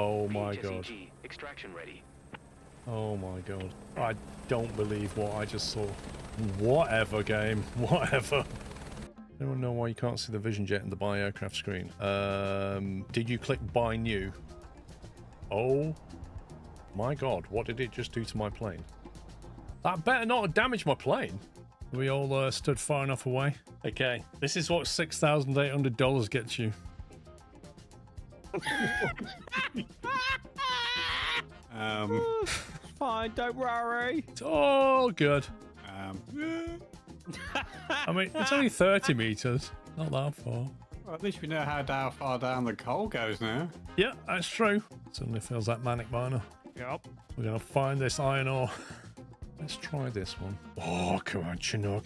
Oh my god. Extraction ready. Oh my god. I don't believe what I just saw. Whatever, game. Whatever. Anyone know why you can't see the vision jet in the buy aircraft screen? Did you click buy new? Oh my god. What did it just do to my plane? That better not have damaged my plane. We all stood far enough away. Okay. This is what $6,800 gets you. It's fine, don't worry. It's all good. I mean, it's only 30 meters. Not that far. Well, at least we know how far down the coal goes now. Yeah, that's true. Suddenly feels like Manic Miner. Yep. We're going to find this iron ore. Let's try this one. Oh, come on, Chinook.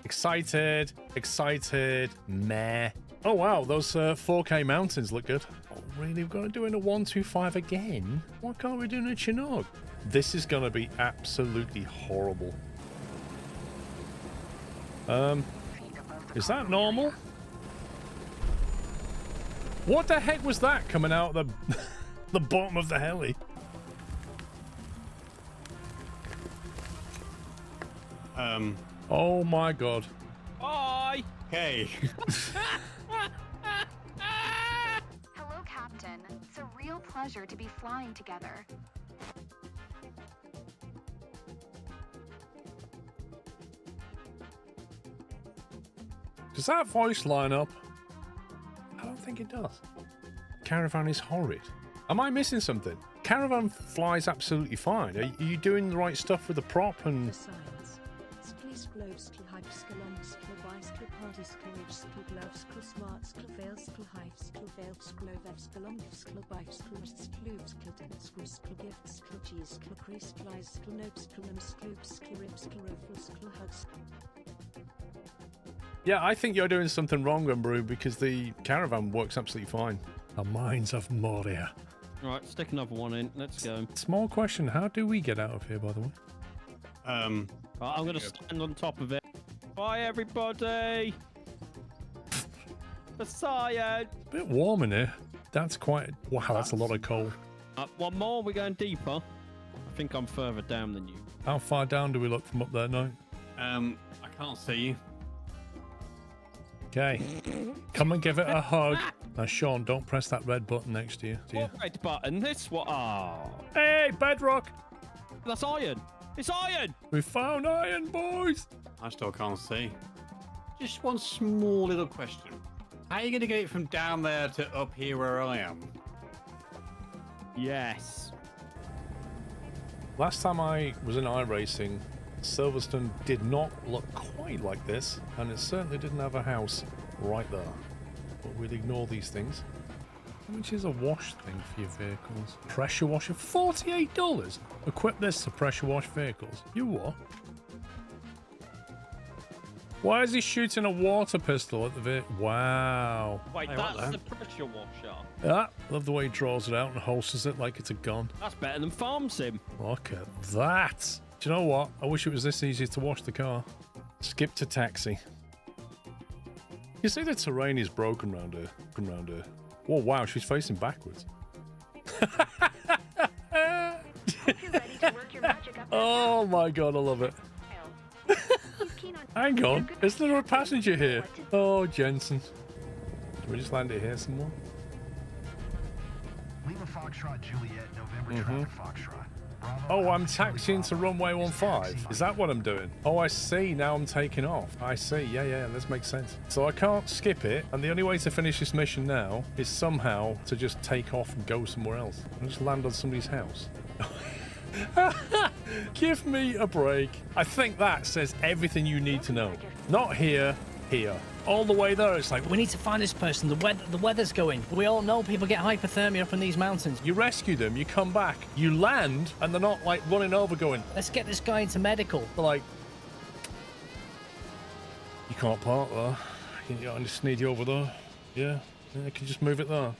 Excited. Excited. Meh. Oh, wow. Those 4K mountains look good. Oh, really? We've got to do in a 125 again? Why can't we do in a Chinook? This is going to be absolutely horrible. Is that normal? What the heck was that coming out of the bottom of the heli? Oh my god. Bye. Hey. Hello, Captain. It's a real pleasure to be flying together. Does that voice line up? I don't think it does. Caravan is horrid. Am I missing something? Caravan flies absolutely fine. Are you doing the right stuff with the prop and... Yeah, I think you're doing something wrong, Umbrew, because the Caravan works absolutely fine. The Mines of Moria. Right, stick another one in. Let's go. Small question, how do we get out of here, by the way? I'm going to stand on top of it. Bye, everybody! The cyan! It's a bit warm in here. That's quite... Wow, that's a lot of coal. One more, we're going deeper. I think I'm further down than you. How far down do we look from up there now? I can't see you. Okay. Come and give it a hug. Now, Sean, don't press that red button next to you. What red button? This one? Oh. Hey, bedrock! That's iron! It's iron! We found iron, boys! I still can't see. Just one small little question. How are you going to get it from down there to up here where I am? Yes. Last time I was in iRacing, Silverstone did not look quite like this, and it certainly didn't have a house right there. But we'll ignore these things. How much is a wash thing for your vehicles? Pressure washer? $48? Equip this to pressure wash vehicles. You what? Why is he shooting a water pistol at the vehicle? Wow. Wait, Hey, that's the pressure washer. Ah, love the way he draws it out and holsters it like it's a gun. That's better than Farm Sim. Look at that. Do you know what? I wish it was this easy to wash the car. Skip to taxi. You see the terrain is broken around her. Oh, wow, she's facing backwards. Oh my god, I love it. Hang on, is there a passenger here? Oh, Jensen. Can we just land it here somewhere? Lima Foxtrot Juliet, November traffic Foxtrot. Oh, I'm taxiing to runway 15. Is that what I'm doing? Oh, I see. Now I'm taking off. I see. Yeah, this makes sense. So I can't skip it, and the only way to finish this mission now is somehow to just take off and go somewhere else. And just land on somebody's house. Give me a break. I think that says everything you need to know. Not here, here. All the way there, it's like, We need to find this person. The weather's going. We all know people get hypothermia up in these mountains. you rescue them, you come back, you land, and they're not like running over going, Let's get this guy into medical. they're like, you can't park there. I just need you over there. Yeah, I can just move it there. I'm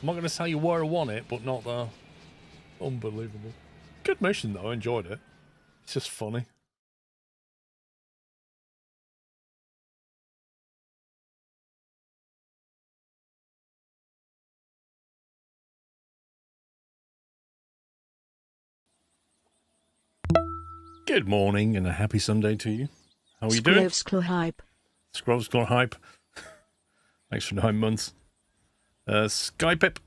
not going to tell you where I want it, but not there. Unbelievable. Good mission though, I enjoyed it. It's just funny. Good morning and a happy Sunday to you. How are you doing? Hype. Scrolls Claw Hype. Thanks for 9 months. Skypip.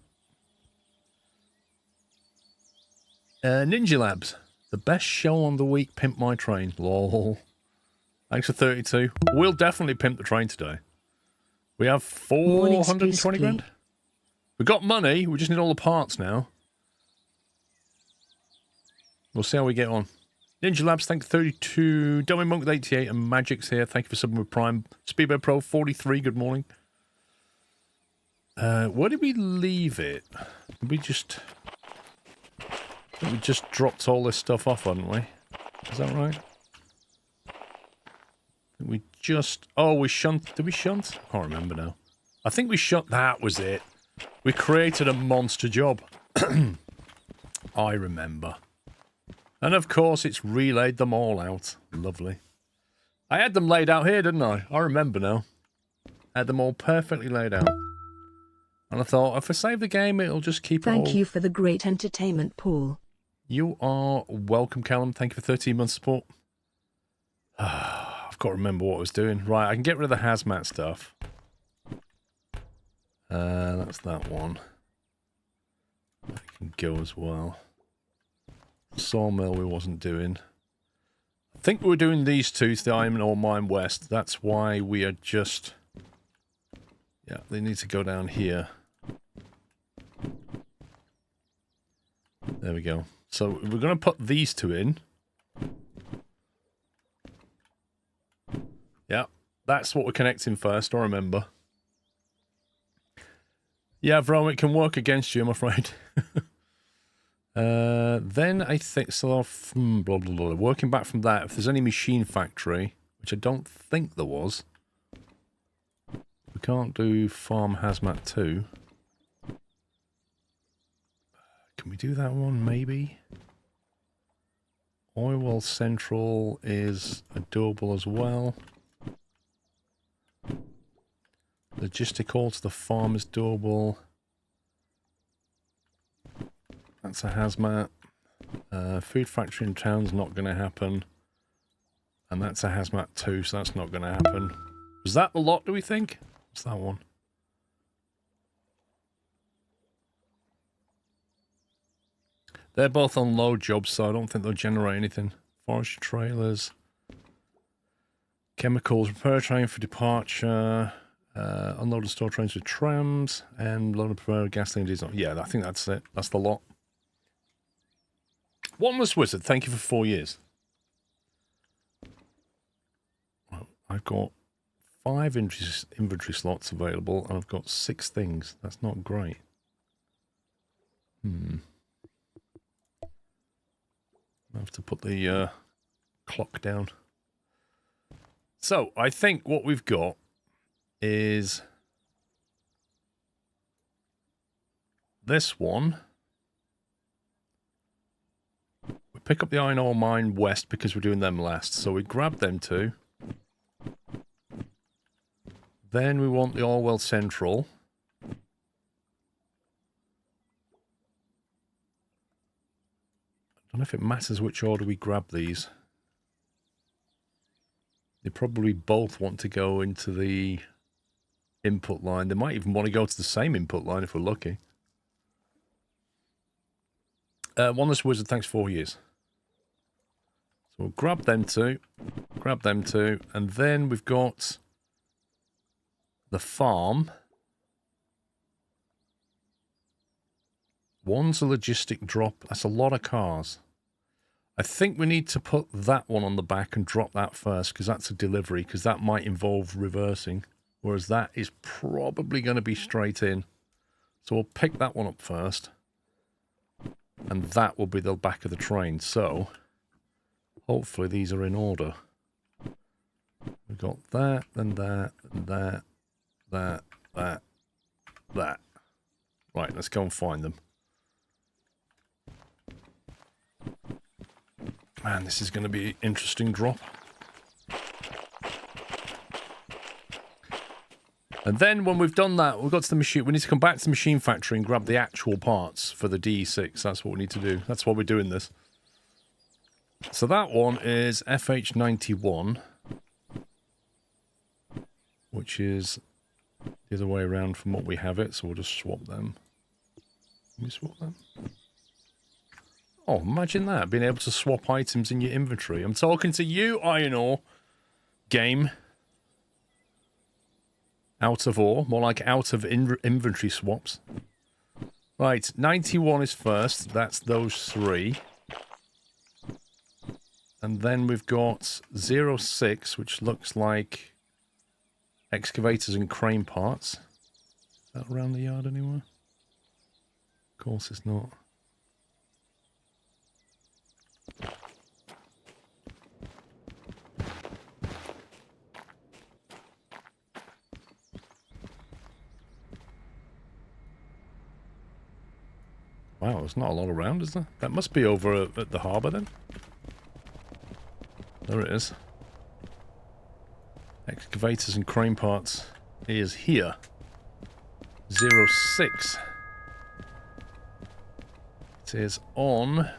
Ninja Labs. The best show on the week. Pimp my train. Lol. Thanks for 32. We'll definitely pimp the train today. We have 420 grand. We've got money. We just need all the parts now. We'll see how we get on. Ninja Labs, thank you 32. Dummy Monk with 88 and Magic's here. Thank you for subbing with Prime. Speedbird Pro 43, good morning. Where did we leave it? Did we just... I think we just dropped all this stuff off, hadn't we? Is that right? We just... Oh, we shunt... Did we shunt? I can't remember now. I think we shunt... That was it. We created a monster job. I remember. And of course, it's relayed them all out. Lovely. I had them laid out here, didn't I? I remember now. I had them all perfectly laid out. And I thought, if I save the game, it'll just keep it all... Thank you for the great entertainment, Paul. You are welcome, Callum. Thank you for 13 months support. I've got to remember what I was doing. Right, I can get rid of the hazmat stuff. That's that one. That can go as well. Sawmill we wasn't doing. I think we were doing these two to the Iron Ore Mine West. That's why we are just... Yeah, they need to go down here. There we go. So we're going to put these two in. Yeah, that's what we're connecting first, I remember. Yeah, Vrom, it can work against you, I'm afraid. Then I think, so blah, blah, blah. Working back from that, if there's any machine factory, which I don't think there was, we can't do farm hazmat 2. Can we do that one, maybe? Oil well central is doable as well. Logistical to the farm is doable. That's a hazmat. Food factory in town's not going to happen. And that's a hazmat too, so that's not going to happen. Was that the lot, do we think? What's that one? They're both on load jobs, so I don't think they'll generate anything. Forestry trailers. Chemicals, repair train for departure. Unload and store trains with trams. And load and prepare gasoline diesel. Yeah, I think that's it. That's the lot. Oneless Wizard, thank you for 4 years. Well, I've got 5 inventory slots available, and I've got 6 things. That's not great. I have to put the clock down. So, I think what we've got is this one. We pick up the Iron Ore Mine West because we're doing them last. So we grab them two. Then we want the Orwell Central. I don't know if it matters which order we grab these. They probably both want to go into the input line. They might even want to go to the same input line if we're lucky. Oneless Wizard, thanks 4 years. So we'll grab them two, and then we've got the farm. One's a logistic drop. That's a lot of cars. I think we need to put that one on the back and drop that first, because that's a delivery, because that might involve reversing, whereas that is probably going to be straight in. So we'll pick that one up first, and that will be the back of the train. So hopefully these are in order. We've got that, and that, and that, that. Right, let's go and find them. Man, this is going to be an interesting drop. And then when we've done that, we've got to the machine. We need to come back to the machine factory and grab the actual parts for the DE6. That's what we need to do. That's why we're doing this. So that one is FH91, which is the other way around from what we have it, so we'll just swap them. Can we swap them? Oh, imagine that, being able to swap items in your inventory. I'm talking to you, Iron Ore. Game. Out of ore, more like out of inventory swaps. Right, 91 is first, that's those three. And then we've got 06, which looks like excavators and crane parts. Is that around the yard anywhere? Of course it's not. Wow, there's not a lot around, is there? That must be over at the harbour then. There it is. Excavators and crane parts is here. 06. It is on...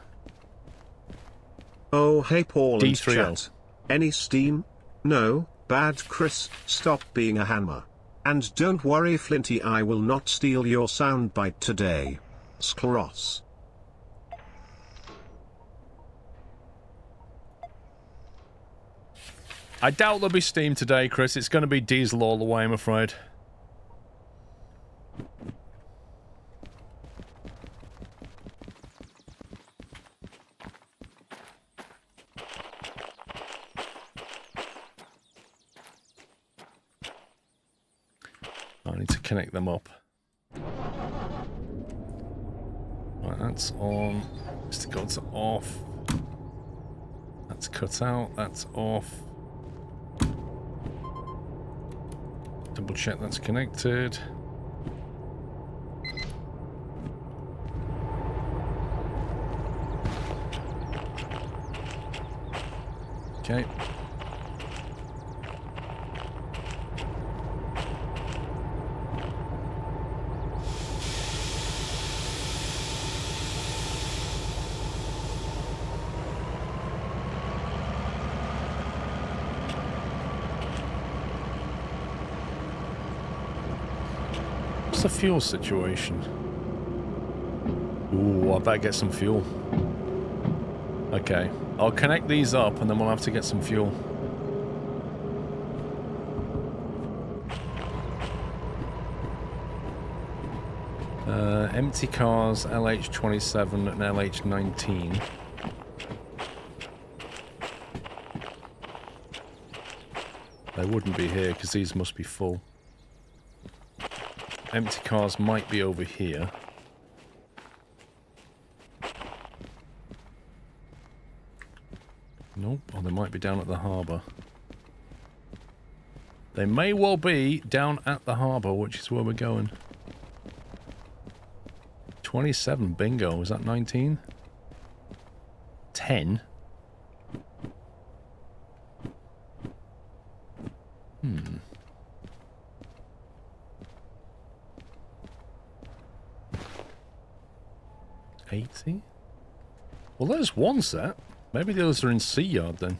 Oh, hey Paul and D30. chat. Any Steam? No, bad Chris, stop being a hammer. And don't worry Flinty, I will not steal your soundbite today. Skros. I doubt there'll be Steam today, Chris. It's going to be Diesel all the way, I'm afraid. I need to connect them up. Right, that's on. Mr. God's off. That's cut out. That's off. Double check that's connected. Okay. What's the fuel situation? Ooh, I better get some fuel. Okay, I'll connect these up and then we'll have to get some fuel. Empty cars, LH27 and LH19. They wouldn't be here because these must be full. Empty cars might be over here. Nope. Oh, they might be down at the harbour. They may well be down at the harbour, which is where we're going. 27, bingo. Is that 19? 10? Hmm. 80? Well, there's one set. Maybe the others are in Sea Yard then.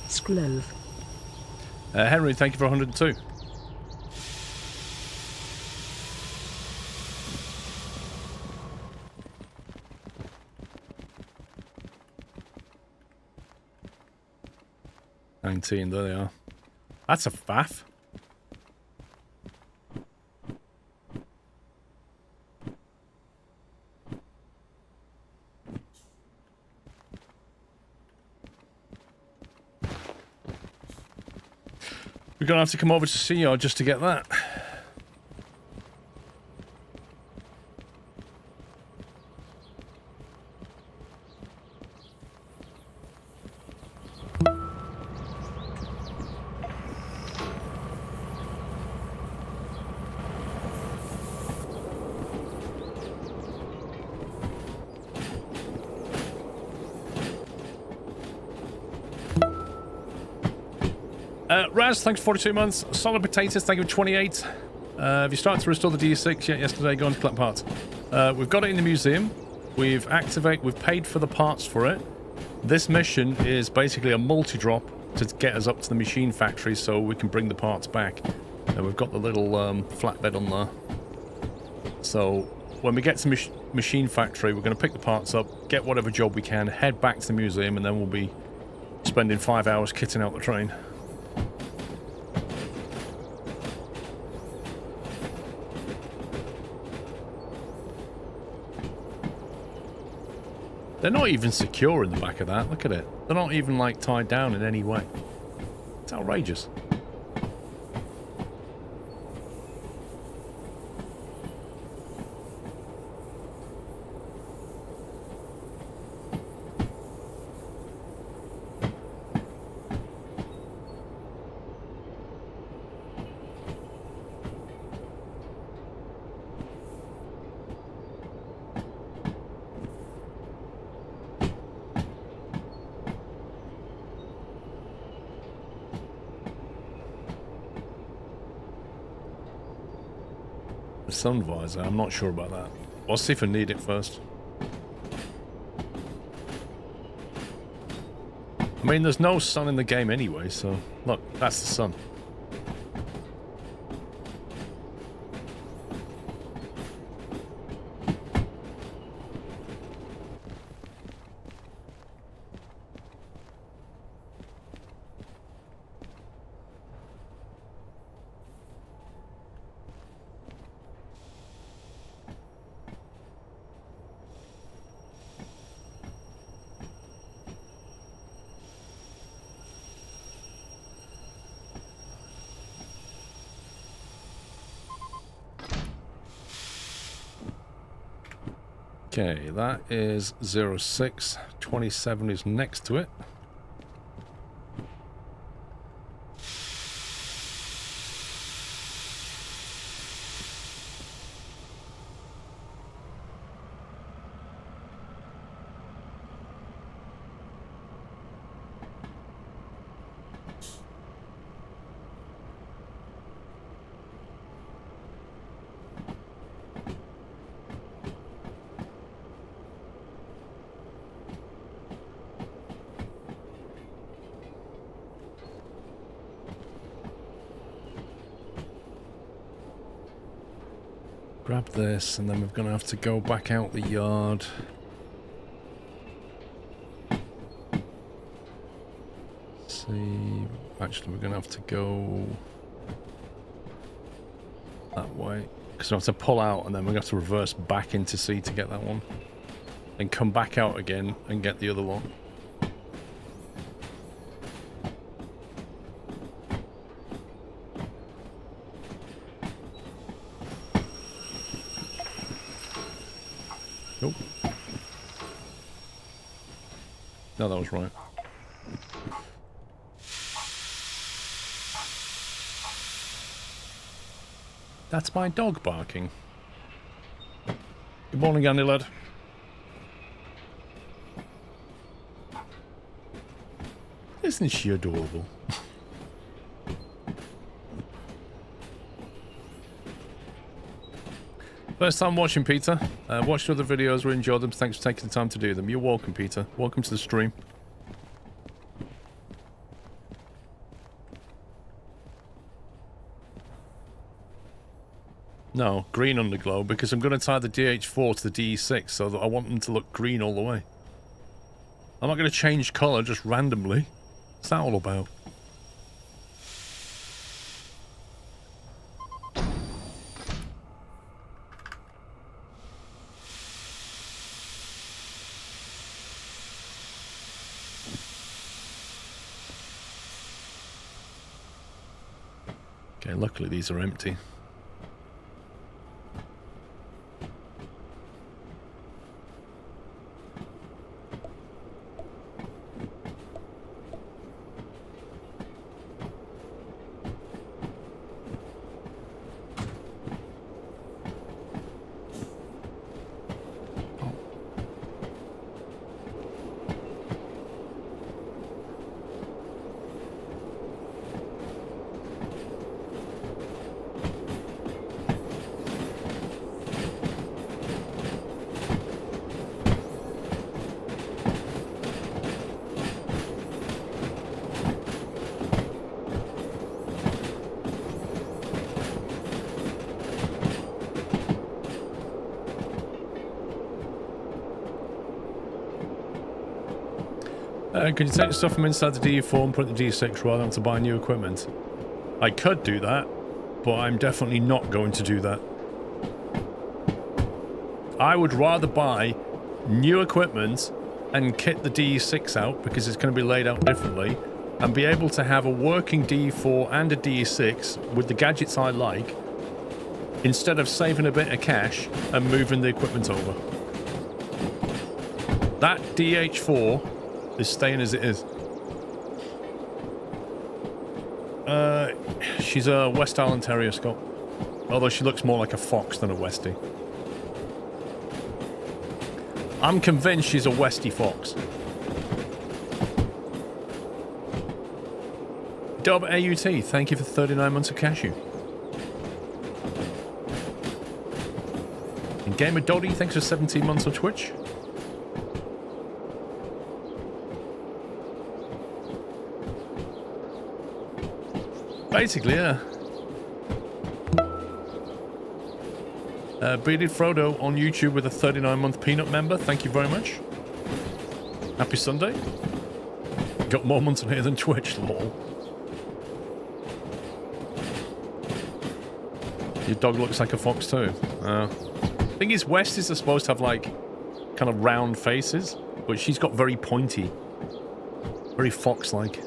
Sklove. Henry, thank you for 102. There they are. That's a faff. We're gonna have to come over to Sea Yard just to get that. Raz, thanks for 42 months. Solid Potatoes, thank you for 28. Have you started to restore the DE6 yet yesterday? Go on to collect parts. We've got it in the museum. We've paid for the parts for it. This mission is basically a multi-drop to get us up to the machine factory so we can bring the parts back. And we've got the little flatbed on there. So when we get to machine factory, we're going to pick the parts up, get whatever job we can, head back to the museum, and then we'll be spending 5 hours kitting out the train. They're not even secure in the back of that. Look at it. They're not even, like, tied down in any way. It's outrageous. Sun visor, I'm not sure about that. I'll see if I need it first. I mean, there's no sun in the game anyway, so look, that's the sun. Okay, that is 06. 27 is next to it. Grab this, and then we're going to have to go back out the yard. See, actually we're going to have to go that way. Because we have to pull out, and then we're going to have to reverse back into C to get that one. And come back out again and get the other one. Nope. No, that was right. That's my dog barking. Good morning, Andy lad. Isn't she adorable? First time watching, Peter. Watched other videos, really enjoyed them. Thanks for taking the time to do them. You're welcome, Peter. Welcome to the stream. No, green underglow, because I'm going to tie the DH4 to the DE6, so that I want them to look green all the way. I'm not going to change colour just randomly. What's that all about? Okay, luckily these are empty. Can you take stuff from inside the DE4 and put it in the DE6 rather than to buy new equipment? I could do that, but I'm definitely not going to do that. I would rather buy new equipment and kit the DE6 out because it's going to be laid out differently and be able to have a working DE4 and a DE6 with the gadgets I like instead of saving a bit of cash and moving the equipment over. That DH4 is staying as it is. She's a West Island Terrier, Scott. Although she looks more like a fox than a Westie. I'm convinced she's a Westie fox. Dub AUT, thank you for 39 months of cashew. And Gamer Doddy, thanks for 17 months of Twitch. Basically, yeah. Bearded Frodo on YouTube with a 39-month Peanut member. Thank you very much. Happy Sunday. Got more months on here than Twitch, lol. Your dog looks like a fox too. Thing is, Westies are supposed to have like kind of round faces, but she's got very pointy. Very fox-like.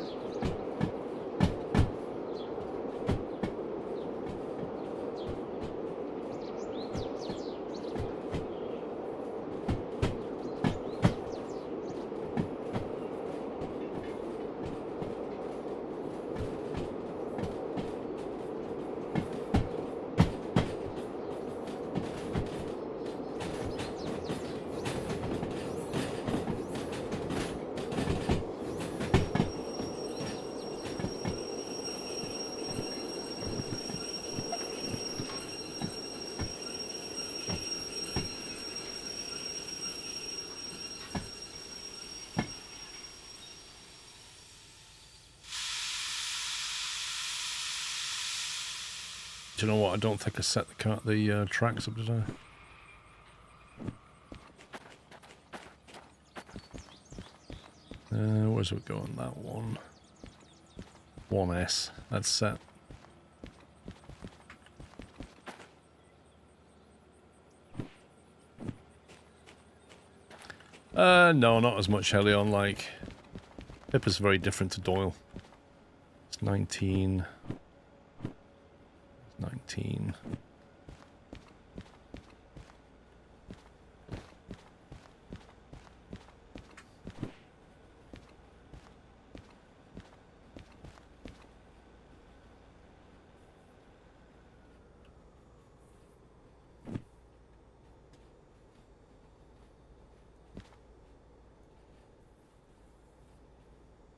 Do you know what? I don't think I set the tracks up, did I? Where's it going? That one. 1S. That's set. No, not as much Helion. Like, Pippa's very different to Doyle. It's 19. 19.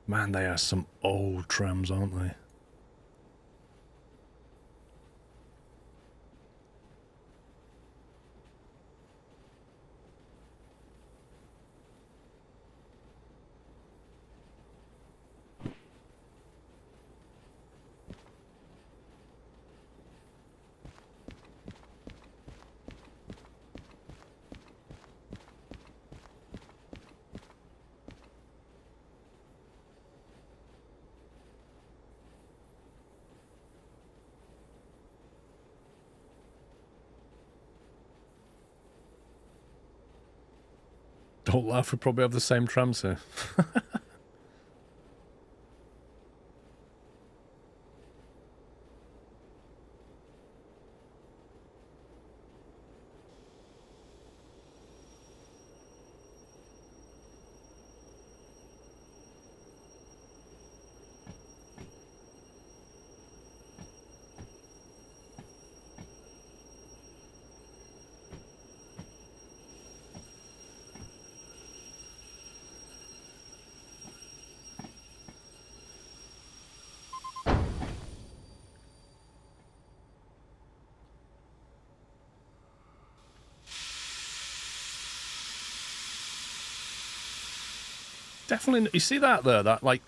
Man, they are some old trams, aren't they? Don't laugh, we probably have the same trams here. Definitely, you see that there? That, like,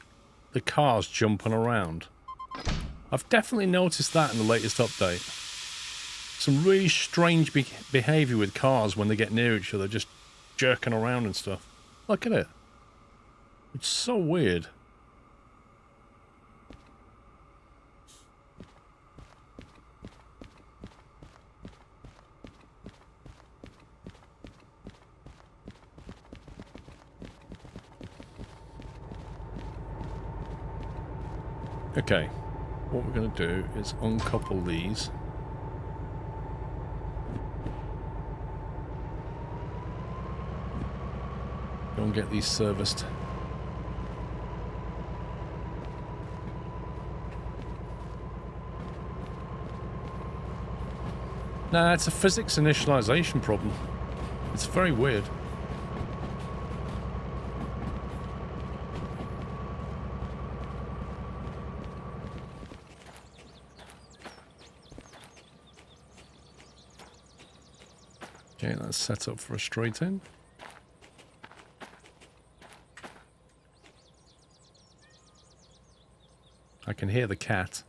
the cars jumping around. I've definitely noticed that in the latest update. Some really strange behaviour with cars when they get near each other, just jerking around and stuff. Look at it. It's so weird. Okay, what we're going to do is uncouple these. Go and get these serviced. Nah, it's a physics initialization problem. It's very weird. Okay, that's set up for a straight in. I can hear the cat.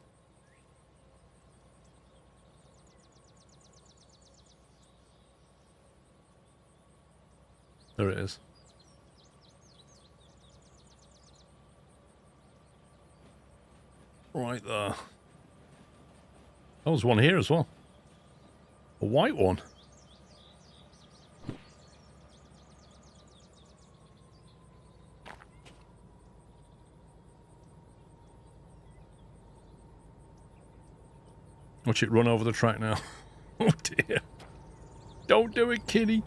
There it is. Right there. Oh, there's one here as well. A white one. Watch it run over the track now. Oh dear. Don't do it, kitty.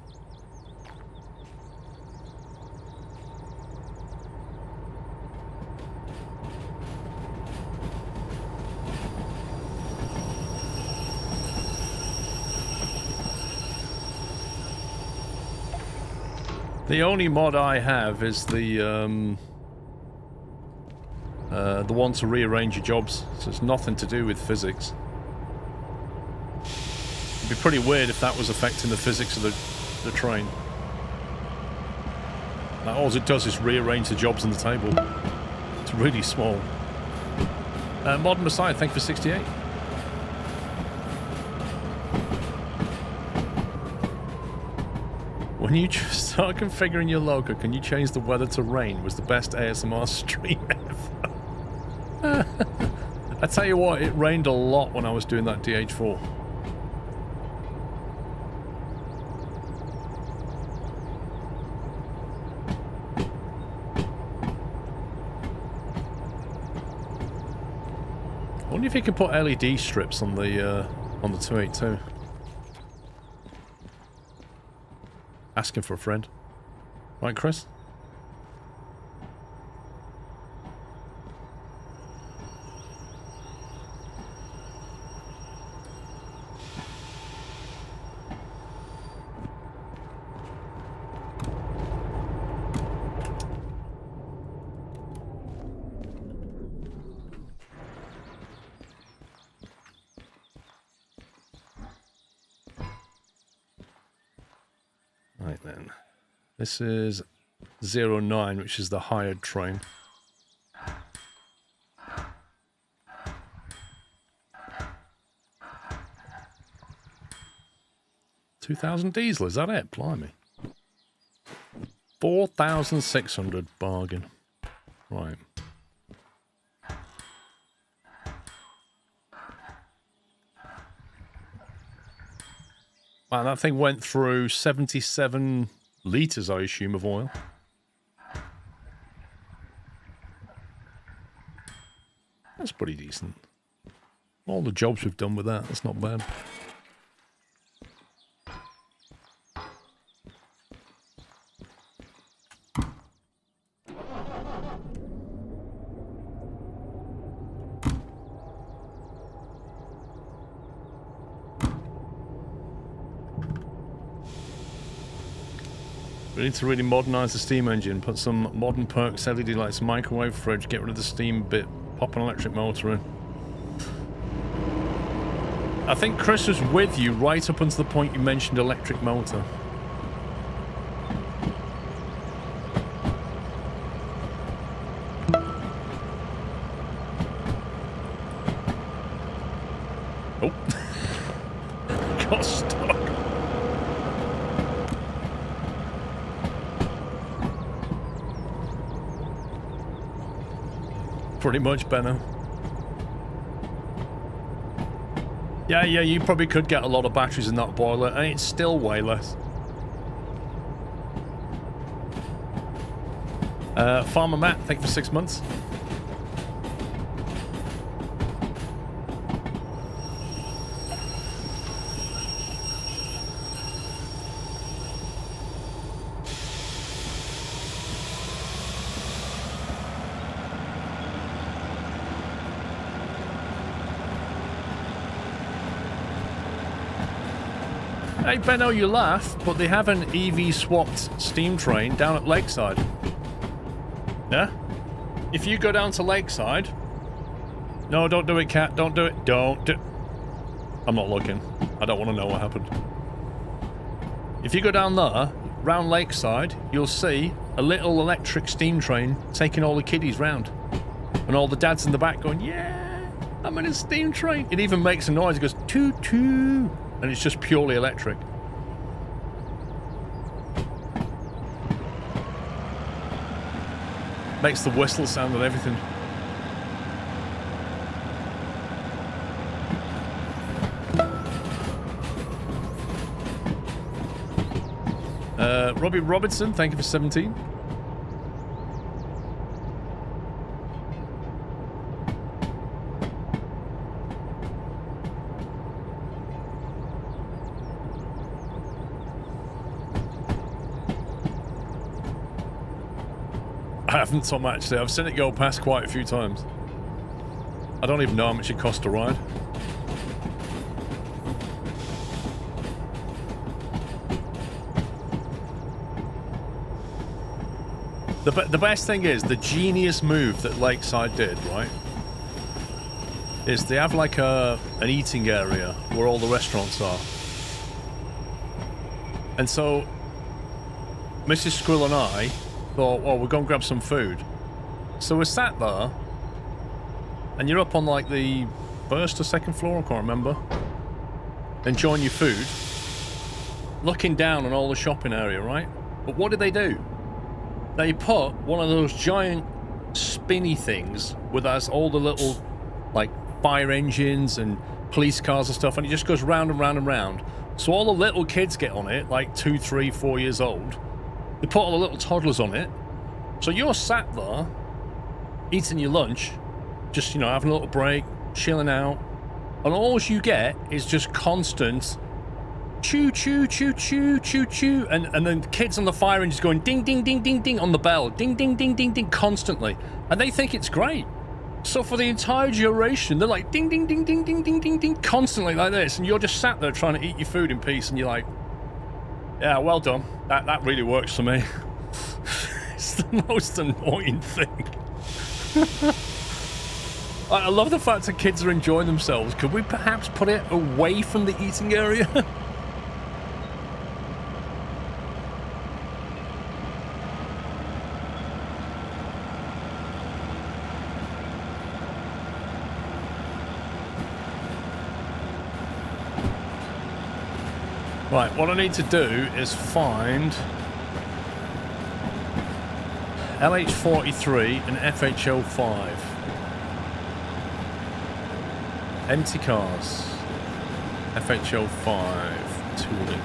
The only mod I have is the one to rearrange your jobs, so it's nothing to do with physics. It'd be pretty weird if that was affecting the physics of the train. Like, all it does is rearrange the jobs on the table. It's really small. Modern Messiah, thank you for 68. When you start configuring your logo, can you change the weather to rain? It was the best ASMR stream ever. I tell you what, it rained a lot when I was doing that DH4. I wonder if you could put LED strips on the 282. Asking for a friend. Right, Chris? Right then. This is 09, which is the hired train. $2,000 diesel, is that it? Blimey. 4,600 bargain. Right. Wow, that thing went through 77 litres, I assume, of oil. That's pretty decent. All the jobs we've done with that, that's not bad. We need to really modernise the steam engine, put some modern perks, LED lights, microwave fridge, get rid of the steam bit, pop an electric motor in. I think Chris was with you right up until the point you mentioned electric motor. Oh. Got stuck. Pretty much, Benno. Yeah, you probably could get a lot of batteries in that boiler, and it's still way less. Farmer Matt, thank you for 6 months. Hey Benno, you laugh, but they have an EV swapped steam train down at Lakeside. Yeah? If you go down to Lakeside... No, don't do it, Cat. Don't do it. Don't do... I'm not looking. I don't want to know what happened. If you go down there, round Lakeside, you'll see a little electric steam train taking all the kiddies round. And all the dads in the back going, yeah, I'm in a steam train. It even makes a noise. It goes, toot, toot. And it's just purely electric. Makes the whistle sound and everything. Robbie Robertson, thank you for 17. I haven't, Tom, actually. I've seen it go past quite a few times. I don't even know how much it cost to ride. The best thing is, the genius move that Lakeside did, right, is they have like an eating area where all the restaurants are. And so, Mrs. Squirrel and I thought, well, we're going to grab some food. So we sat there, and you're up on like the first or second floor, I can't remember, enjoying your food, looking down on all the shopping area, right? But what did they do? They put one of those giant spinny things with us all the little like fire engines and police cars and stuff, and it just goes round and round and round. So all the little kids get on it, like 2, 3, 4 years old. They put all the little toddlers on it. So you're sat there, eating your lunch, just, you know, having a little break, chilling out. And all you get is just constant choo, choo, choo, choo, choo, choo. And then kids on the fire engines going ding, ding, ding, ding, ding on the bell. Ding, ding, ding, ding, ding, constantly. And they think it's great. So for the entire duration, they're like ding, ding, ding, ding, ding, ding, ding, ding, constantly like this. And you're just sat there trying to eat your food in peace. And you're like, yeah, well done. That really works for me. It's the most annoying thing. I love the fact that kids are enjoying themselves. Could we perhaps put it away from the eating area? Right, what I need to do is find LH43 and FH05. Empty cars. FH05 tooling.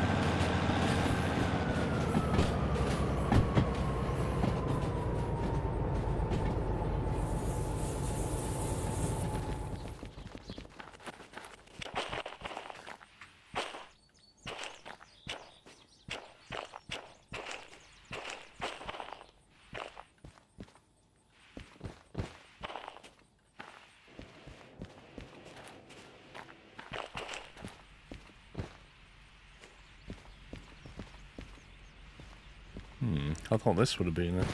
I thought this would have been it.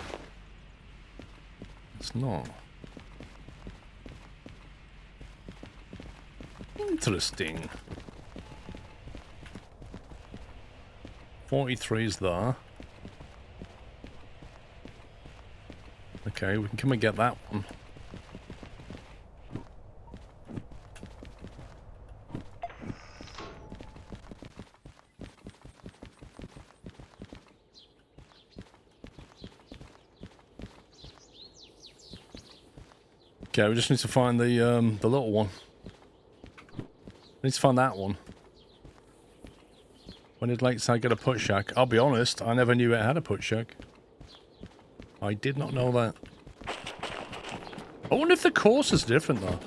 It's not. Interesting. 43's there. Okay, we can come and get that one. Okay, we just need to find the little one. Need to find that one. When did Lakeside get a put shack? I'll be honest, I never knew it had a put shack. I did not know that. I wonder if the course is different though.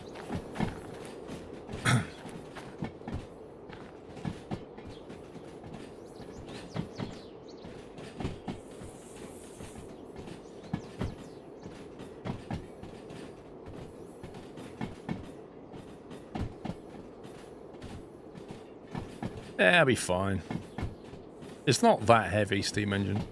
Yeah, I'll be fine. It's not that heavy, steam engine.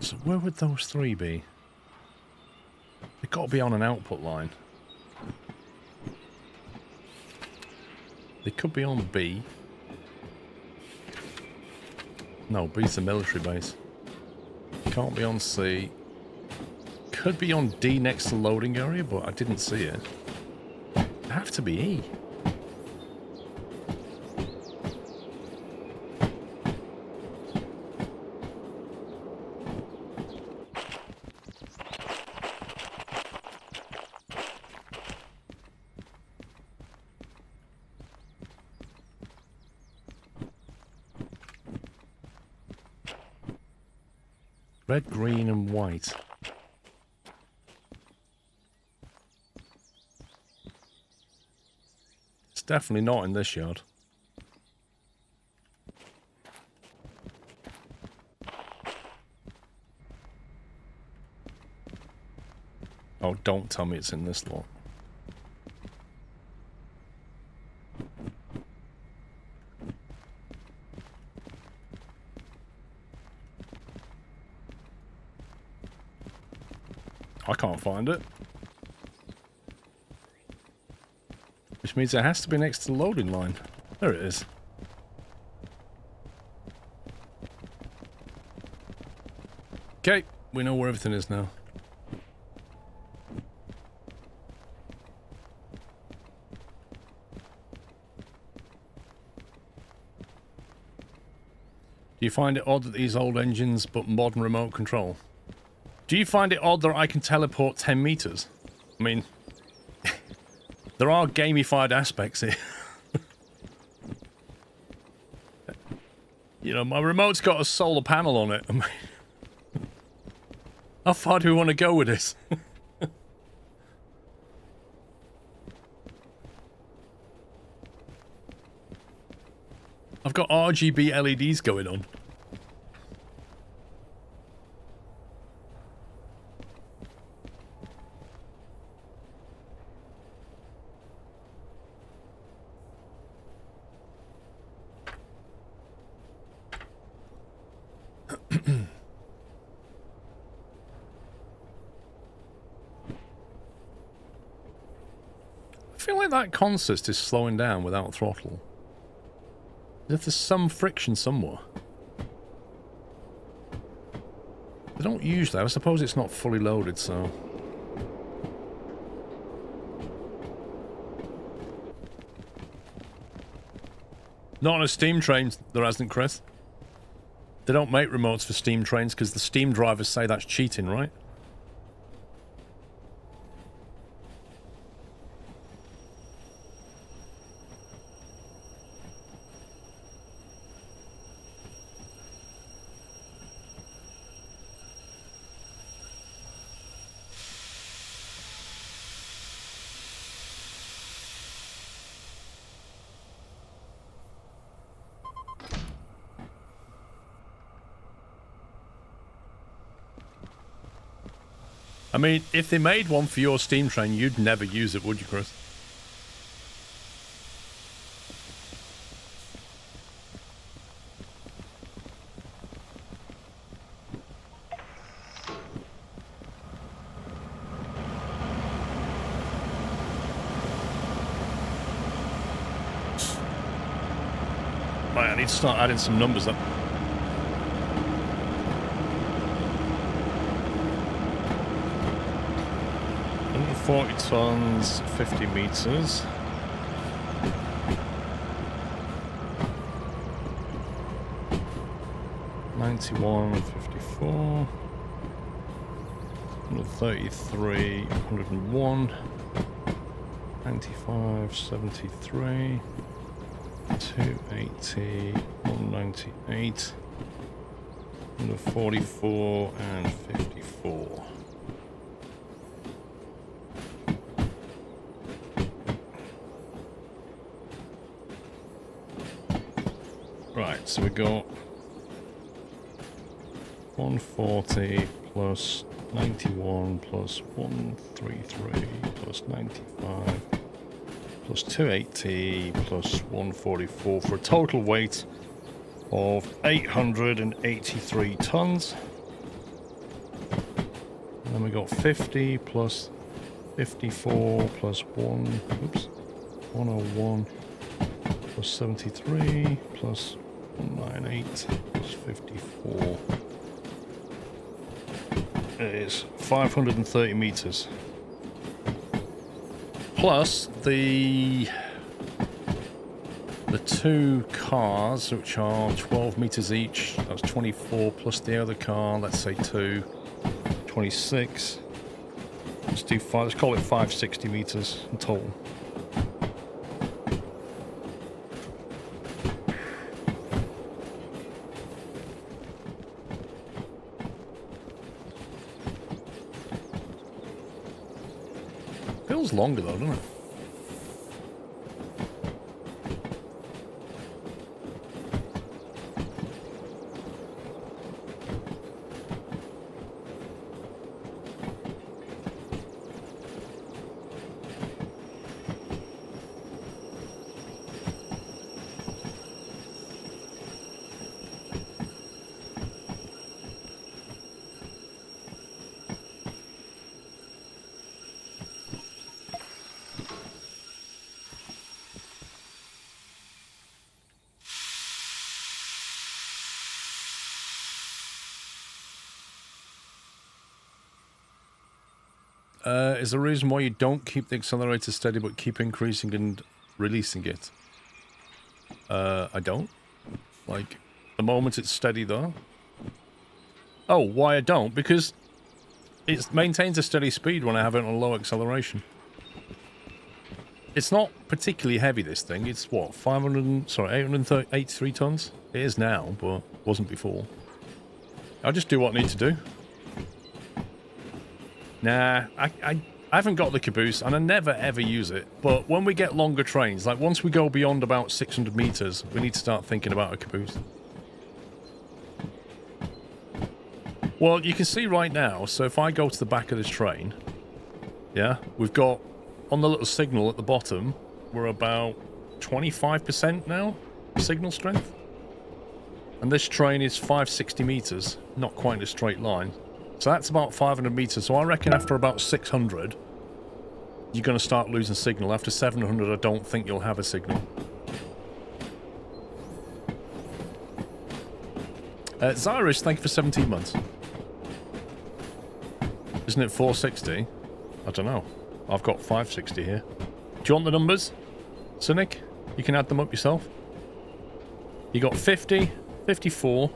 So where would those three be? They've got to be on an output line. They could be on B. No, B's the military base. Can't be on C. Could be on D next to loading area, but I didn't see it. It'd have to be E. Red, green, and white. It's definitely not in this yard. Oh, don't tell me it's in this lot. I can't find it. Which means it has to be next to the loading line. There it is. Okay, we know where everything is now. Do you find it odd that these old engines but modern remote control? Do you find it odd that I can teleport 10 meters? I mean, there are gamified aspects here. You know, my remote's got a solar panel on it. I mean, how far do we want to go with this? I've got RGB LEDs going on. I feel like that consist is slowing down without throttle. As if there's some friction somewhere. They don't usually. I suppose it's not fully loaded, so... Not on a steam train, there hasn't, Chris. They don't make remotes for steam trains because the steam drivers say that's cheating, right? I mean, if they made one for your steam train, you'd never use it, would you, Chris? Right, need to start adding some numbers up. 140 tons, 50 meters. $91.54. 133, 101. 95.73. 280, 198. 144 and 54. Right, so we got 140 plus 91 plus 133 plus 95 plus 280 plus 144 for a total weight of 883 tons. And then we got 50 plus 54 plus 101 plus 73 plus 198 plus 54. It is 530 meters. Plus the two cars, which are 12 meters each. That's 24 plus the other car, let's say 2, 26. Let's do 5, let's call it 560 meters in total. Feels longer though, doesn't it? Is there a reason why you don't keep the accelerator steady but keep increasing and releasing it? I don't. Like, the moment it's steady though. Oh, why I don't? Because it maintains a steady speed when I have it on low acceleration. It's not particularly heavy, this thing. It's what, 883 tons? It is now, but wasn't before. I'll just do what I need to do. Nah, I haven't got the caboose, and I never ever use it. But when we get longer trains, like once we go beyond about 600 meters, we need to start thinking about a caboose. Well, you can see right now, so if I go to the back of this train, yeah, we've got, on the little signal at the bottom, we're about 25% now, signal strength. And this train is 560 meters, not quite in a straight line. So that's about 500 meters. So I reckon after about 600, you're going to start losing signal. After 700, I don't think you'll have a signal. Zyrus, thank you for 17 months. Isn't it 460? I don't know. I've got 560 here. Do you want the numbers? Cynic? You can add them up yourself. You got 50, 54...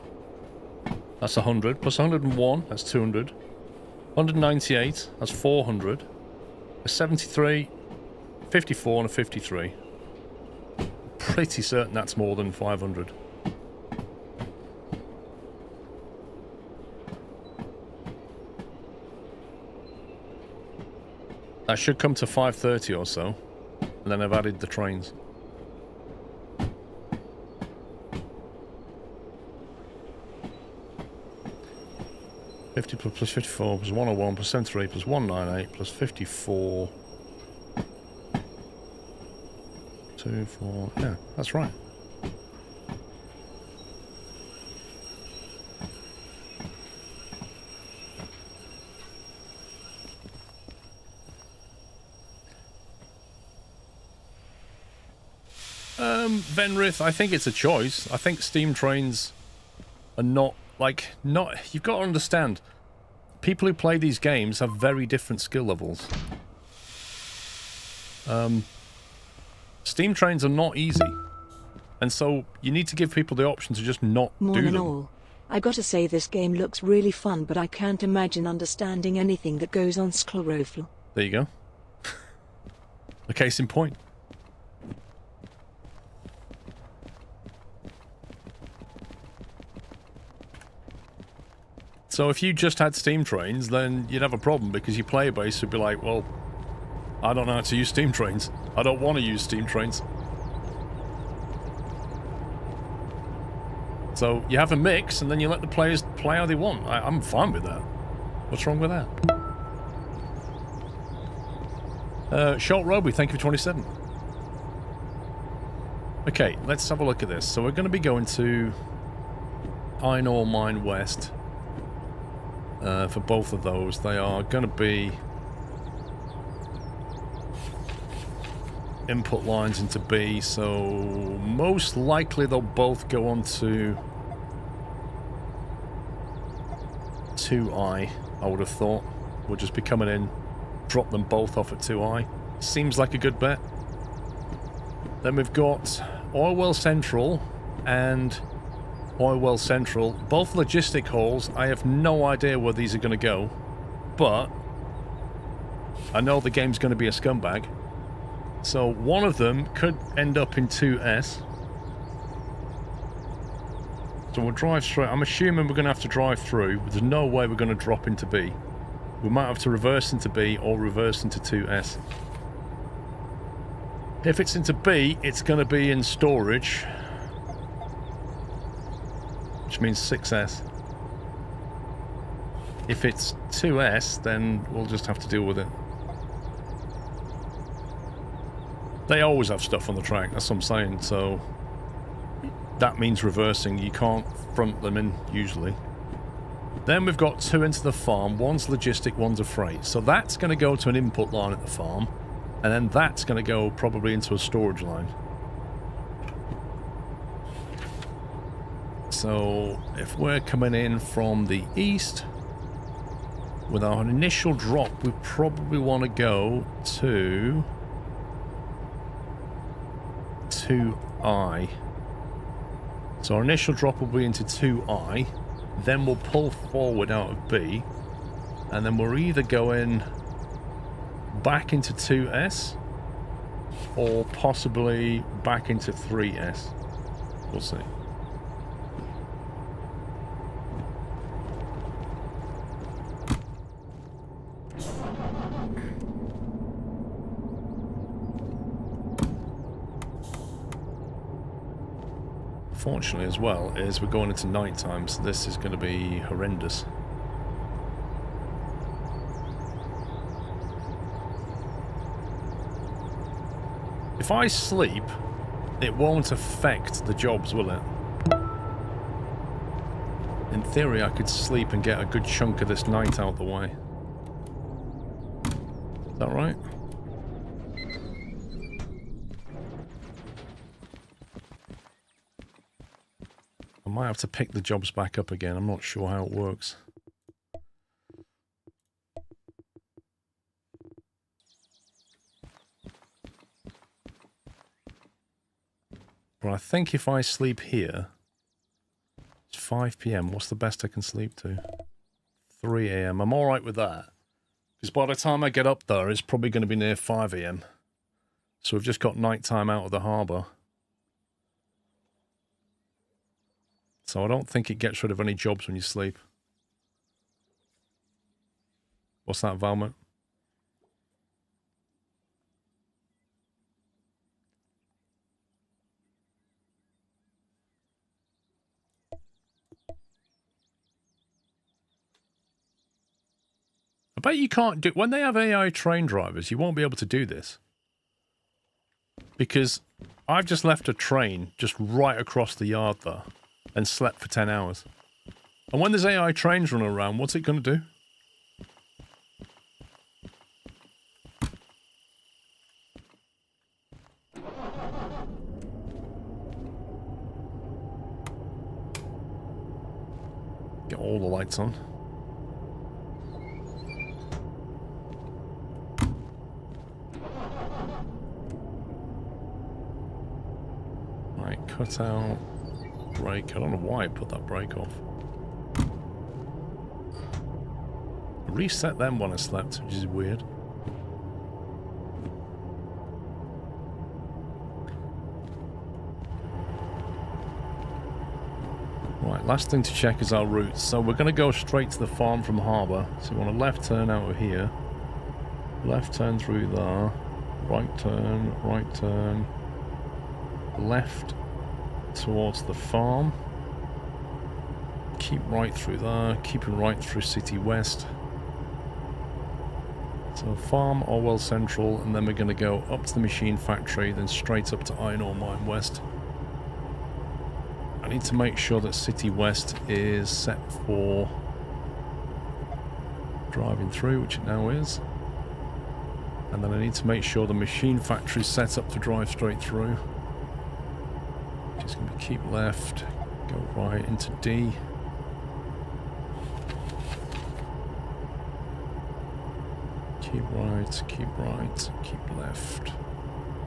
That's 100, plus 101, that's 200. 198, that's 400. A 73, 54, and a 53. Pretty certain that's more than 500. That should come to 530 or so. And then I've added the trains. 50 plus 54 plus 101 plus 73 plus 198 plus 54. 2, 4. Yeah, that's right. Venrith, I think it's a choice. I think steam trains are not, you've got to understand, people who play these games have very different skill levels. Steam trains are not easy. And so you need to give people the option to just not More do than them. all, I gotta say this game looks really fun, but I can't imagine understanding anything that goes on Sclerofl. There you go. A case in point. So if you just had steam trains, then you'd have a problem because your player base would be like, well, I don't know how to use steam trains. I don't want to use steam trains. So you have a mix, and then you let the players play how they want. I'm fine with that. What's wrong with that? Short Roby, thank you for 27. Okay, let's have a look at this. So we're going to be going to Iron Ore Mine West for both of those. They are going to be input lines into B, so most likely they'll both go on to 2I, I would have thought. We'll just be coming in, drop them both off at 2I. Seems like a good bet. Then we've got Oil Well Central and Oil Well Central, both logistic halls. I have no idea where these are going to go, but I know the game's going to be a scumbag. So one of them could end up in 2S. So we'll drive straight. I'm assuming we're going to have to drive through. There's no way we're going to drop into B. We might have to reverse into B or reverse into 2S. If it's into B, it's going to be in storage, which means 6S. If it's 2S, then we'll just have to deal with it. They always have stuff on the track, that's what I'm saying, so that means reversing. You can't front them in, usually. Then we've got 2 into the farm. One's logistic, one's a freight. So that's going to go to an input line at the farm, and then that's going to go probably into a storage line. So if we're coming in from the east, with our initial drop, we probably want to go to 2I. So our initial drop will be into 2I, then we'll pull forward out of B, and then we're either going back into 2S or possibly back into 3S. We'll see. Fortunately as well is we're going into night time, so this is going to be horrendous. If I sleep, it won't affect the jobs, will it? In theory, I could sleep and get a good chunk of this night out the way. Is that right? I might have to pick the jobs back up again. I'm not sure how it works. But I think if I sleep here, it's 5 PM. What's the best I can sleep to? 3 AM. I'm alright with that. Because by the time I get up there, it's probably going to be near 5 AM. So we've just got night time out of the harbour. So I don't think it gets rid of any jobs when you sleep. What's that, Valmont? I bet you can't do... When they have AI train drivers, you won't be able to do this. Because I've just left a train just right across the yard there and slept for 10 hours. And when there's AI trains running around, what's it going to do? lights on. Right, cut out brake. I don't know why I put that brake off. Reset them when I slept, which is weird. Right, last thing to check is our route. So we're going to go straight to the farm from harbour. So we want a left turn out of here. Left turn through there. Right turn, left towards the farm. Keep right through there, keeping right through City West. So farm, Orwell Central, and then we're going to go up to the machine factory, then straight up to Iron Ore Mine West. I need to make sure that City West is set for driving through, which it now is. And then I need to make sure the machine factory is set up to drive straight through. Just going to keep left, go right into D. Keep right, keep left.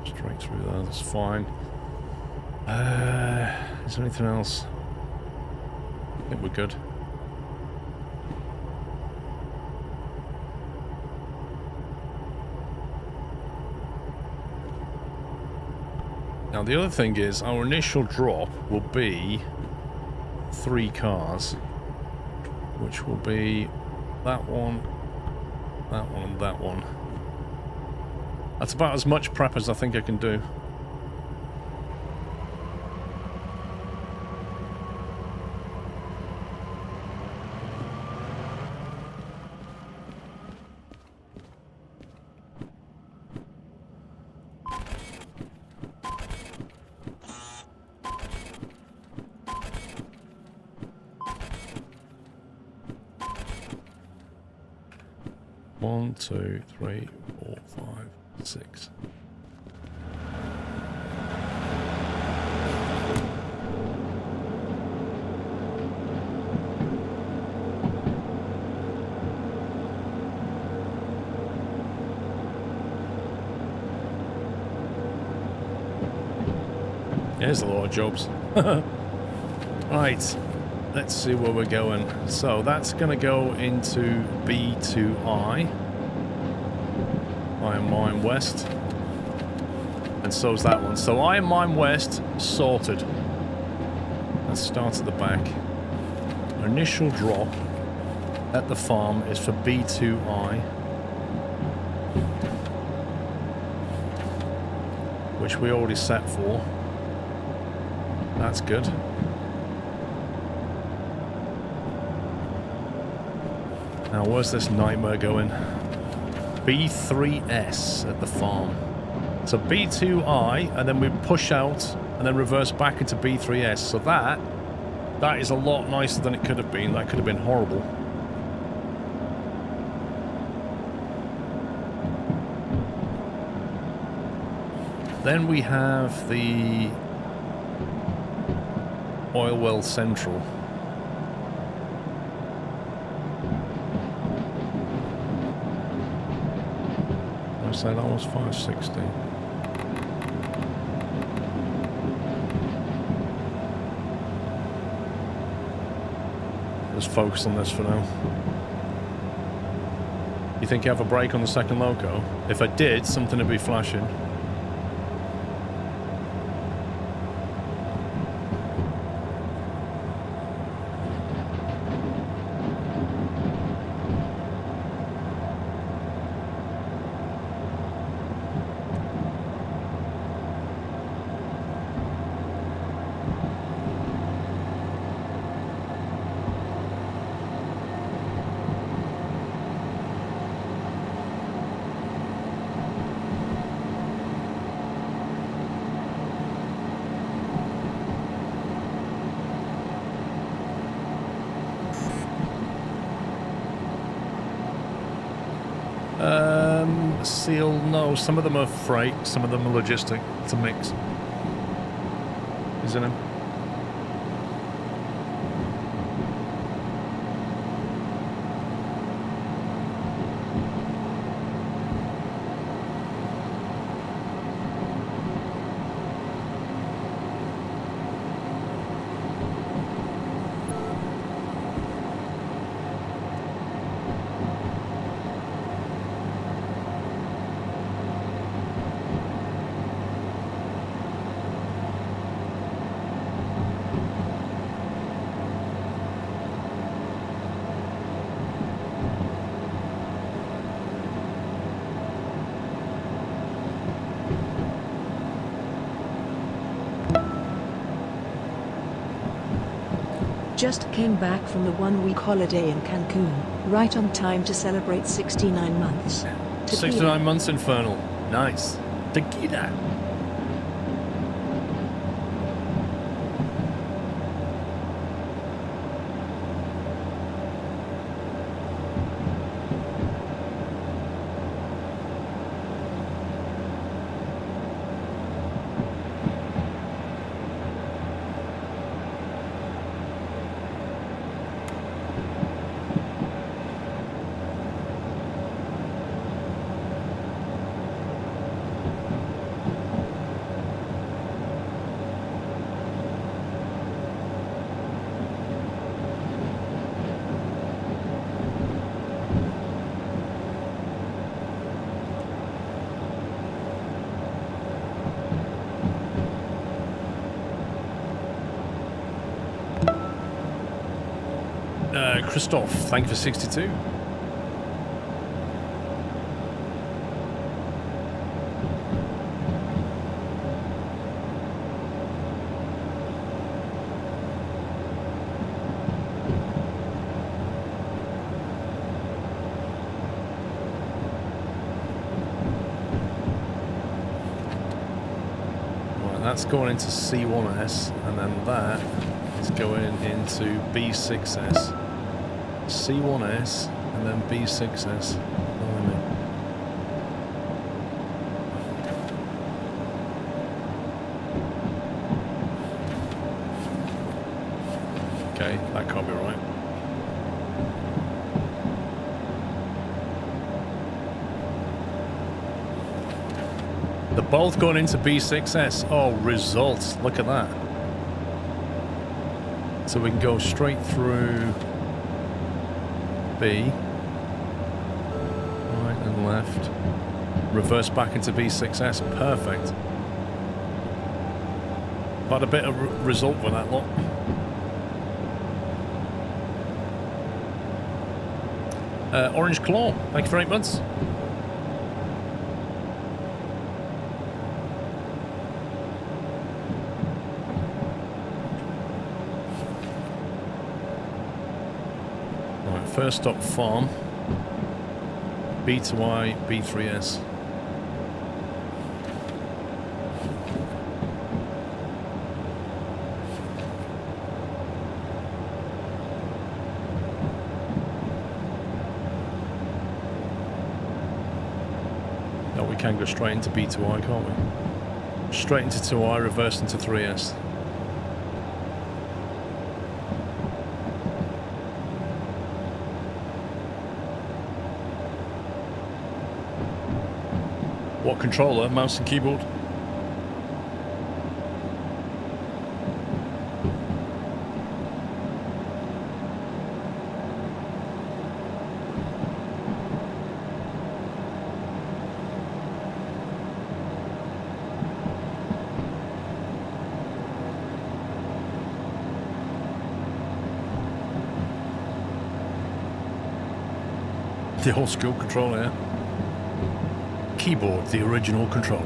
Straight through there, that's fine. Is there anything else? I think we're good. Now the other thing is, our initial drop will be 3 cars, which will be that one, and that one. That's about as much prep as I think I can do. One, two, three, 4, 5, 6. There's a lot of jobs. Right, let's see where we're going. So that's going to go into B2I. Iron Mine West. And so's that one. So Iron Mine West sorted. Let's start at the back. Our initial drop at the farm is for B2I, which we already set for. That's good. Now where's this nightmare going? B3S at the farm. So B2I, and then we push out and then reverse back into B3S. So that is a lot nicer than it could have been. That could have been horrible. Then we have the Oil Well Central. I say that was 560. Let's focus on this for now. You think you have a break on the second loco? If I did, something would be flashing. Seal, no, some of them are freight, some of them are logistic. It's a mix, isn't it? Just came back from the 1-week holiday in Cancun, right on time to celebrate 69 months. 69 months Infernal. Nice. Tequila. Christoph, thank you for 62. Right, that's going into C1S, and then that is going into B6S. C1S and then B6S. Okay, that can't be right. They're both going into B6S. Oh, results. Look at that. So we can go straight through B, right and left, reverse back into B6S, perfect. But a bit of result for that lot. Orange Claw, thank you for 8 months. First stop farm, B to Y, B3S. No, we can go straight into B to Y, can't we? Straight into 2Y, reverse into 3S. What controller? Mouse and keyboard? The old school controller, yeah. Keyboard, the original controller.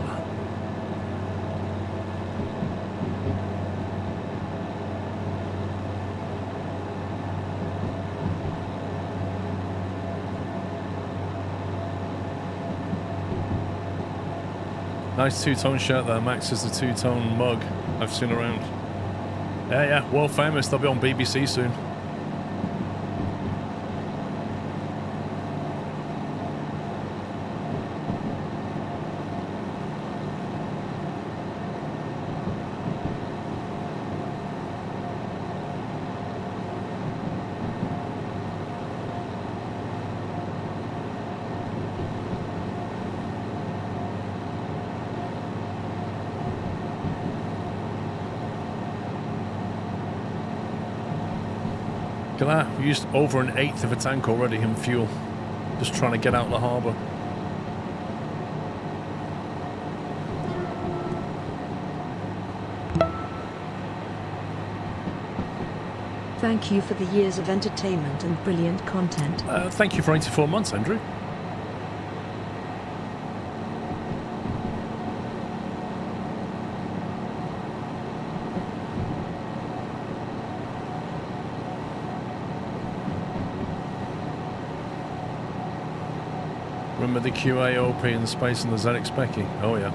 Nice two-tone shirt there. Max is the two-tone mug I've seen around. Yeah, world famous. They'll be on BBC soon. Look at that, we used over 1/8 of a tank already in fuel, just trying to get out of the harbour. Thank you for the years of entertainment and brilliant content. Thank you for 84 months, Andrew. Remember the QAOP in space and the ZX Becky? Oh yeah.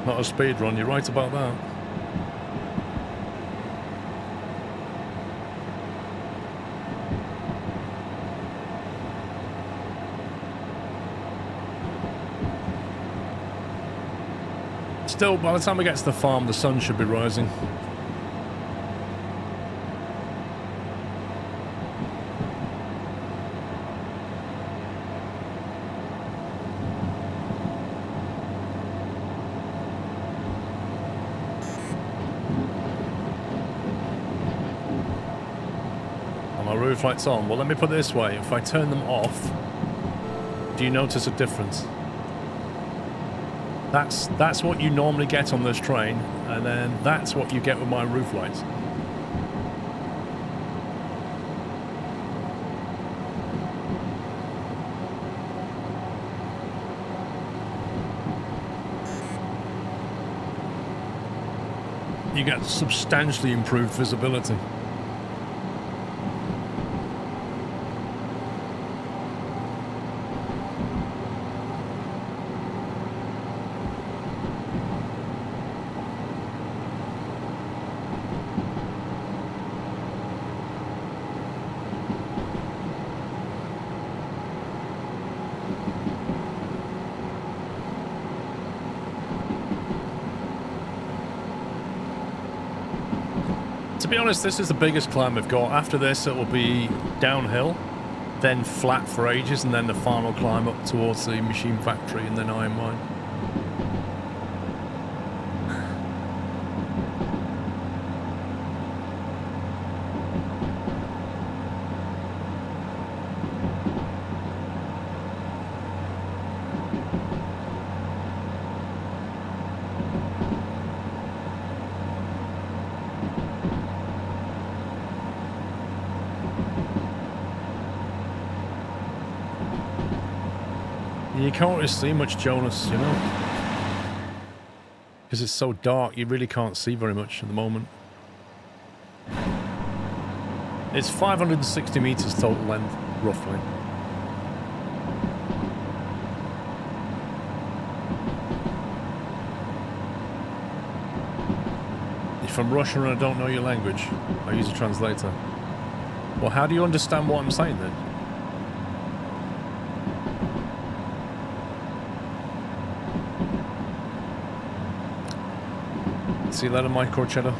Not a speed run, you're right about that. Still, by the time we get to the farm, the sun should be rising. Roof lights on. Well, let me put it this way. If I turn them off, do you notice a difference? That's what you normally get on this train, and then that's what you get with my roof lights. You get substantially improved visibility. To be honest, this is the biggest climb we've got. After this, it will be downhill, then flat for ages, and then the final climb up towards the machine factory and then iron mine. You can't really see much, Jonas, you know? Because it's so dark, you really can't see very much at the moment. It's 560 meters total length, roughly. If I'm Russian and I don't know your language, I use a translator. Well, how do you understand what I'm saying then? See you later, Mike Corchetta.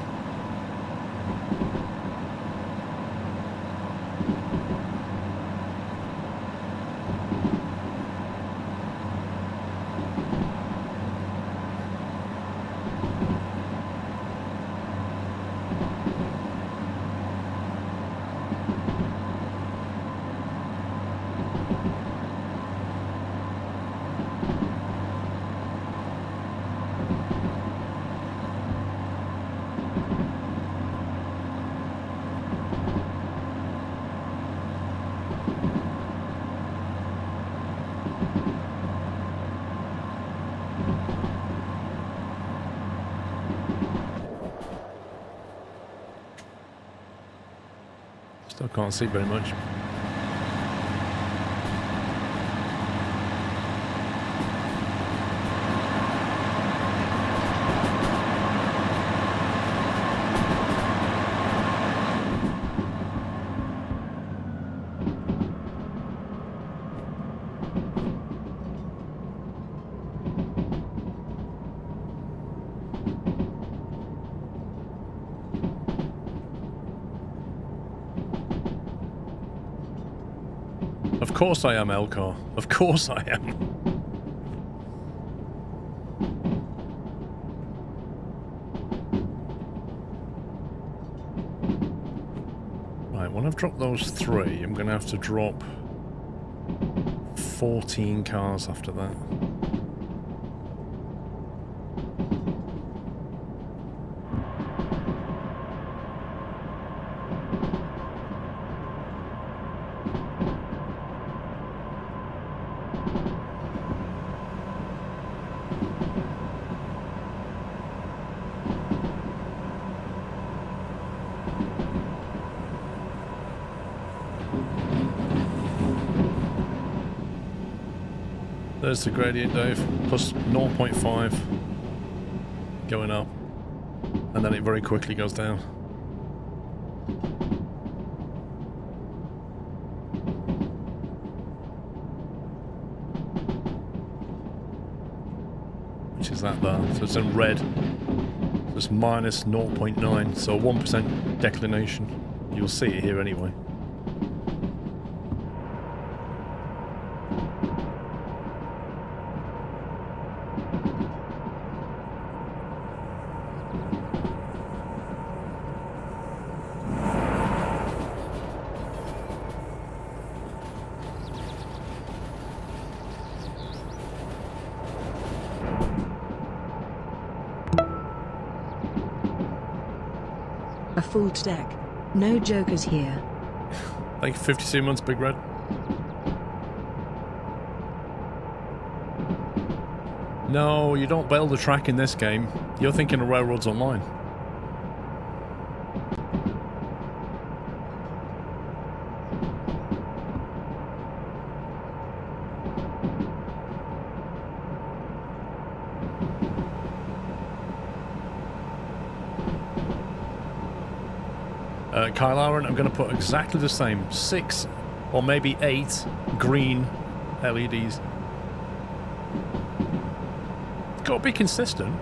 Still can't see very much. course I am, Elcar. Of course I am. Right, when I've dropped those 3, I'm going to have to drop 14 cars after that. There's the gradient, Dave. Plus 0.5 going up, and then it very quickly goes down. Which is that there? So it's in red. So it's minus 0.9, so 1% declination. You'll see it here anyway. A full stack. No jokers here. Thank you, 52 months, Big Red. No, you don't build a track in this game. You're thinking of Railroads Online. Kyle Aaron, I'm going to put exactly the same 6 or maybe 8 green LEDs. It's got to be consistent.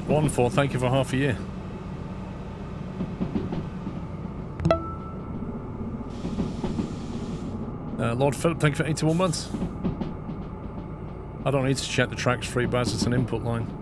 Wonderful, thank you for half a year. Lord Philip, thank you for 81 months. I don't need to check the tracks free, Baz, it's an input line.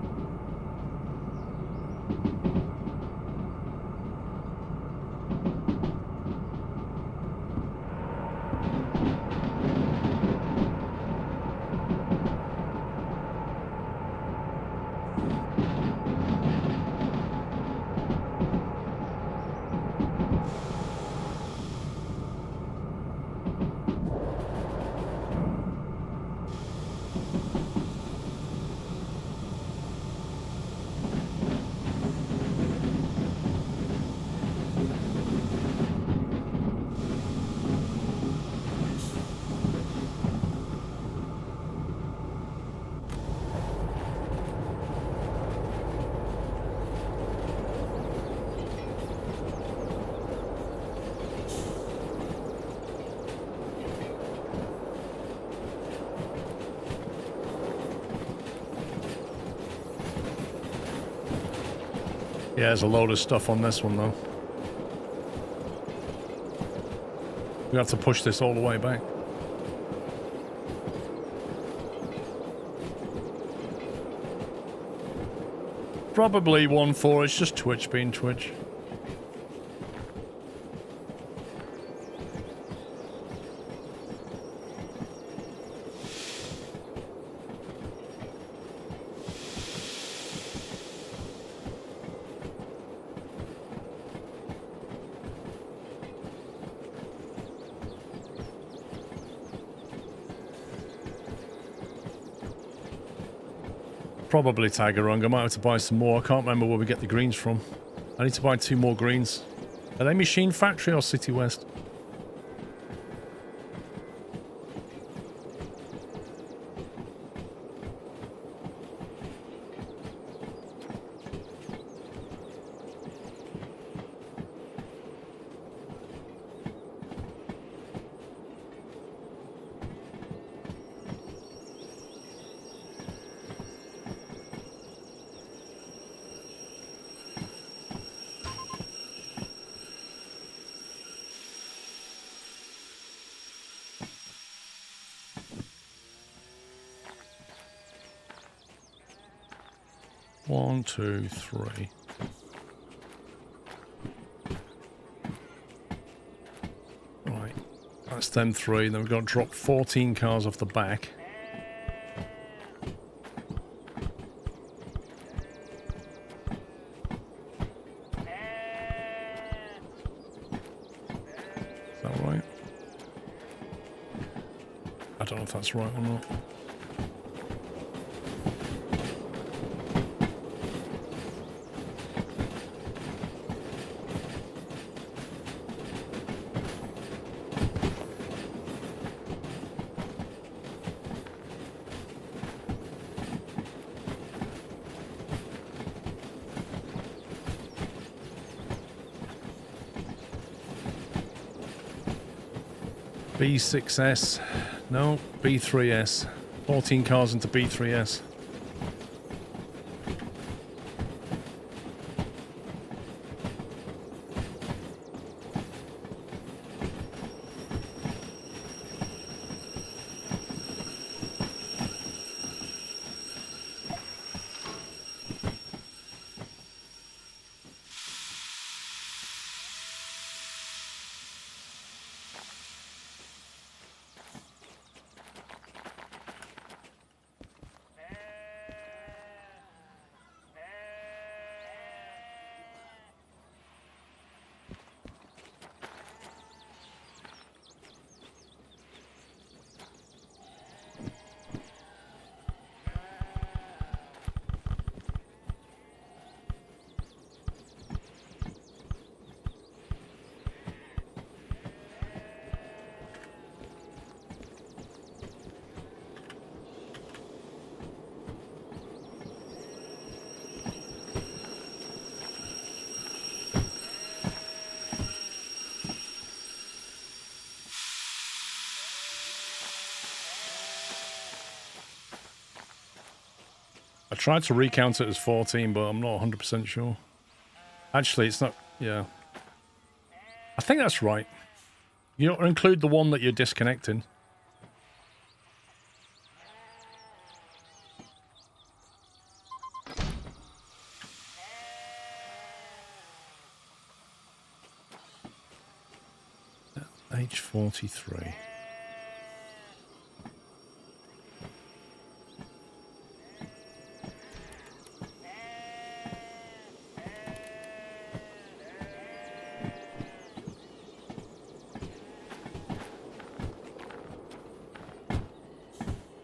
Yeah, there's a load of stuff on this one, though. We have to push this all the way back. probably 1-4. It's just Twitch being Twitch. Probably Tagarung. I might have to buy some more. I can't remember where we get the greens from. I need to buy 2 more greens. Are they Machine Factory or City West? One, two, three. Right, that's them 3. Then we've got to drop 14 cars off the back. Is that right? I don't know if that's right or not. B6S. No, B3S. 14 cars into B3S. I tried to recount it as 14, but I'm not 100% sure. Actually, it's not... Yeah. I think that's right. You don't include the one that you're disconnecting. H43.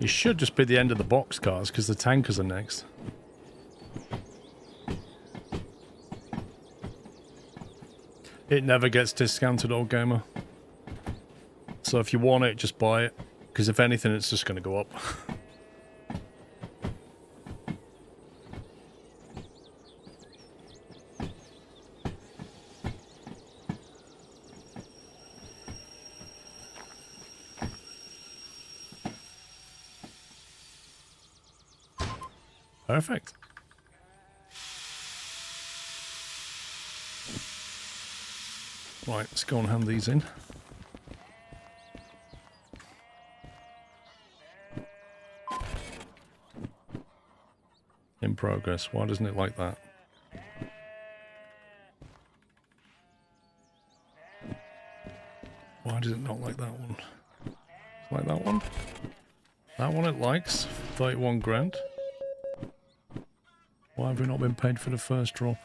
It should just be the end of the box cars because the tankers are next. It never gets discounted, old gamer. So if you want it, just buy it. Because if anything, it's just going to go up. Perfect. Right, let's go and hand these in. In progress. Why doesn't it like that? Why does it not like that one? Like that one? That one it likes. 31 grand. Why have we not been paid for the first drop?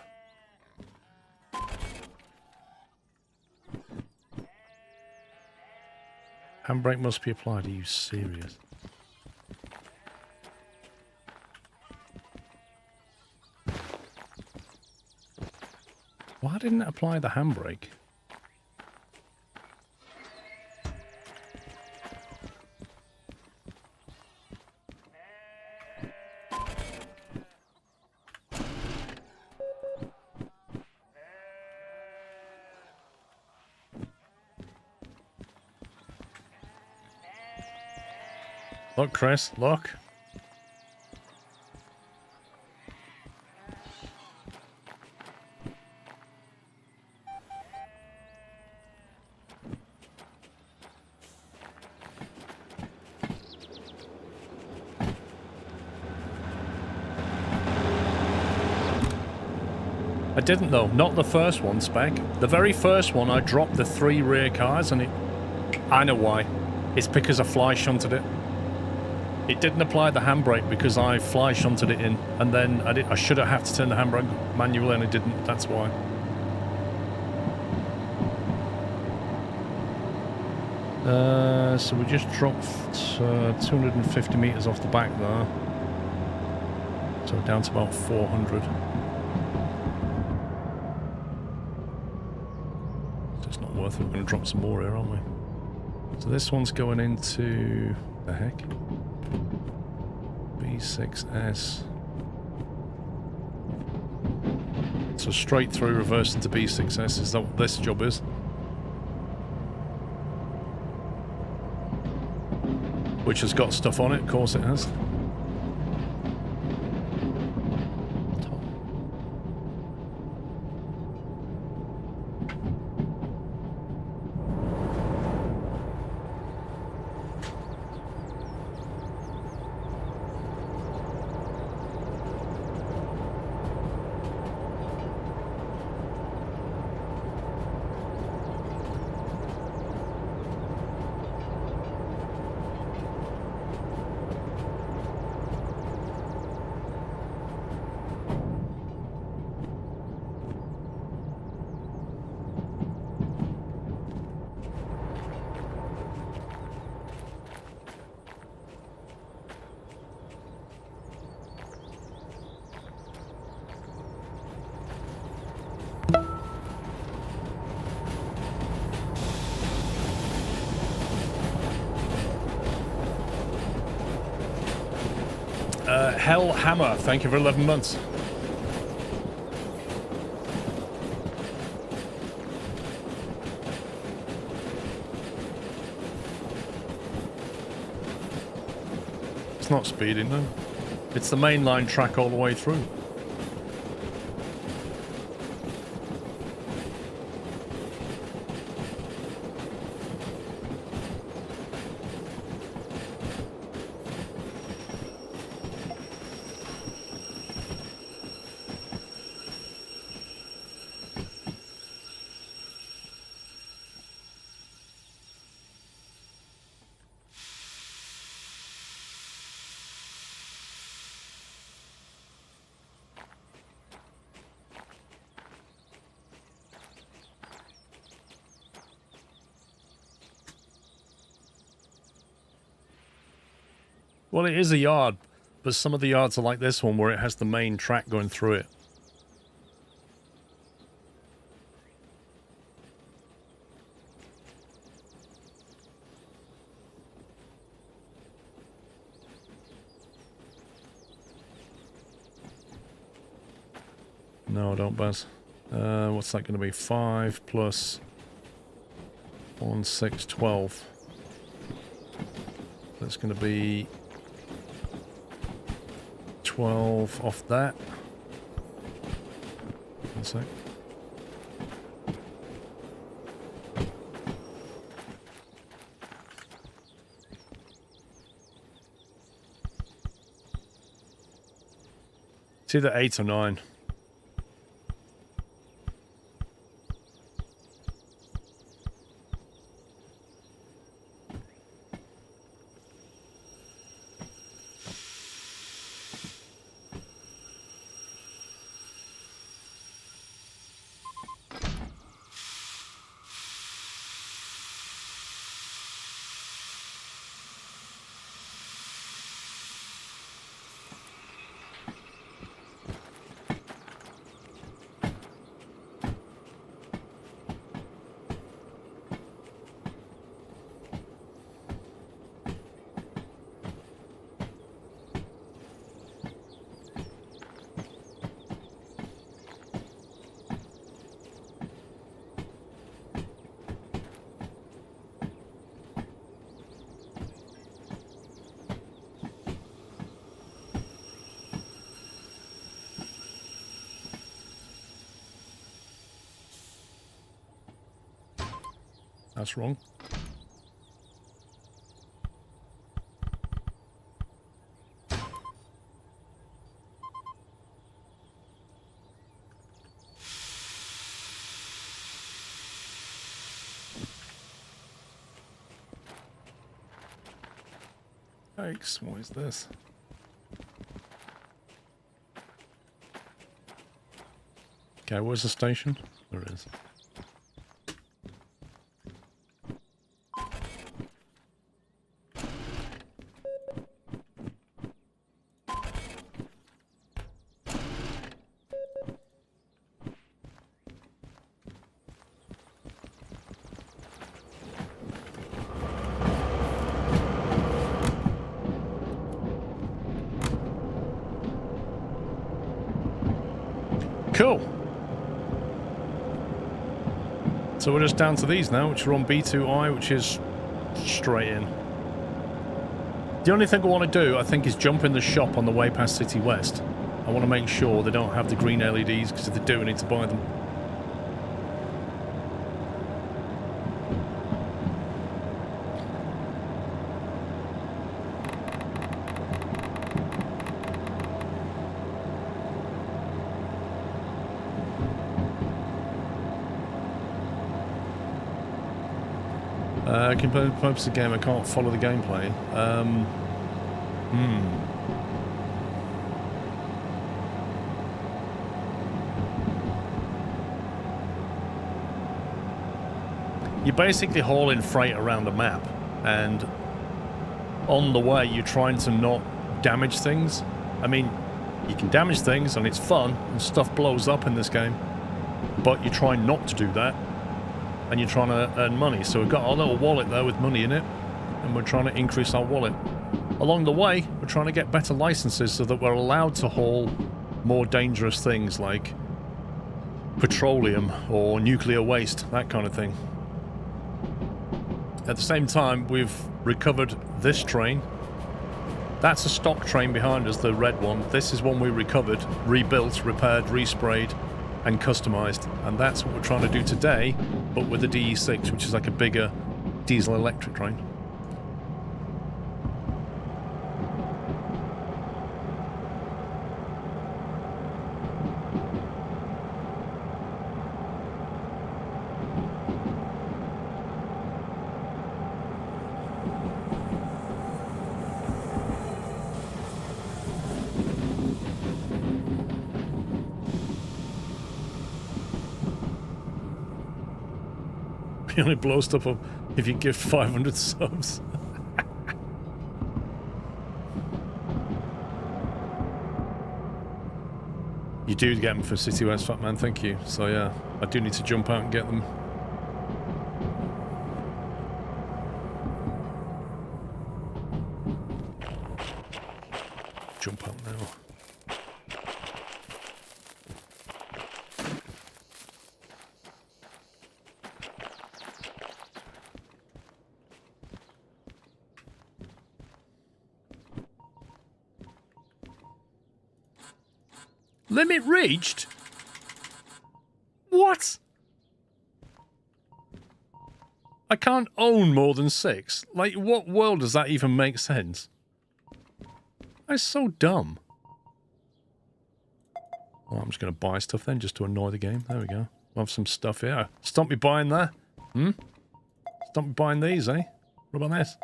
Handbrake must be applied. Are you serious? Why didn't it apply the handbrake? Look, Chris, look. I didn't though, not the first one, Spec. The very first one, I dropped the 3 rear cars and it... I know why. It's because I fly shunted it. It didn't apply the handbrake because I fly shunted it in, and then I should have to turn the handbrake manually and I didn't. That's why. So we just dropped 250 meters off the back there, so down to about 400. So it's not worth it. We're going to drop some more here, aren't we? So this one's going into the heck. B6S. So straight through, reverse into B6S. Is that what this job is? Which has got stuff on it, of course it has. Hell Hammer, thank you for 11 months. It's not speeding though. It's the mainline track all the way through. Well, it is a yard, but some of the yards are like this one where it has the main track going through it. No, don't buzz. What's that going to be? 5 plus 1, 6, 12. That's going to be 12 off that. 1 sec. It's either 8 or 9. That's wrong. Yikes, what is this? Okay, where's the station? There it is. Cool. So we're just down to these now, which are on B2I, which is straight in. The only thing I want to do, I think, is jump in the shop on the way past City West. I want to make sure they don't have the green LEDs, because if they do, I need to buy them. Compared to the purpose of the game, I can't follow the gameplay. You're basically hauling freight around the map, and on the way you're trying to not damage things. I mean, you can damage things and it's fun, and stuff blows up in this game, but you're trying not to do that. And you're trying to earn money. So we've got our little wallet there with money in it, and we're trying to increase our wallet. Along the way, we're trying to get better licenses so that we're allowed to haul more dangerous things like petroleum or nuclear waste, that kind of thing. At the same time, we've recovered this train. That's a stock train behind us, the red one. This is one we recovered, rebuilt, repaired, resprayed, and customized, and that's what we're trying to do today, but with the DE6, which is like a bigger diesel electric train. You only blow stuff up if you give 500 subs. You do get them for City West, Fat Man, thank you. So yeah, I do need to jump out and get them. Jump out now. Limit reached? What? I can't own more than 6. Like, what world does that even make sense? That's so dumb. Oh, I'm just going to buy stuff then, just to annoy the game. There we go. We'll have some stuff here. Stop me buying that. Stop me buying these, eh? What about this?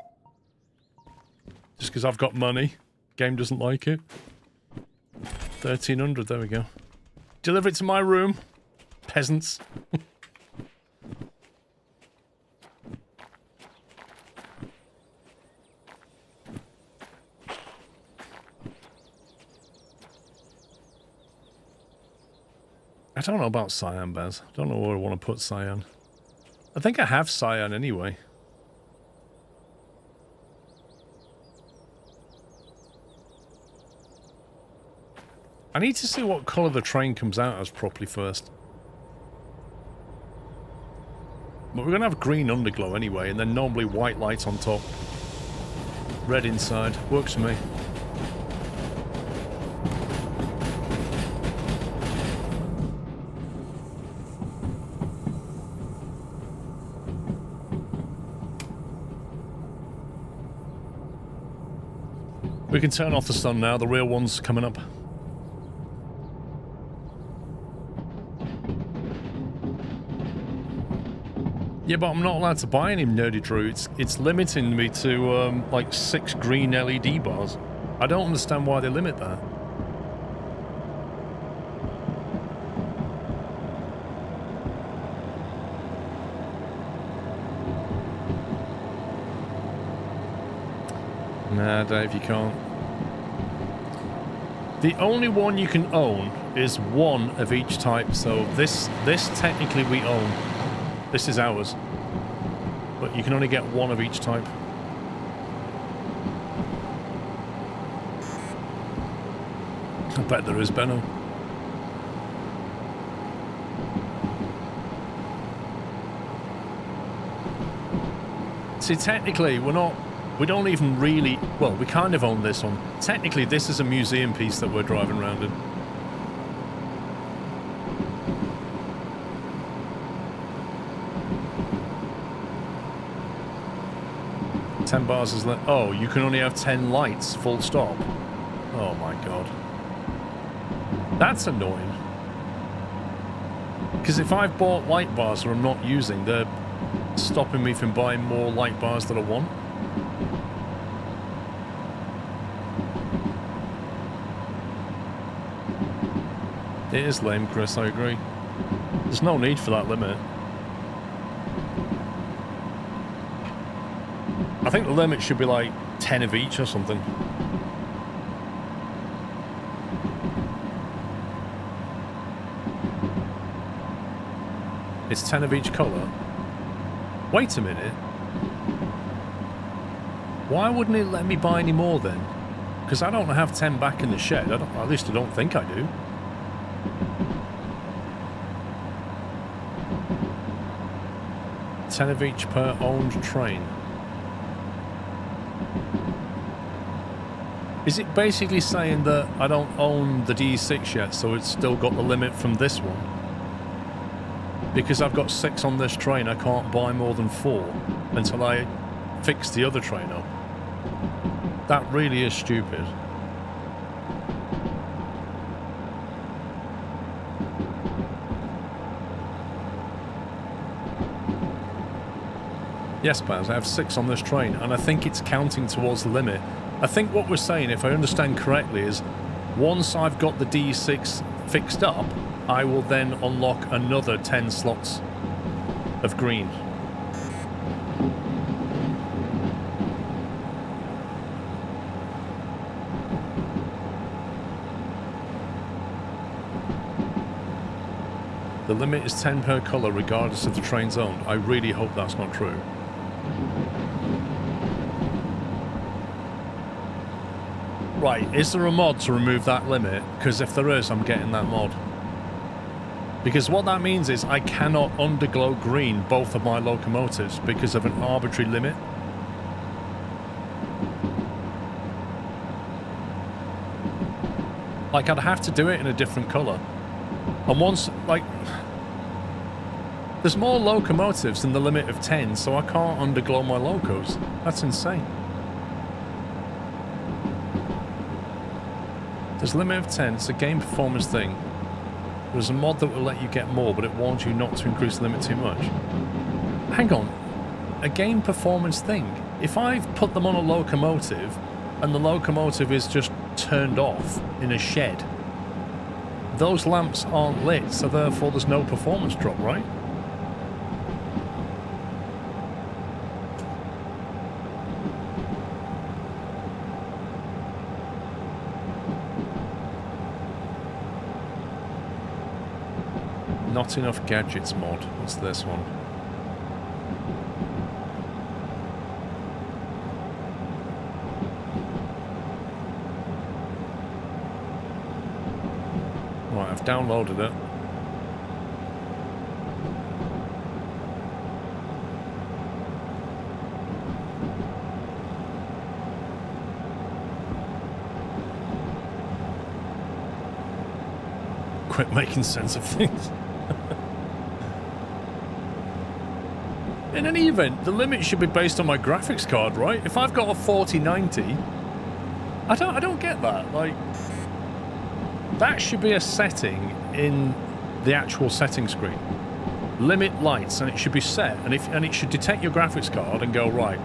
Just because I've got money. Game doesn't like it. 1300, there we go. Deliver it to my room. Peasants. I don't know about cyan, Baz. I don't know where I want to put cyan. I think I have cyan anyway. I need to see what colour the train comes out as properly first. But we're going to have green underglow anyway, and then normally white lights on top. Red inside. Works for me. We can turn off the sun now, the real one's coming up. Yeah, but I'm not allowed to buy any Nerdy Drew. It's limiting me to, like, 6 green LED bars. I don't understand why they limit that. Nah, Dave, you can't. The only one you can own is one of each type, so this technically we own. This is ours. But you can only get one of each type. I bet there is, Benno. See, technically, we don't even really... Well, we kind of own this one. Technically, this is a museum piece that we're driving around in. $10 bars is... Oh, you can only have 10 lights, full stop. Oh my god. That's annoying. Because if I've bought light bars that I'm not using, they're stopping me from buying more light bars that I want. It is lame, Chris, I agree. There's no need for that limit. I think the limit should be like 10 of each or something. It's 10 of each colour. Wait a minute. Why wouldn't it let me buy any more then? Because I don't have 10 back in the shed. At least I don't think I do. $10 of each per owned train. Is it basically saying that I don't own the DE6 yet, so it's still got the limit from this one? Because I've got 6 on this train, I can't buy more than 4 until I fix the other train up. That really is stupid. Yes, Baz, I have 6 on this train, and I think it's counting towards the limit. I think what we're saying, if I understand correctly, is once I've got the D6 fixed up, I will then unlock another 10 slots of green. The limit is 10 per colour regardless of the train's owned. I really hope that's not true. Right, is there a mod to remove that limit? Because if there is, I'm getting that mod. Because what that means is I cannot underglow green both of my locomotives because of an arbitrary limit. Like, I'd have to do it in a different colour. And once, like... There's more locomotives than the limit of 10, so I can't underglow my locos. That's insane. There's a limit of 10, it's a game performance thing. There's a mod that will let you get more, but it warns you not to increase the limit too much. Hang on. A game performance thing. If I've put them on a locomotive and the locomotive is just turned off in a shed, those lamps aren't lit, so therefore there's no performance drop, right? Not enough gadgets mod. What's this one? Right, I've downloaded it. Quit making sense of things. In any event, the limit should be based on my graphics card, right? If I've got a 4090, I don't get that. Like, that should be a setting in the actual setting screen. Limit lights, and it should be set, and it should detect your graphics card and go, right,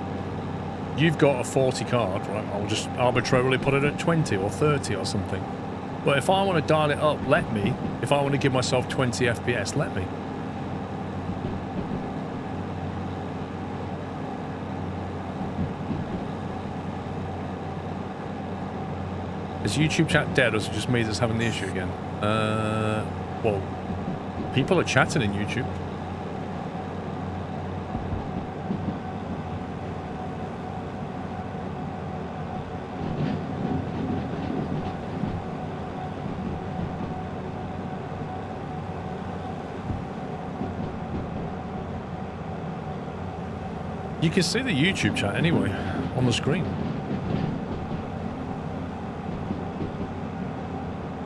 you've got a 40 card, right? I'll just arbitrarily put it at 20 or 30 or something. But if I want to dial it up, let me. If I want to give myself 20 FPS, let me. Is YouTube chat dead, or is it just me that's having the issue again? Well, people are chatting in YouTube. You can see the YouTube chat anyway on the screen.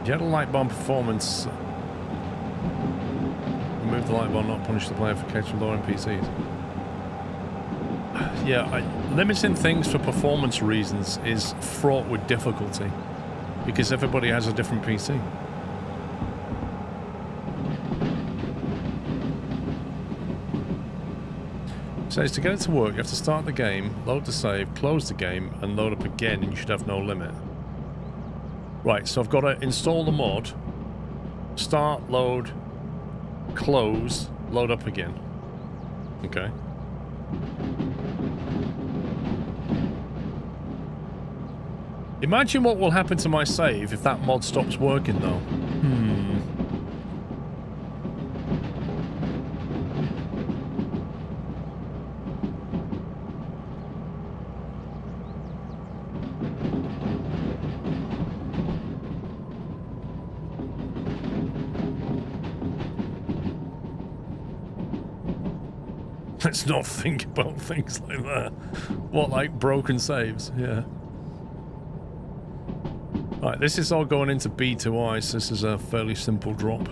If you had a light bar performance, remove the light bar, not punish the player for catching lower NPCs. Yeah, limiting things for performance reasons is fraught with difficulty because everybody has a different PC. It says to get it to work, you have to start the game, load the save, close the game, and load up again, and you should have no limit. Right, so I've got to install the mod, start, load, close, load up again. Okay. Imagine what will happen to my save if that mod stops working, though. Let's not think about things like that. What, like broken saves? Yeah. Right, this is all going into B2I, so this is a fairly simple drop.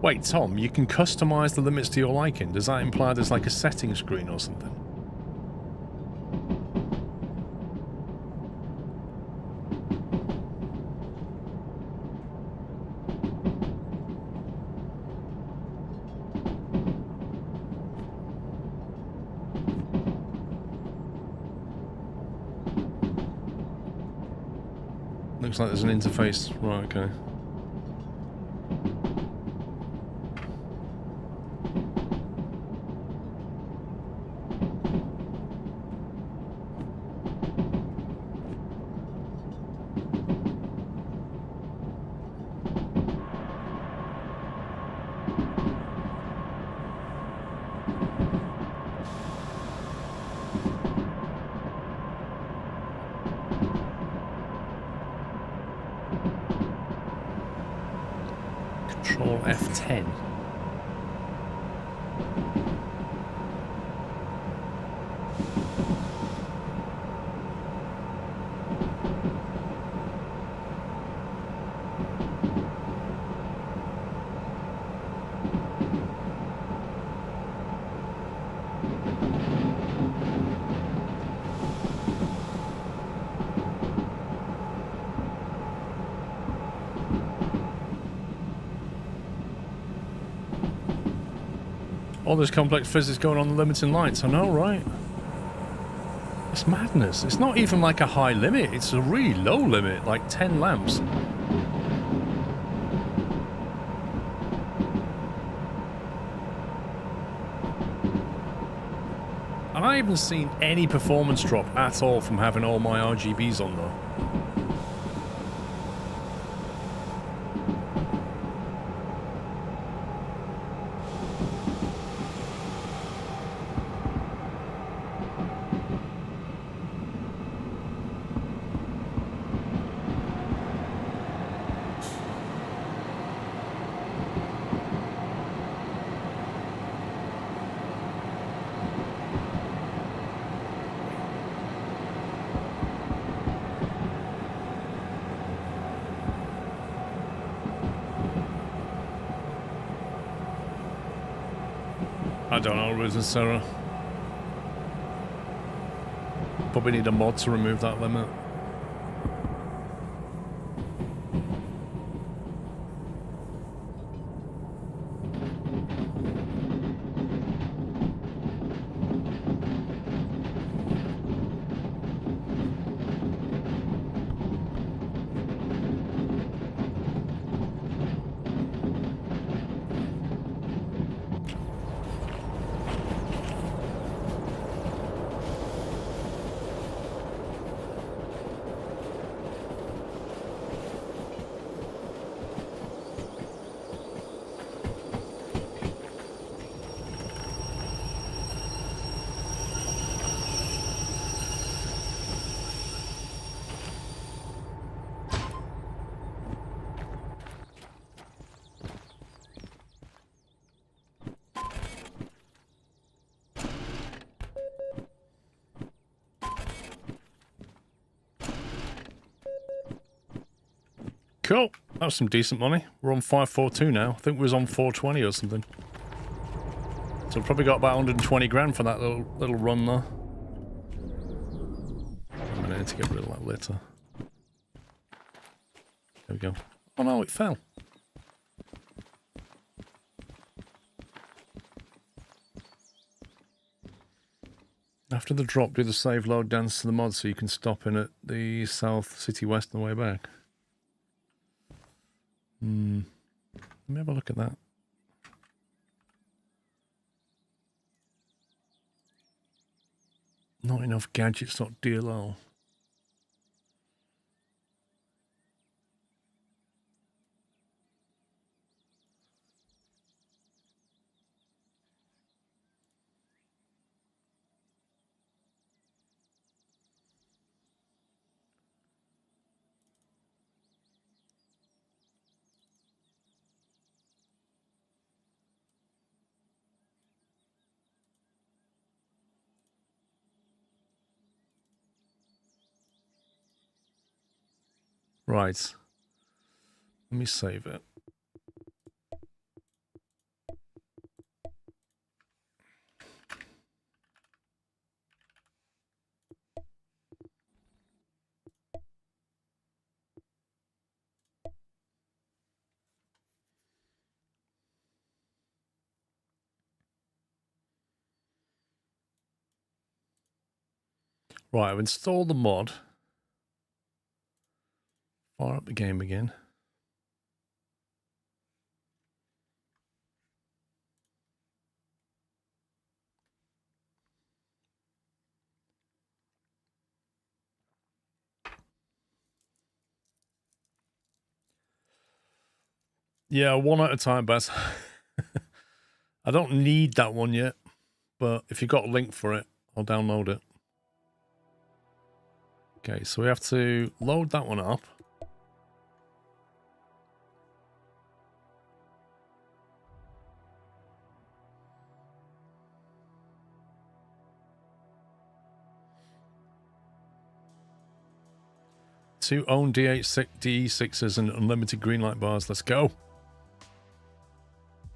Wait, Tom, you can customize the limits to your liking. Does that imply there's like a setting screen or something? Looks like there's an interface. Right, okay. Control F10. All this complex physics going on the limiting lights. I know, right? It's madness. It's not even like a high limit. It's a really low limit, like 10 lamps. And I haven't seen any performance drop at all from having all my RGBs on though. I don't know, Ruth and Sarah. Probably need a mod to remove that limit. Cool. That was some decent money. We're on 542 now. I think we was on 420 or something. So we probably got about 120 grand for that little run there. I need to get rid of that litter. There we go. Oh no, it fell. After the drop, do the save load dance to the mod so you can stop in at the South City West on the way back. Let me have a look at that. Not enough gadgets.dll. Right. Let me save it. Right, I've installed the mod. Fire up the game again. Yeah, one at a time, Baz. I don't need that one yet, but if you've got a link for it, I'll download it. Okay, so we have to load that one up. Two own DE6s and unlimited green light bars. Let's go.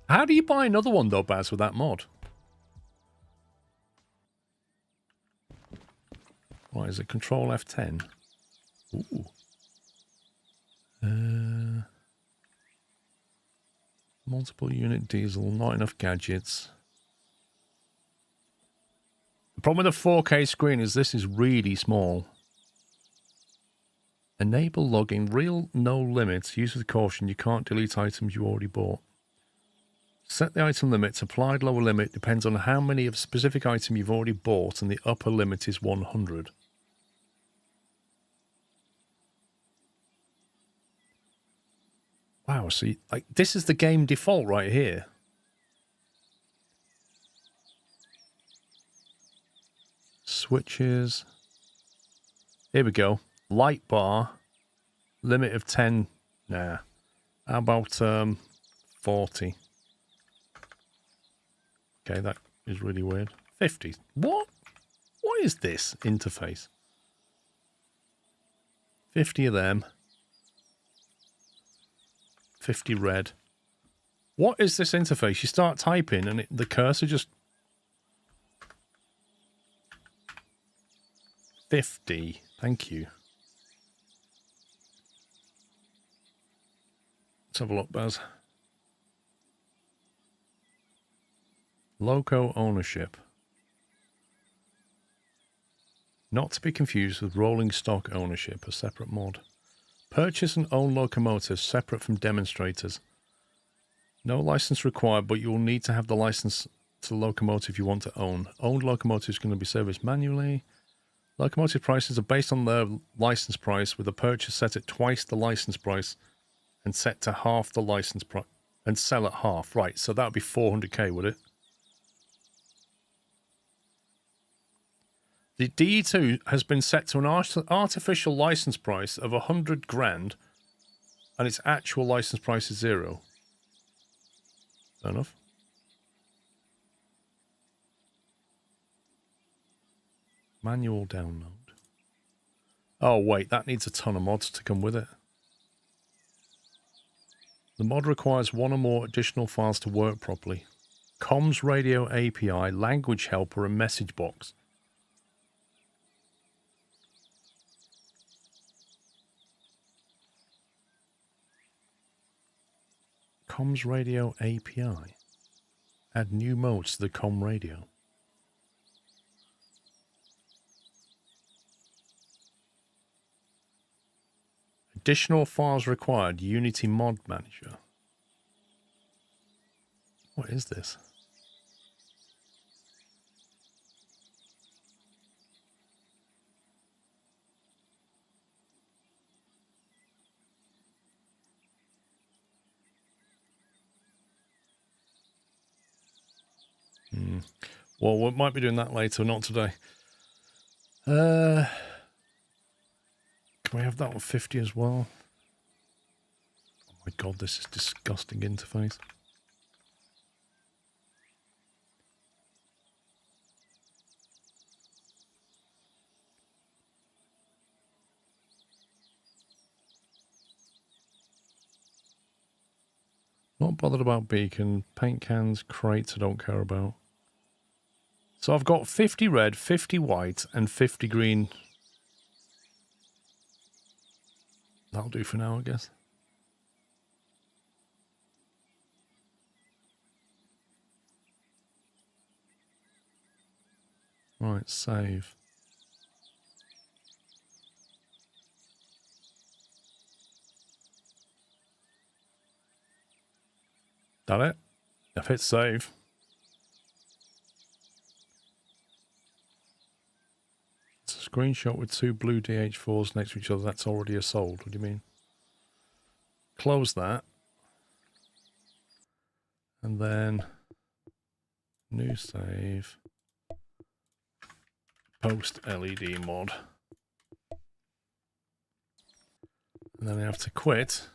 How do you buy another one though, Baz, with that mod? What is it? Control F10. Ooh. Multiple unit diesel, not enough gadgets. Problem with the 4K screen is this is really small. Enable logging. Real no limits. Use with caution. You can't delete items you already bought. Set the item limits. Applied lower limit depends on how many of a specific item you've already bought, and the upper limit is 100. Wow, see, like this is the game default right here. Switches. Here we go. Light bar. Limit of 10. Nah. How about 40? Okay, that is really weird. 50. What? What is this interface? 50 of them. 50 red. What is this interface? You start typing and the cursor just... 50. Thank you. Let's have a look, Baz. Loco ownership. Not to be confused with rolling stock ownership, a separate mod. Purchase and own locomotives separate from demonstrators. No license required, but you will need to have the license to the locomotive you want to own. Owned locomotives can be serviced manually. Locomotive prices are based on their license price, with the purchase set at twice the license price and set to half the license price and sell at half. Right, so that would be 400k, would it? The DE2 has been set to an artificial license price of 100 grand, and its actual license price is 0. Fair enough. Manual download. Oh, wait, that needs a ton of mods to come with it. The mod requires one or more additional files to work properly. Comms radio API, language helper, and message box. Comms radio API. Add new modes to the comm radio. Additional files required. Unity mod manager. What is this? Well, we might be doing that later, not today. Can we have that on 50 as well? Oh my god, this is disgusting interface. Not bothered about beacon, paint cans, crates I don't care about. So I've got 50 red, 50 white, and 50 green. That'll do for now, I guess. Right, save. That it? I've hit save. It's a screenshot with two blue DH4s next to each other. That's already a sold. What do you mean? Close that. And then new save. Post LED mod. And then I have to quit.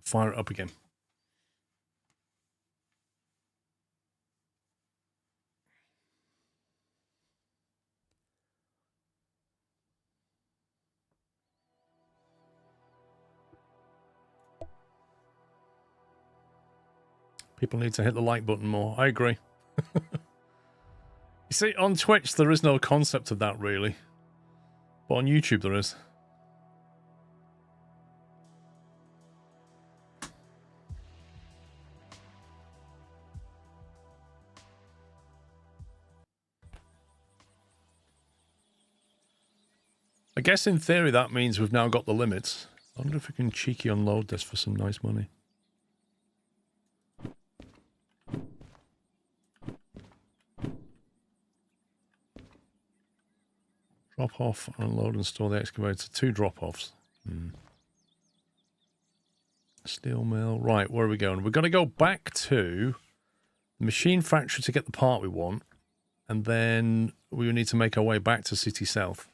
Fire it up again. People need to hit the like button more. I agree. You see, on Twitch, there is no concept of that, really. But on YouTube, there is. I guess in theory that means we've now got the limits. I wonder if we can cheeky unload this for some nice money. Drop off, unload and store the excavator. 2 drop-offs. Steel mill. Right, where are we going? We're going to go back to the machine factory to get the part we want. And then we need to make our way back to City South.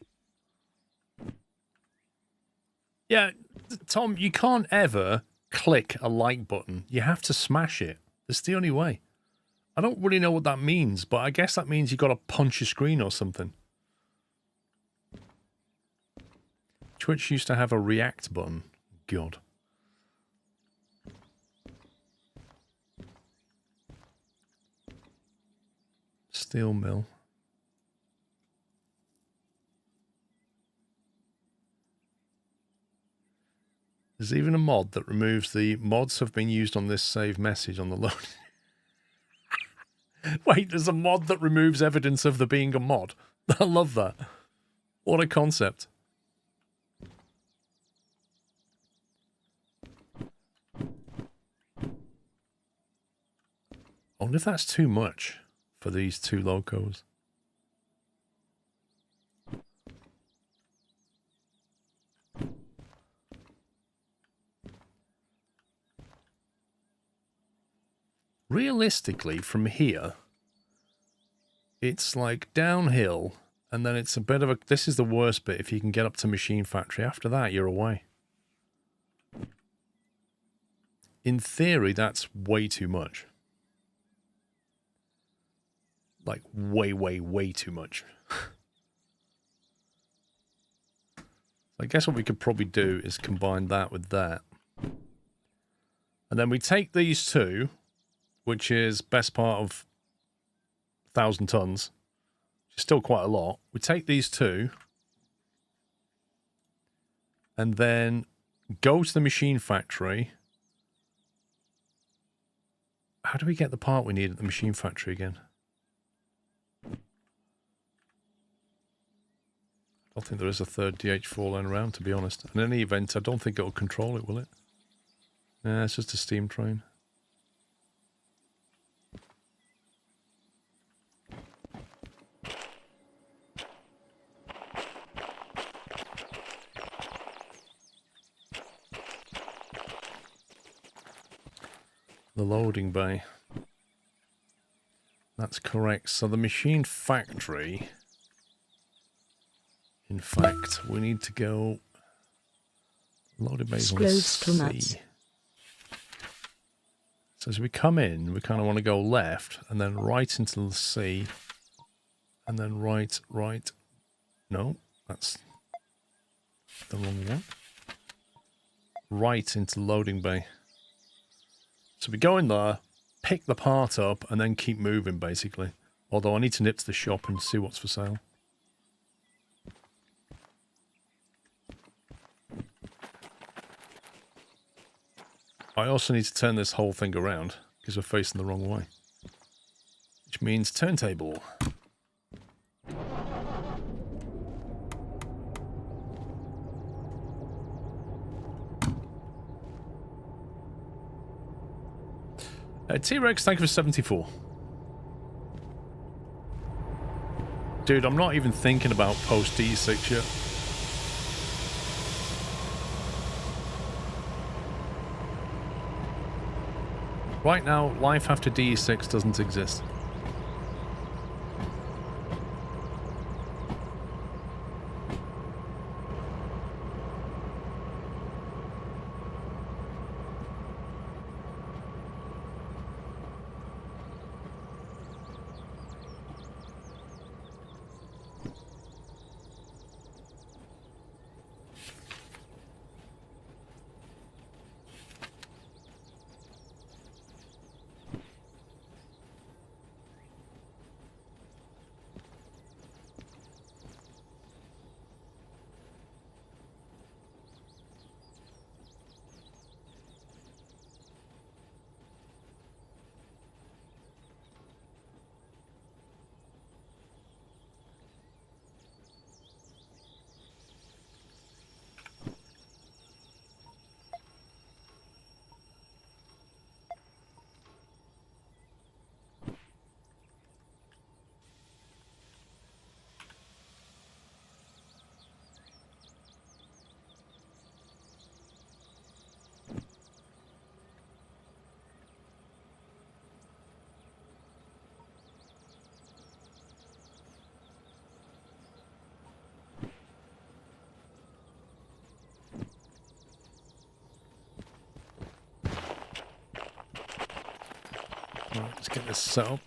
Yeah, Tom, you can't ever click a like button. You have to smash it. That's the only way. I don't really know what that means, but I guess that means you got to punch your screen or something. Twitch used to have a react button. God. Steel mill. There's even a mod that removes the mods have been used on this save message on the load. Wait, there's a mod that removes evidence of there being a mod. I love that. What a concept. I wonder if that's too much for these 2 locos. Realistically, from here, it's like downhill, and then it's a bit of a... This is the worst bit if you can get up to Machine Factory. After that, you're away. In theory, that's way too much. Like, way, way, way too much. I guess what we could probably do is combine that with that. And then we take these 2, which is best part of 1,000 tons, which is still quite a lot. We take these 2, and then go to the machine factory. How do we get the part we need at the machine factory again? I don't think there is a 3rd DH4 line around, to be honest. In any event, I don't think it'll control it, will it? Nah, it's just a steam train. The loading bay. That's correct. So the machine factory... In fact, we need to go... Loading bays on C. So as we come in, we kind of want to go left, and then right into the C. And then right. No, that's the wrong one. Right into loading bay. So we go in there, pick the part up, and then keep moving, basically. Although I need to nip to the shop and see what's for sale. I also need to turn this whole thing around, because we're facing the wrong way. Which means turntable. T-Rex, thank you for 74. Dude, I'm not even thinking about post DE6 yet. Right now, life after DE6 doesn't exist. Let's get this set up.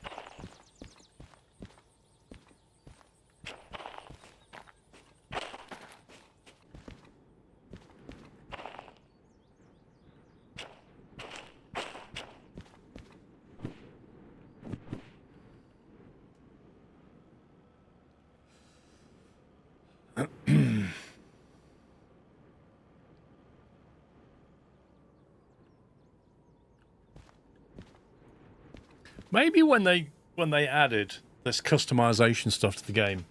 Maybe when they added this customization stuff to the game,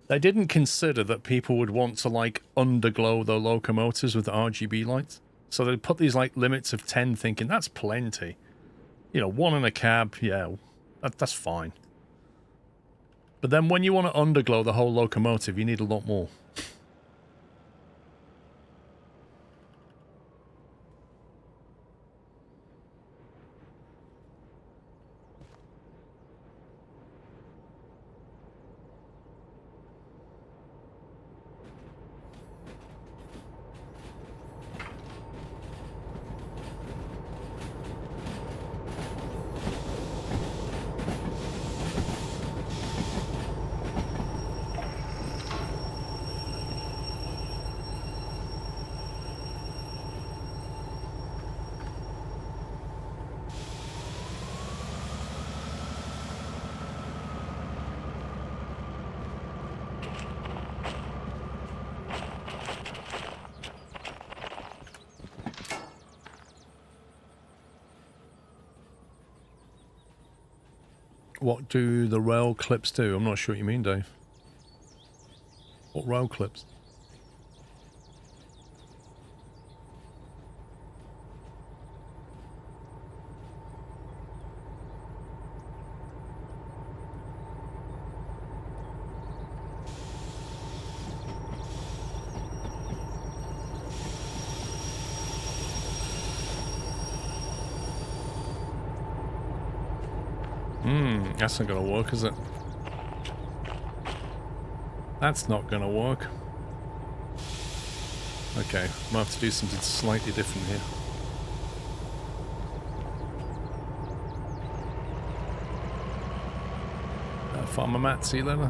they didn't consider that people would want to like underglow their locomotives with RGB lights. So they put these like limits of 10, thinking that's plenty. You know, one in a cab, yeah, that's fine. But then when you want to underglow the whole locomotive, you need a lot more. What do the rail clips do? I'm not sure what you mean, Dave. What rail clips? That's not gonna work, is it? That's not gonna work. Okay, I'm gonna have to do something slightly different here. Farmer Matt, see you later.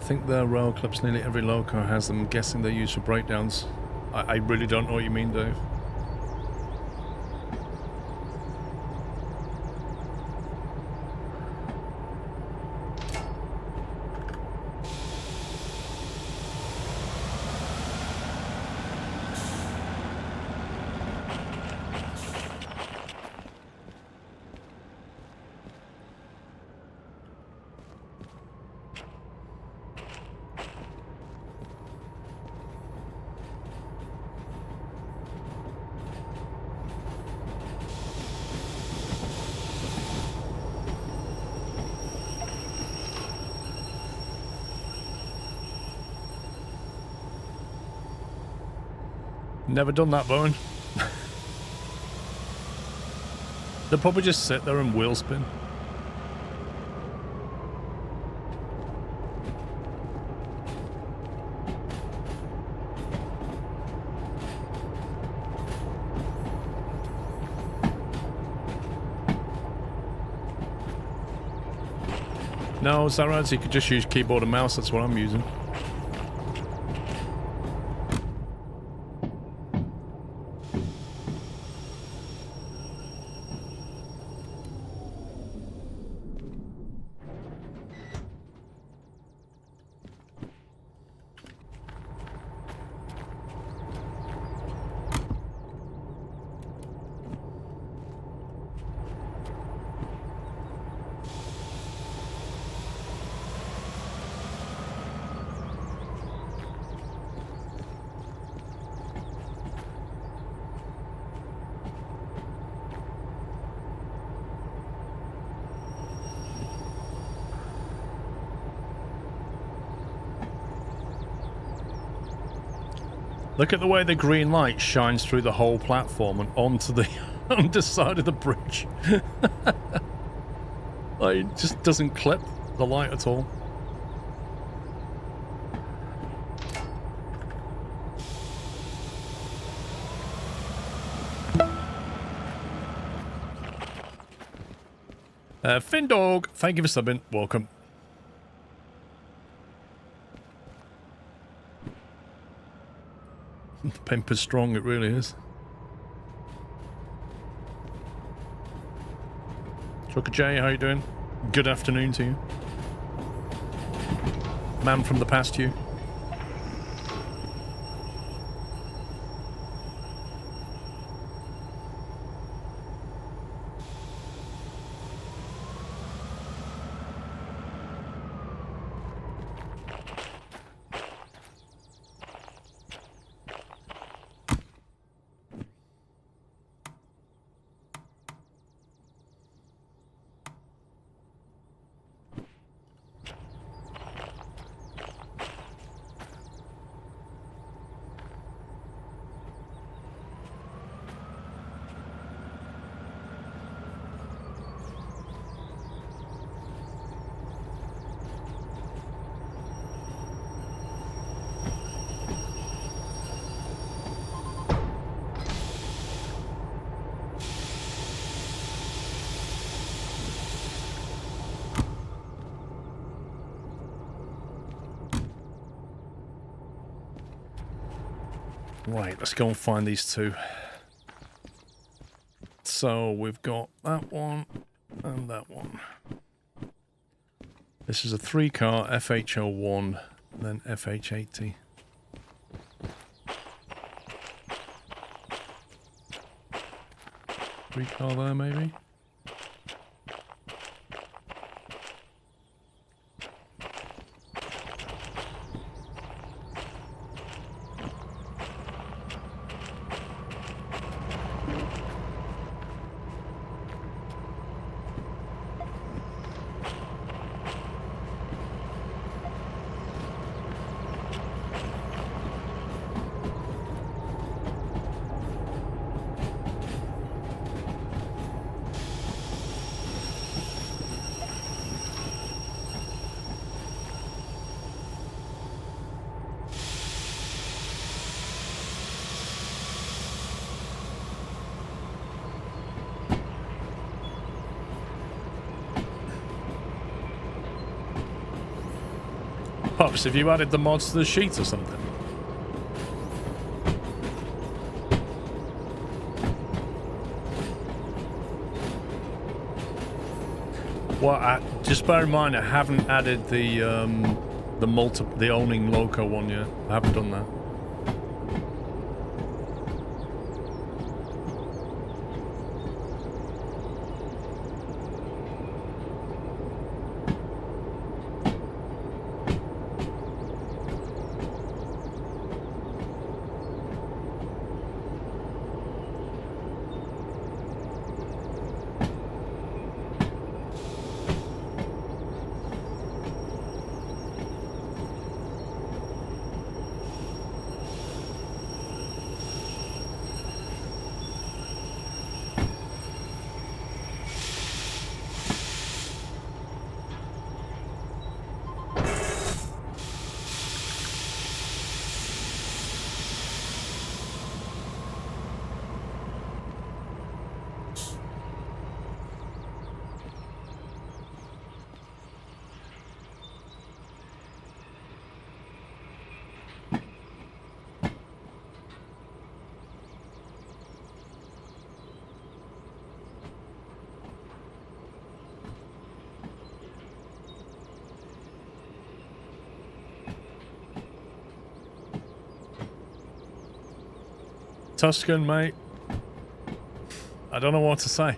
I think the rail clips, nearly every loco has them. I'm guessing they're used for breakdowns. I really don't know what you mean, Dave. Never done that, Bowen. They'll probably just sit there and wheel spin. No, is that right? So you could just use keyboard and mouse, that's what I'm using. Look at the way the green light shines through the whole platform and onto the underside of the bridge. Like, it just doesn't clip the light at all. Findog, thank you for subbing. Welcome. The pimp is strong, it really is. Trucker J, how you doing? Good afternoon to you. Man from the past, you. Right, let's go and find these two. So we've got that one and that one. This is a 3-car FH01, then FH80. 3-car there, maybe? Pops, have you added the mods to the sheet or something? Well, just bear in mind I haven't added the owning loco one yet. I haven't done that. Tuscan, mate. I don't know what to say.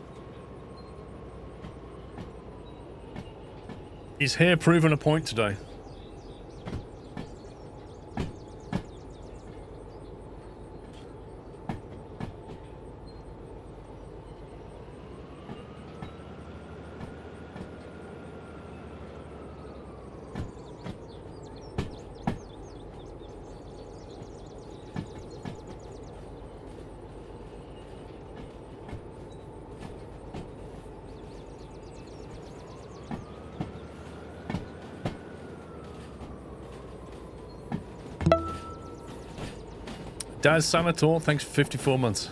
He's here proving a point today. Daz Sanator, thanks for 54 months.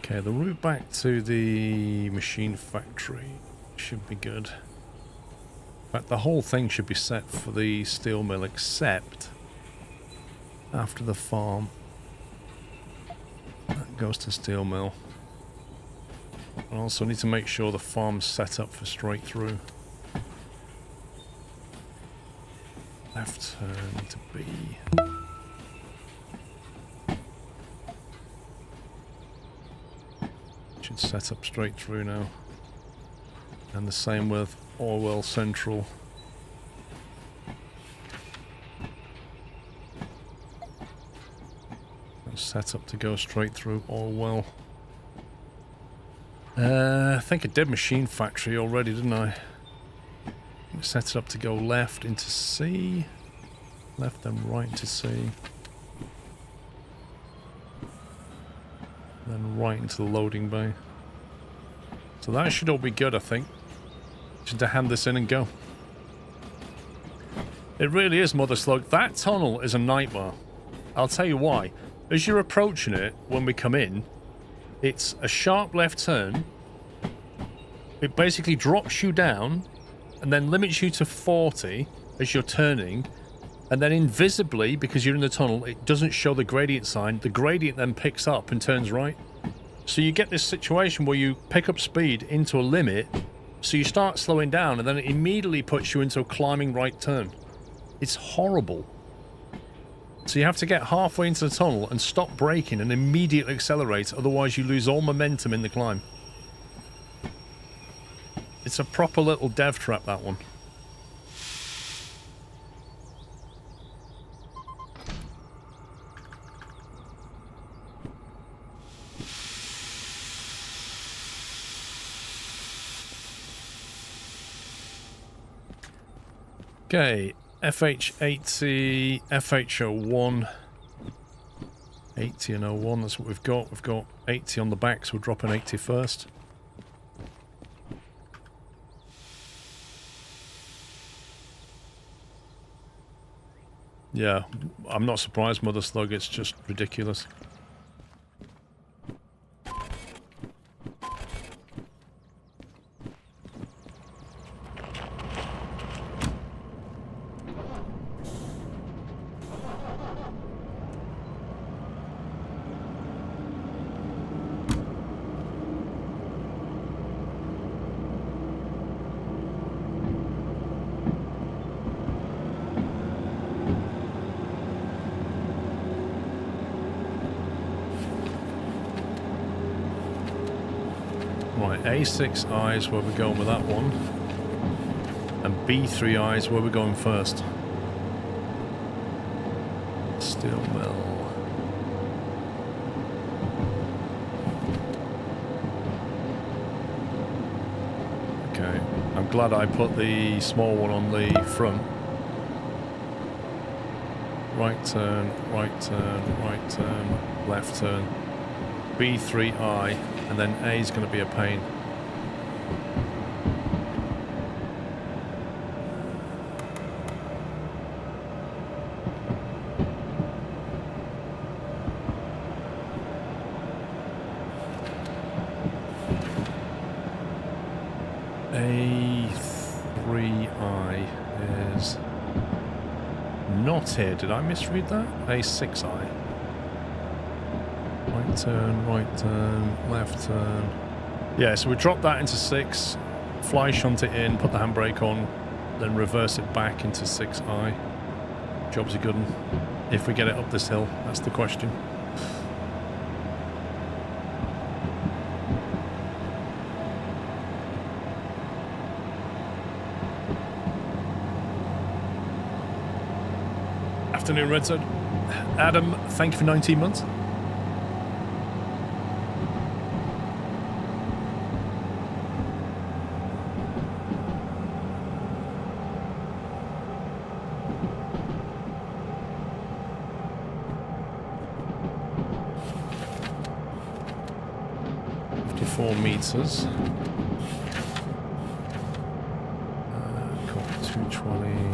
Okay, the route back to the machine factory should be good. In fact, the whole thing should be set for the steel mill, except after the farm. That goes to steel mill. I also need to make sure the farm's set up for straight through. Left turn to B. Should set up straight through now. And the same with Orwell Central. Set up to go straight through Orwell. I think I did machine factory already, didn't I? Set it up to go left into C. Left and right into C. Then right into the loading bay. So that should all be good, I think. Just to hand this in and go. It really is, Mother Slug. That tunnel is a nightmare. I'll tell you why. As you're approaching it, when we come in, it's a sharp left turn. It basically drops you down and then limits you to 40 as you're turning. And then invisibly, because you're in the tunnel, it doesn't show the gradient sign. The gradient then picks up and turns right. So you get this situation where you pick up speed into a limit, so you start slowing down, and then it immediately puts you into a climbing right turn. It's horrible. So you have to get halfway into the tunnel and stop braking and immediately accelerate, otherwise you lose all momentum in the climb. It's a proper little dev trap, that one. Okay, FH80, FH01, 80 and 01, that's what we've got. We've got 80 on the back, so we'll drop an 80 first. Yeah, I'm not surprised, Mother Slug, it's just ridiculous. A6I is where we're going with that one, and B3I is where we're going first. Steel mill. Okay, I'm glad I put the small one on the front. Right turn, right turn, right turn, left turn. B3I, and then A is going to be a pain. A3I is not here. Did I misread that? A6I. Right turn, left turn. Yeah, so we drop that into 6, fly shunt it in, put the handbrake on, then reverse it back into 6i. job's a good one. If we get it up this hill, that's the question. Afternoon, Red Zone. Adam, thank you for 19 months. Meters. Cool, 220.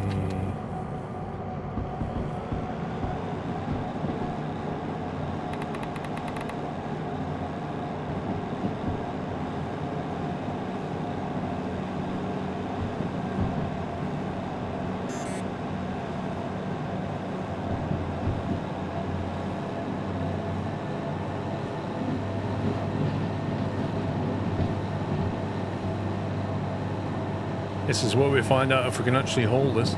This is where we find out if we can actually hold this.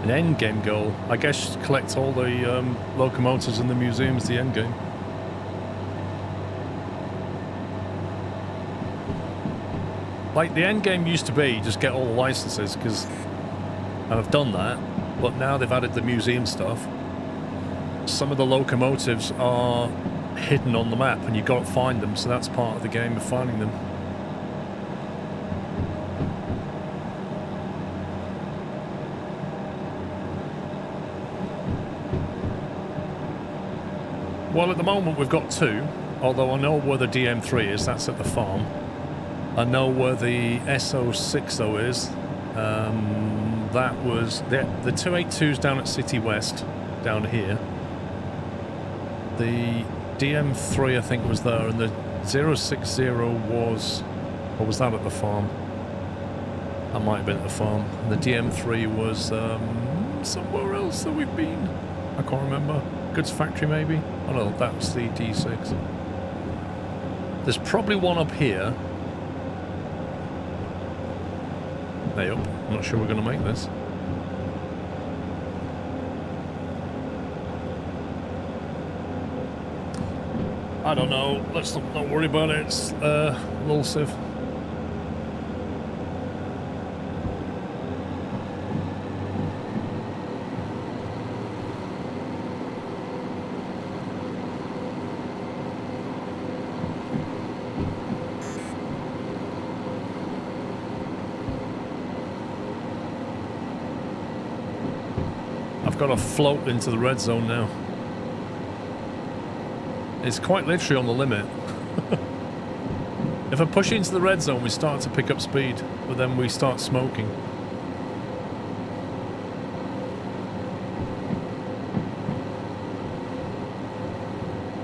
An end game goal. I guess collect all the locomotives in the museum is the end game. Like, the end game used to be just get all the licenses, and I've done that, but now they've added the museum stuff. Some of the locomotives are hidden on the map and you've got to find them, so that's part of the game of finding them. Well, at the moment we've got 2, although I know where the DM3 is, that's at the farm. I know where the SO60 is. That was the 282's down at City West, down here. The DM3 I think was there, and the 060 was, or was that at the farm? That might have been at the farm. And the DM3 was somewhere else that we've been. I can't remember. Goods factory maybe? Oh no, that was the DE6. There's probably one up here. Hey up. I'm not sure we're going to make this. I don't know. Let's not worry about it. It's Lul Civ. Got to float into the red zone now. It's quite literally on the limit. If I push into the red zone, we start to pick up speed, but then we start smoking.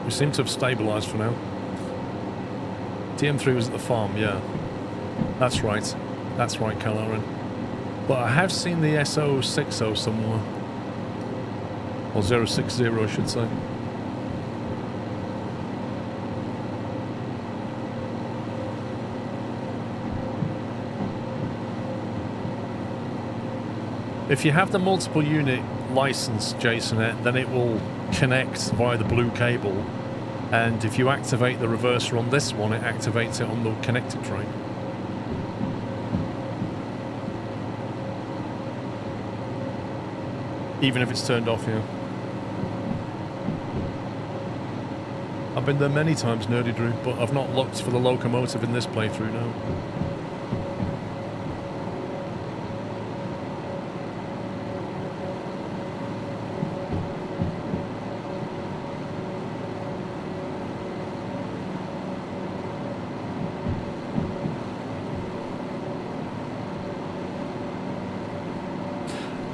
We seem to have stabilized for now. DM3 was at the farm, yeah. That's right. That's right, Caloran. But I have seen the SO60 somewhere. Or 060, I should say. If you have the multiple unit license, Jason, then it will connect via the blue cable. And if you activate the reverser on this one, it activates it on the connected train. Even if it's turned off here. I've been there many times, Nerdy Drew, but I've not looked for the locomotive in this playthrough now.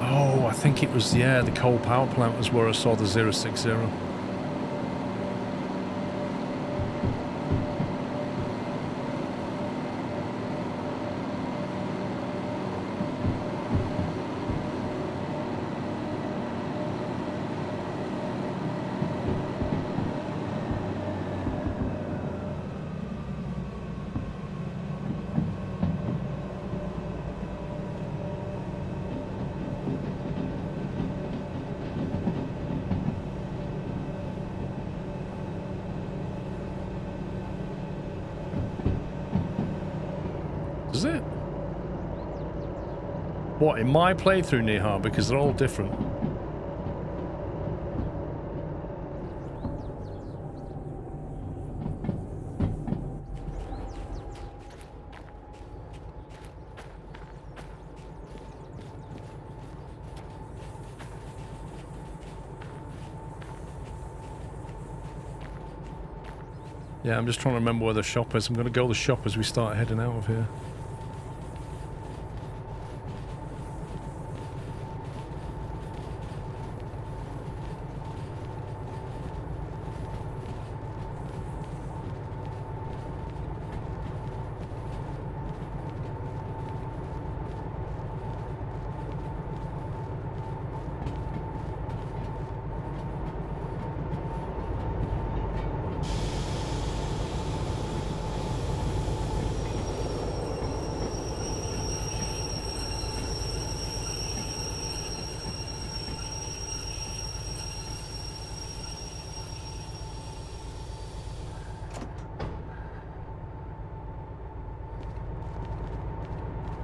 Oh, I think it was, yeah, the coal power plant was where I saw the 060. is it? What, in my playthrough, Nihar? Because they're all different. Yeah, I'm just trying to remember where the shop is. I'm going to go to the shop as we start heading out of here.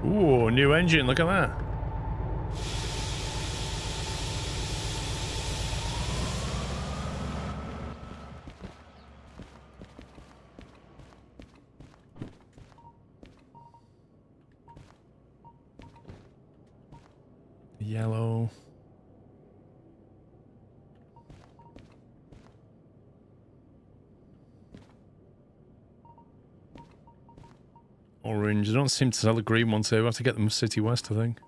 Ooh, new engine, look at that. Yellow. Orange. They don't seem to sell the green ones here. We have to get them City West, I think.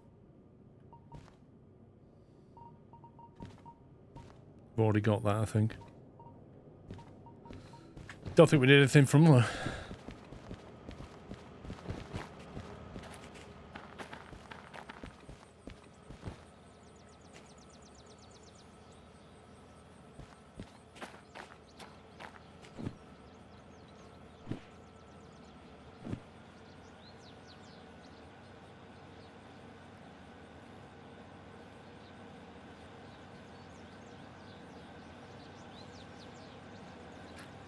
We've already got that, I think. Don't think we need anything from there.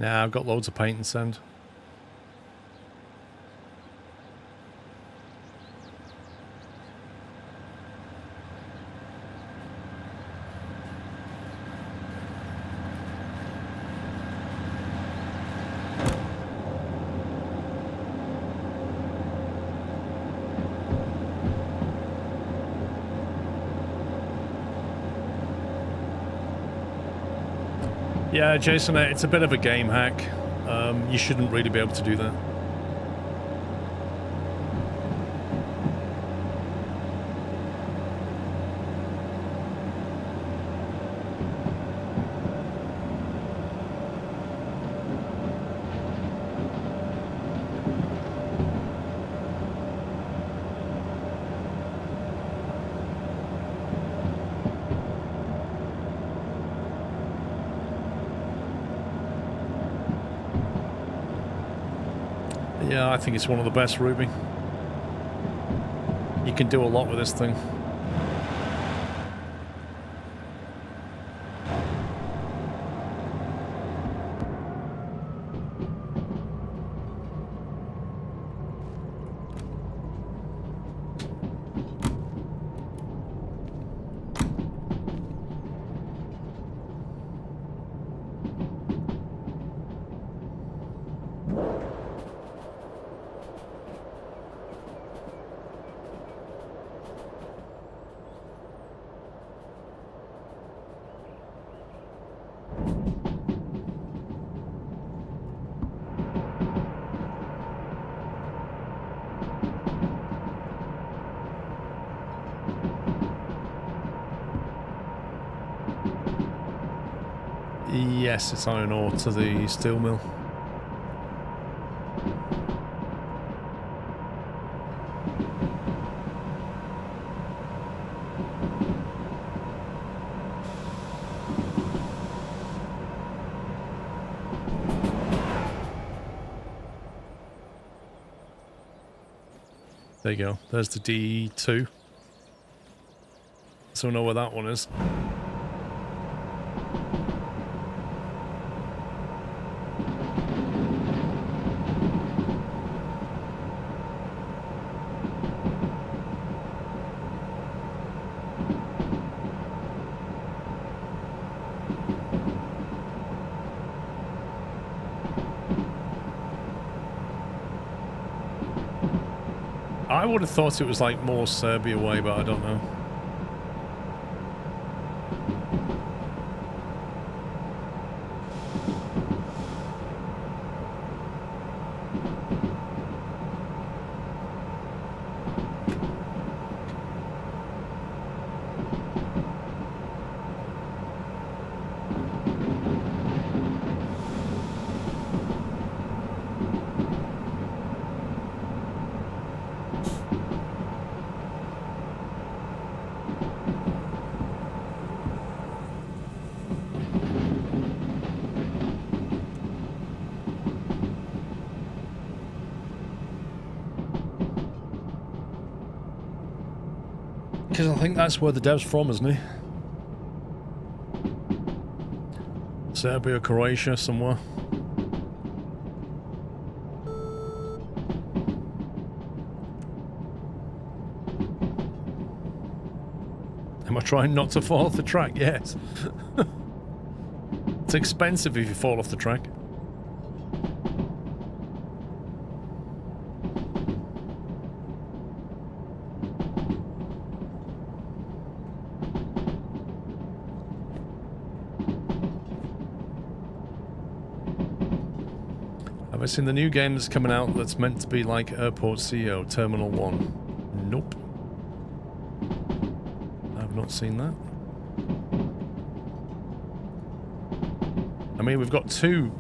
Nah, I've got loads of paint and sand. Yeah, Jason, it's a bit of a game hack. You shouldn't really be able to do that. Yeah, I think it's one of the best, Ruby. You can do a lot with this thing. Yes, it's iron ore to the steel mill. There you go. There's the DE2. So we know where that one is. I would have thought it was like more Serbia way, but I don't know. Because I think that's where the dev's from, isn't he? Serbia, Croatia, somewhere. Am I trying not to fall off the track? Yes. It's expensive if you fall off the track. Have I seen the new game that's coming out that's meant to be like Airport CEO, Terminal 1? Nope. I've not seen that. I mean, we've got two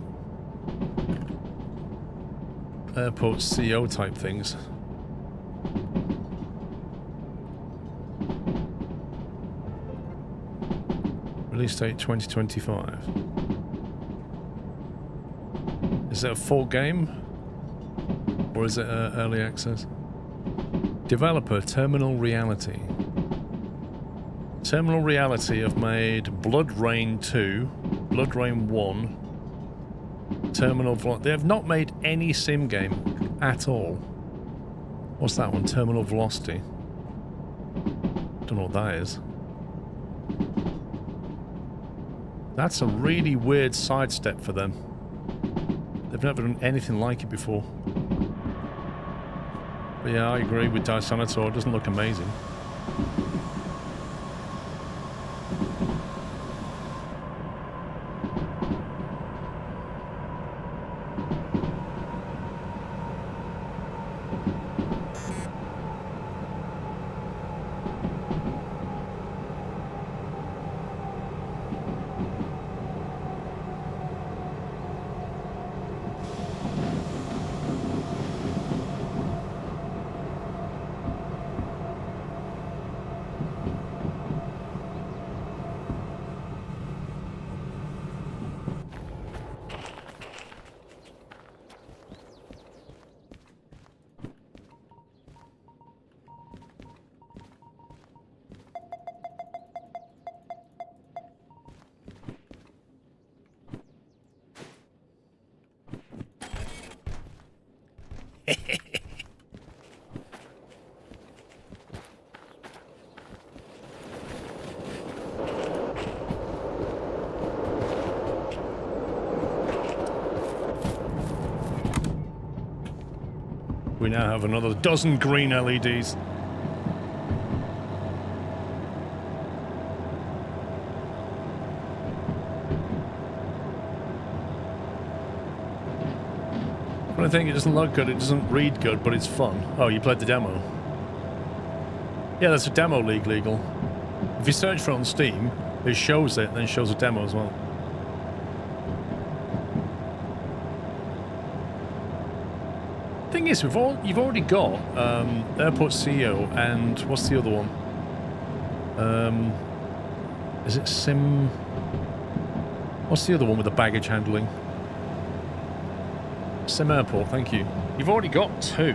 Airport CEO type things. Release date 2025. Is it a full game? Or is it early access? Developer, Terminal Reality. Terminal Reality have made Blood Rain 2, Blood Rain 1, Terminal... They have not made any sim game at all. What's that one? Terminal Velocity. Don't know what that is. That's a really weird sidestep for them. They've never done anything like it before. But yeah, I agree with Dysanator. It doesn't look amazing. We now have another dozen green LEDs. But I think it doesn't look good, it doesn't read good, but it's fun. Oh, you played the demo? Yeah, that's a demo legal. If you search for it on Steam, it shows it, then it shows a demo as well. Thing is, you've already got Airport CEO and what's the other one? Is it Sim? What's the other one with the baggage handling? Sim Airport, thank you. You've already got two.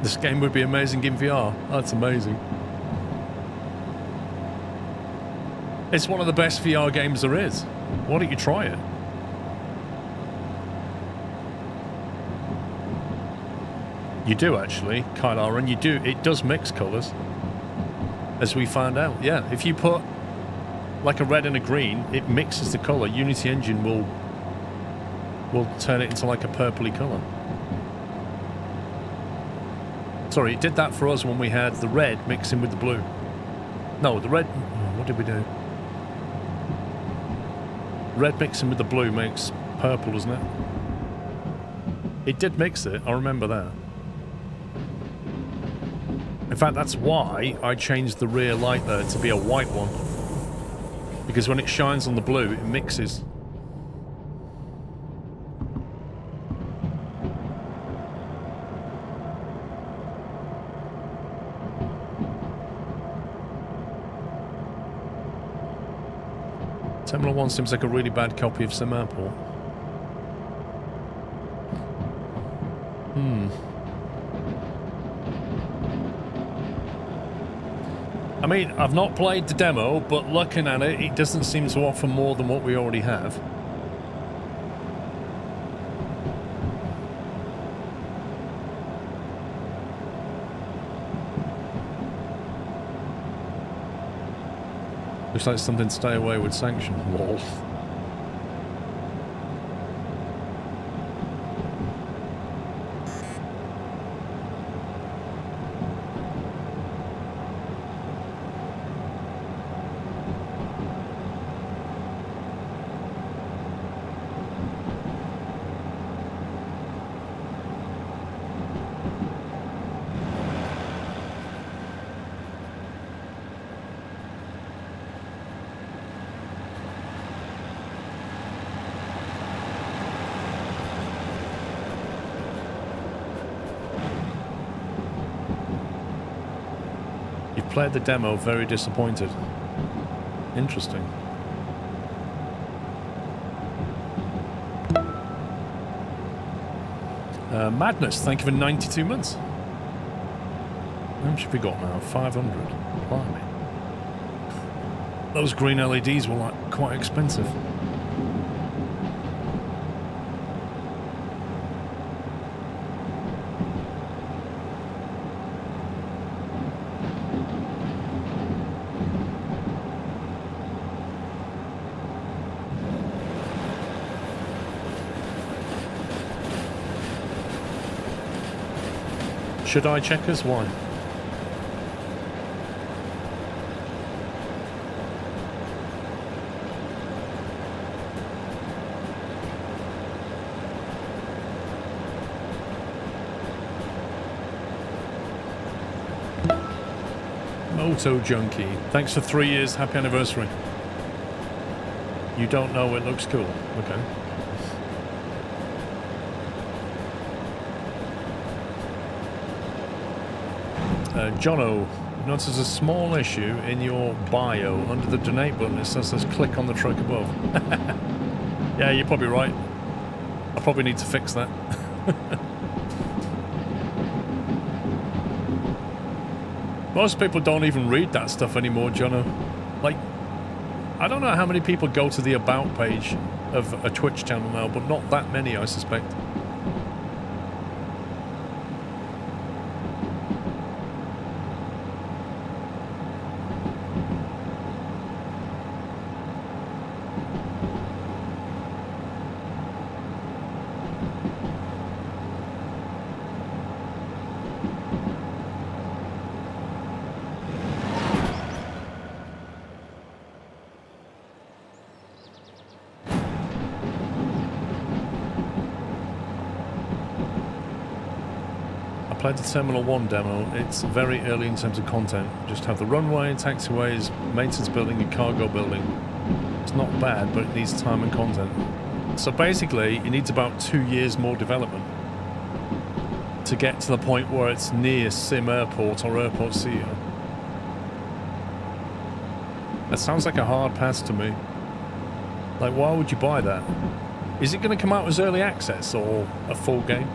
This game would be amazing in VR. That's amazing. It's one of the best VR games there is. Why don't you try it? You do actually, Kylar, and you do. It does mix colours, as we found out. Yeah, if you put like a red and a green, it mixes the colour. Unity Engine will turn it into like a purpley colour. Sorry, it did that for us when we had the red mixing with the blue. No, the red... oh, what did we do? Red mixing with the blue makes purple, doesn't it? It did mix it, I remember that. In fact, that's why I changed the rear light there to be a white one. Because when it shines on the blue, it mixes. Terminal 1 seems like a really bad copy of Sim Airport. I mean, I've not played the demo, but looking at it, it doesn't seem to offer more than what we already have. Looks like something to stay away with sanction. Lol. Played the demo, very disappointed. Interesting. Madness, thank you for 92 months. How much have we got now? 500. Blimey. Those green LEDs were like quite expensive. Should I check us? Why? Moto Junkie, thanks for 3 years. Happy anniversary. You don't know it looks cool. Okay. Jono, notice a small issue in your bio. Under the donate button, it says click on the truck above. Yeah, you're probably right. I probably need to fix that. Most people don't even read that stuff anymore, Jono. Like, I don't know how many people go to the About page of a Twitch channel now, but not that many, I suspect. Played the Terminal 1 demo. It's very early in terms of content. Just have the runway, taxiways, maintenance building and cargo building. It's not bad, but it needs time and content. So basically, it needs about 2 years more development to get to the point where it's near Sim Airport or Airport CEO. That sounds like a hard pass to me. Like, why would you buy that? Is it going to come out as early access or a full game?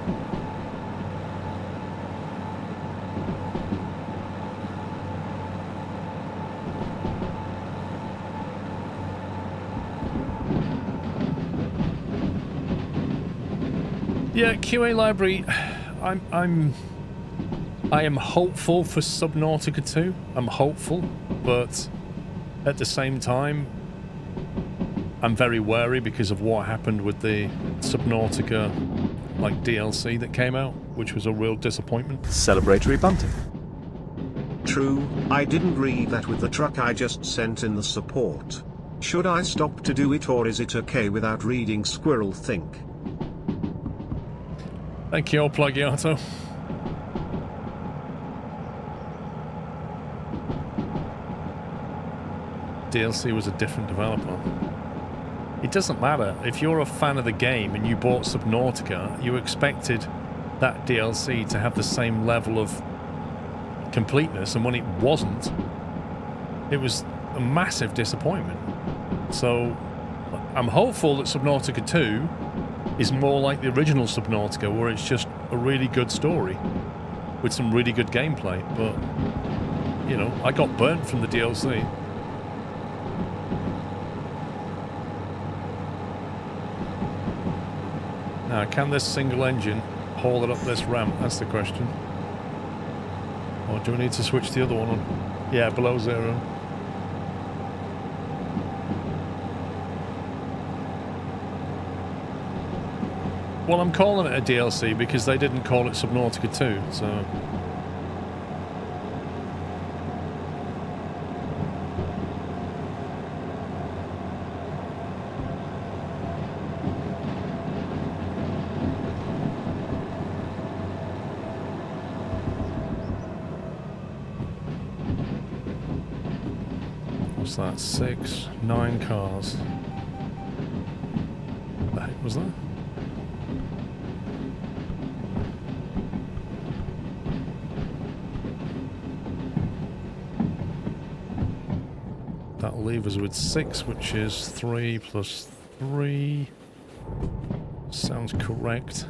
Yeah, QA library. I am hopeful for Subnautica 2. I'm hopeful, but at the same time, I'm very wary because of what happened with the Subnautica like DLC that came out, which was a real disappointment. Celebratory bunting. True, I didn't read that with the truck I just sent in the support. Should I stop to do it, or is it okay without reading Squirrel Think? Thank you, Plagiato. DLC was a different developer. It doesn't matter. If you're a fan of the game and you bought Subnautica, you expected that DLC to have the same level of completeness, and when it wasn't, it was a massive disappointment. So I'm hopeful that Subnautica 2 is more like the original Subnautica, where it's just a really good story with some really good gameplay. But, you know, I got burnt from the DLC. Now, can this single engine haul it up this ramp? That's the question. Or do we need to switch the other one on? Yeah, below zero. Well, I'm calling it a DLC because they didn't call it Subnautica 2, so... What's that? 6, 9 cars. What the heck was that? That'll leave us with 6, which is 3 plus 3. Sounds correct.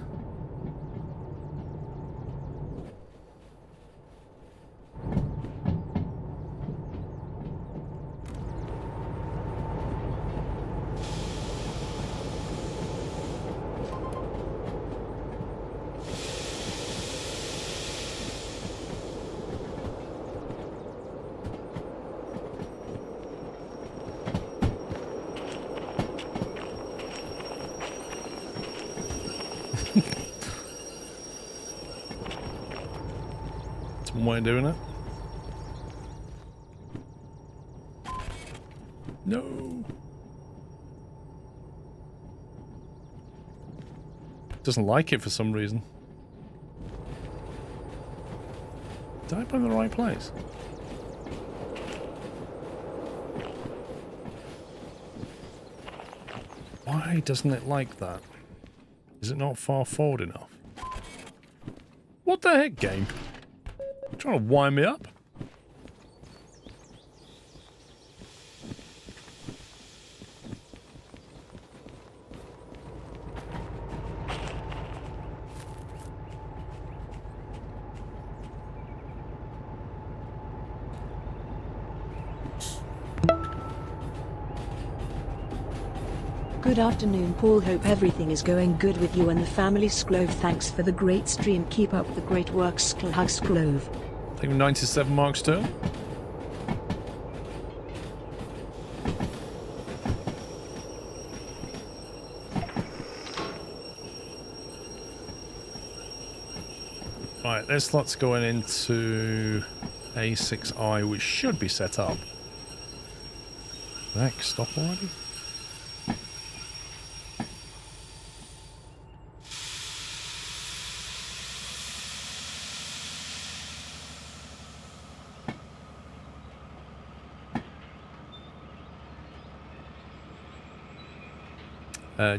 That's one way of doing it. No. Doesn't like it for some reason. Did I put it in the right place? Why doesn't it like that? Is it not far forward enough? What the heck, game? Trying to wind me up? Good afternoon, Paul. Hope everything is going good with you and the family. Sklove, thanks for the great stream. Keep up the great work, Sklove. I think 97 marks too. Right, this slot's going into A6I, which should be set up. Heck, stop already?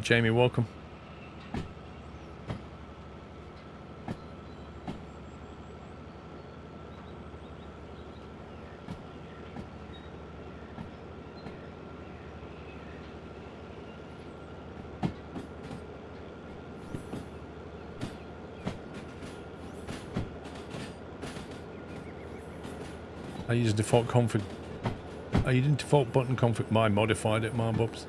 Jamie, welcome. I use default config. I used default button config. I modified it, Mailbox.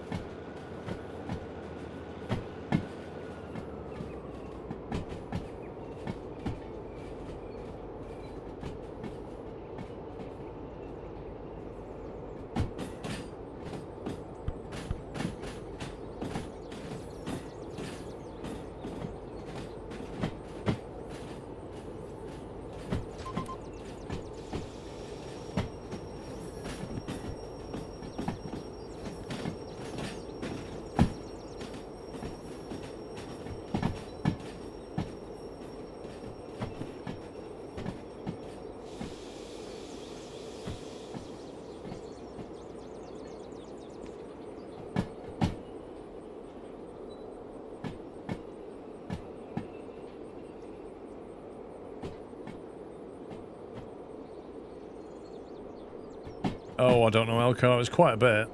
Oh, I don't know, Elko. It was quite a bit.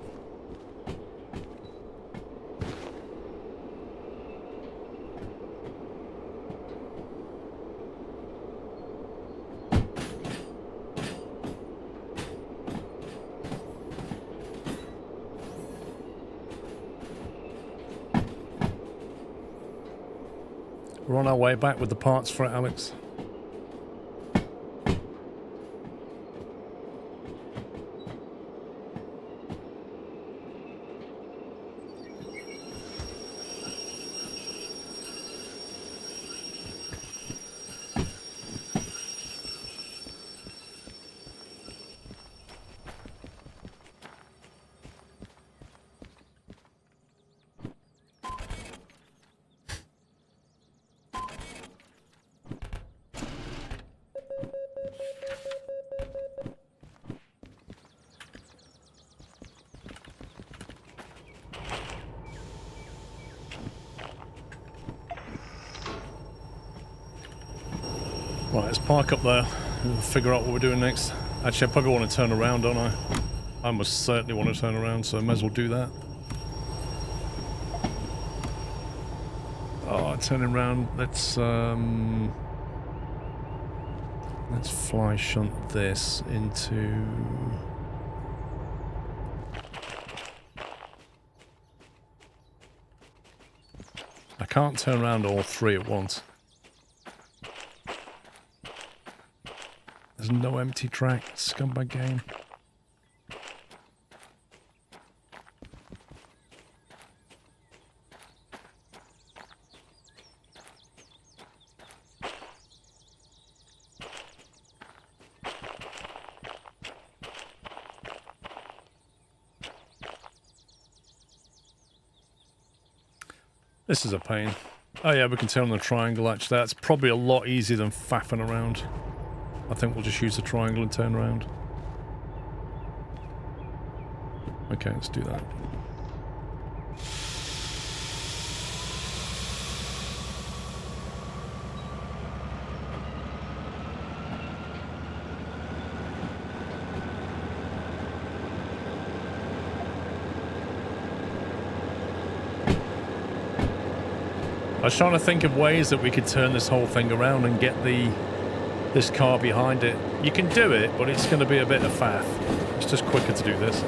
We're on our way back with the parts for it, Alex. Right, let's park up there and figure out what we're doing next. Actually, I probably want to turn around, don't I? I must certainly want to turn around, so I may as well do that. Oh, turning around. Let's fly shunt this into... I can't turn around all three at once. There's no empty track, scumbag game. This is a pain. Oh yeah, we can turn on the triangle actually. That's probably a lot easier than faffing around. I think we'll just use the triangle and turn around. Okay, let's do that. I was trying to think of ways that we could turn this whole thing around and get this car behind it. You can do it, but it's going to be a bit of faff. It's just quicker to do this.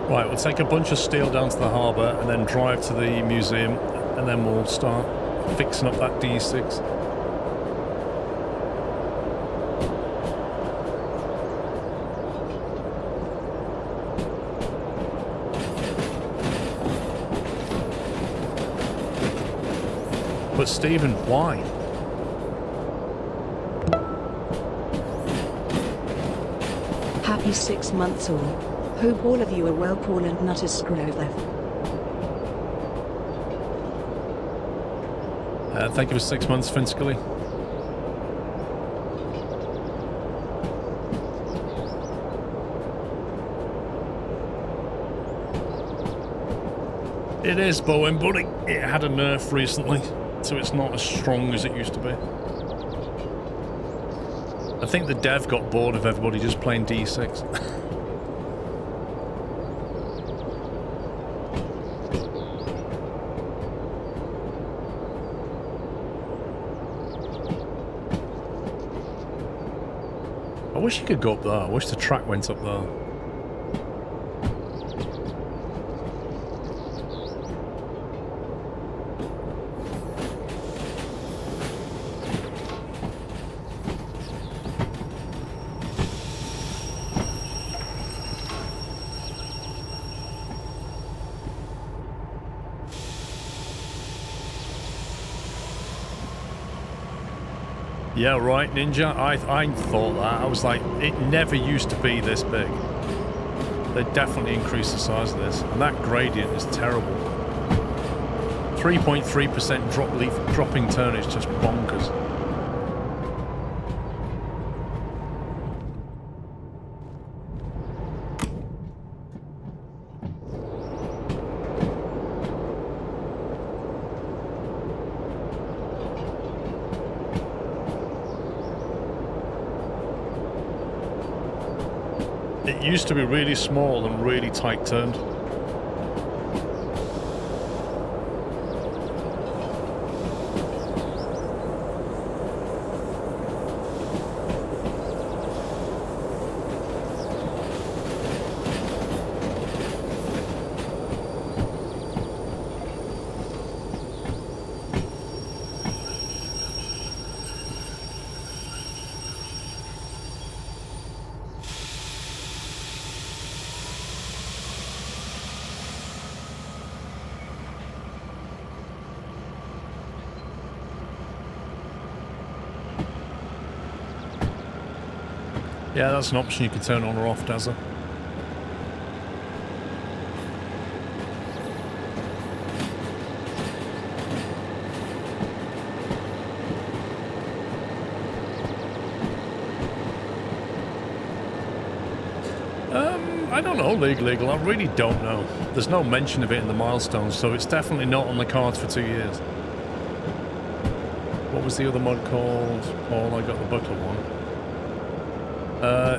Right, we'll take a bunch of steel down to the harbour and then drive to the museum, and then we'll start fixing up that DE6. But Stephen, why? Happy 6 months all. Hope all of you are well, Paul and Nutter Scrover. Thank you for 6 months, Finscully. It is Bowen, but it had a nerf recently, so it's not as strong as it used to be. I think the dev got bored of everybody just playing DE6. I wish you could go up there. I wish the track went up there. Yeah, right, Ninja. I thought that. I was like, it never used to be this big. They definitely increased the size of this. And that gradient is terrible. 3.3% dropping turn is just bonkers. It used to be really small and really tight turned. Yeah, that's an option you can turn on or off, Dazza. I don't know, legal. I really don't know. There's no mention of it in the milestones, so it's definitely not on the cards for 2 years. What was the other mod called? Paul, I got the Buckler one.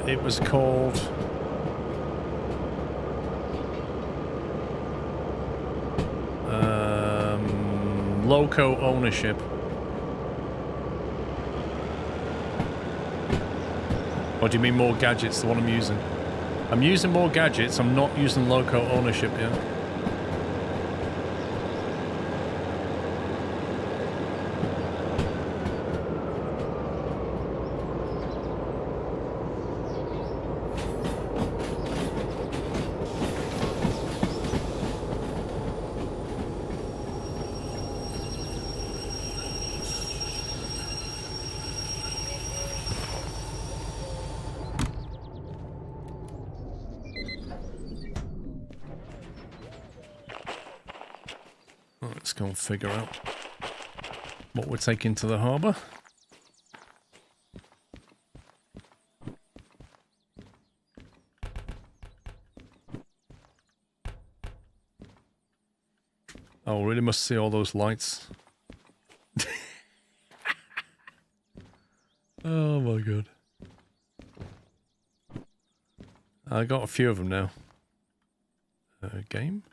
It was called... Loco Ownership. Or do you mean more gadgets, the one I'm using? I'm using more gadgets, I'm not using Loco Ownership yet. Let's go and figure out what we're taking to the harbour. Oh, really must see all those lights. Oh my god. I got a few of them now. Game?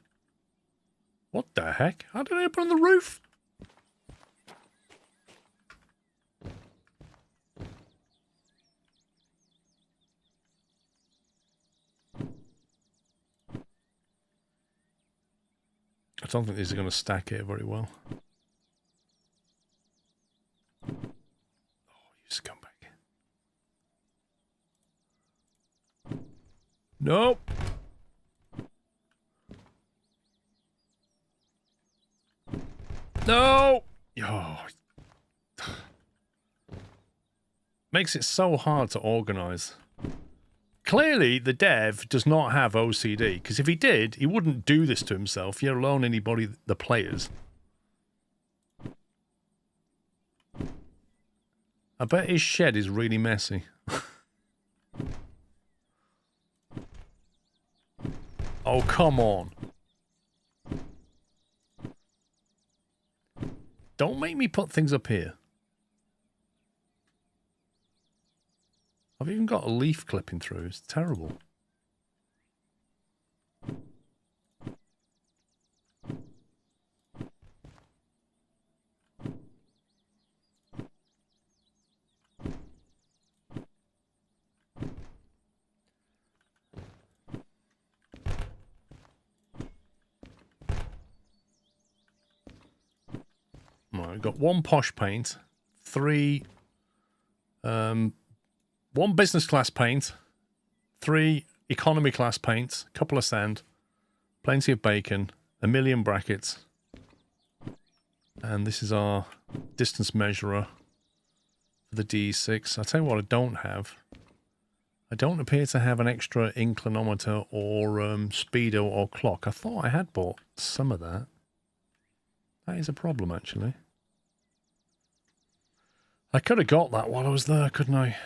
What the heck? How did I put on the roof? I don't think these are going to stack here very well. Oh, you scumbag. Nope. No! Oh. Makes it so hard to organize. Clearly, the dev does not have OCD, because if he did, he wouldn't do this to himself, let alone anybody, the players. I bet his shed is really messy. Oh, come on. Don't make me put things up here. I've even got a leaf clipping through. It's terrible. Right, I've got one posh paint, one business class paint, 3 economy class paints, a couple of sand, plenty of bacon, 1 million brackets, and this is our distance measurer, for the DE6. I'll tell you what I don't have. I don't appear to have an extra inclinometer or speedo or clock. I thought I had bought some of that. That is a problem, actually. I could have got that while I was there, couldn't I?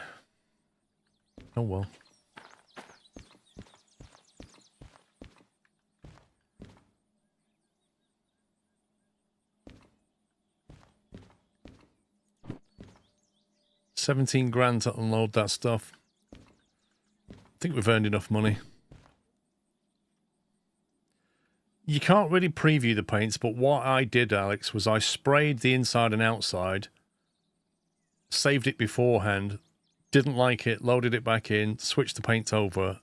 Oh well. $17 to unload that stuff. I think we've earned enough money. You can't really preview the paints, but what I did, Alex, was I sprayed the inside and outside, saved it beforehand, didn't like it, loaded it back in, switched the paints over,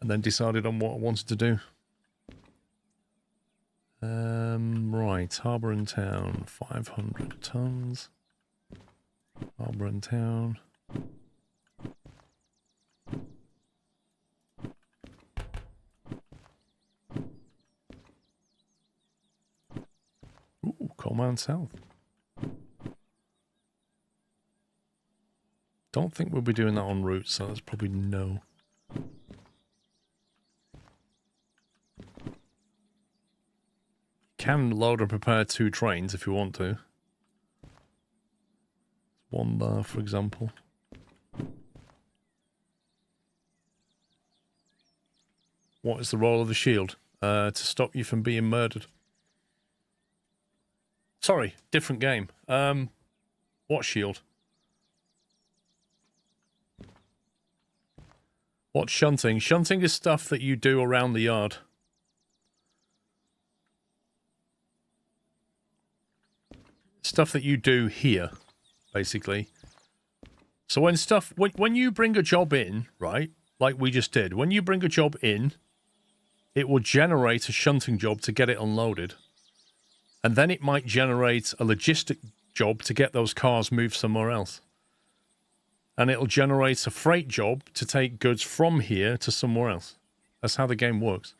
and then decided on what I wanted to do. Right, Harbour and Town, 500 tons. Harbour and Town. Ooh, Coal Mine South. Don't think we'll be doing that en route, so that's probably no. Can load and prepare 2 trains if you want to. One there, for example. What is the role of the shield? To stop you from being murdered. Sorry, different game. What shield? What's shunting? Shunting is stuff that you do around the yard. Stuff that you do here, basically. So when you bring a job in, right, like we just did, when you bring a job in, it will generate a shunting job to get it unloaded. And then it might generate a logistic job to get those cars moved somewhere else. And it'll generate a freight job to take goods from here to somewhere else. That's how the game works.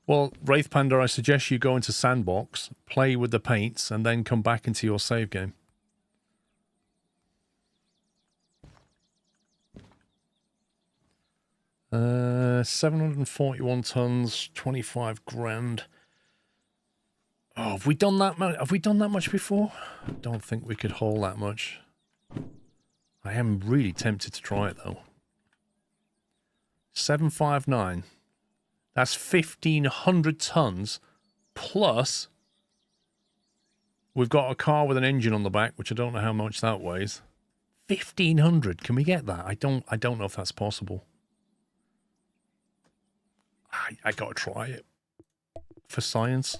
Well, Wraith Panda, I suggest you go into Sandbox, play with the paints, and then come back into your save game. Uh, 741 tons, 25 grand. Oh, have we done that much? Have we done that much before? I don't think we could haul that much. I am really tempted to try it though. 759. That's 1,500 tons plus. We've got a car with an engine on the back, which I don't know how much that weighs. 1,500. Can we get that? I don't know if that's possible. I gotta try it for science.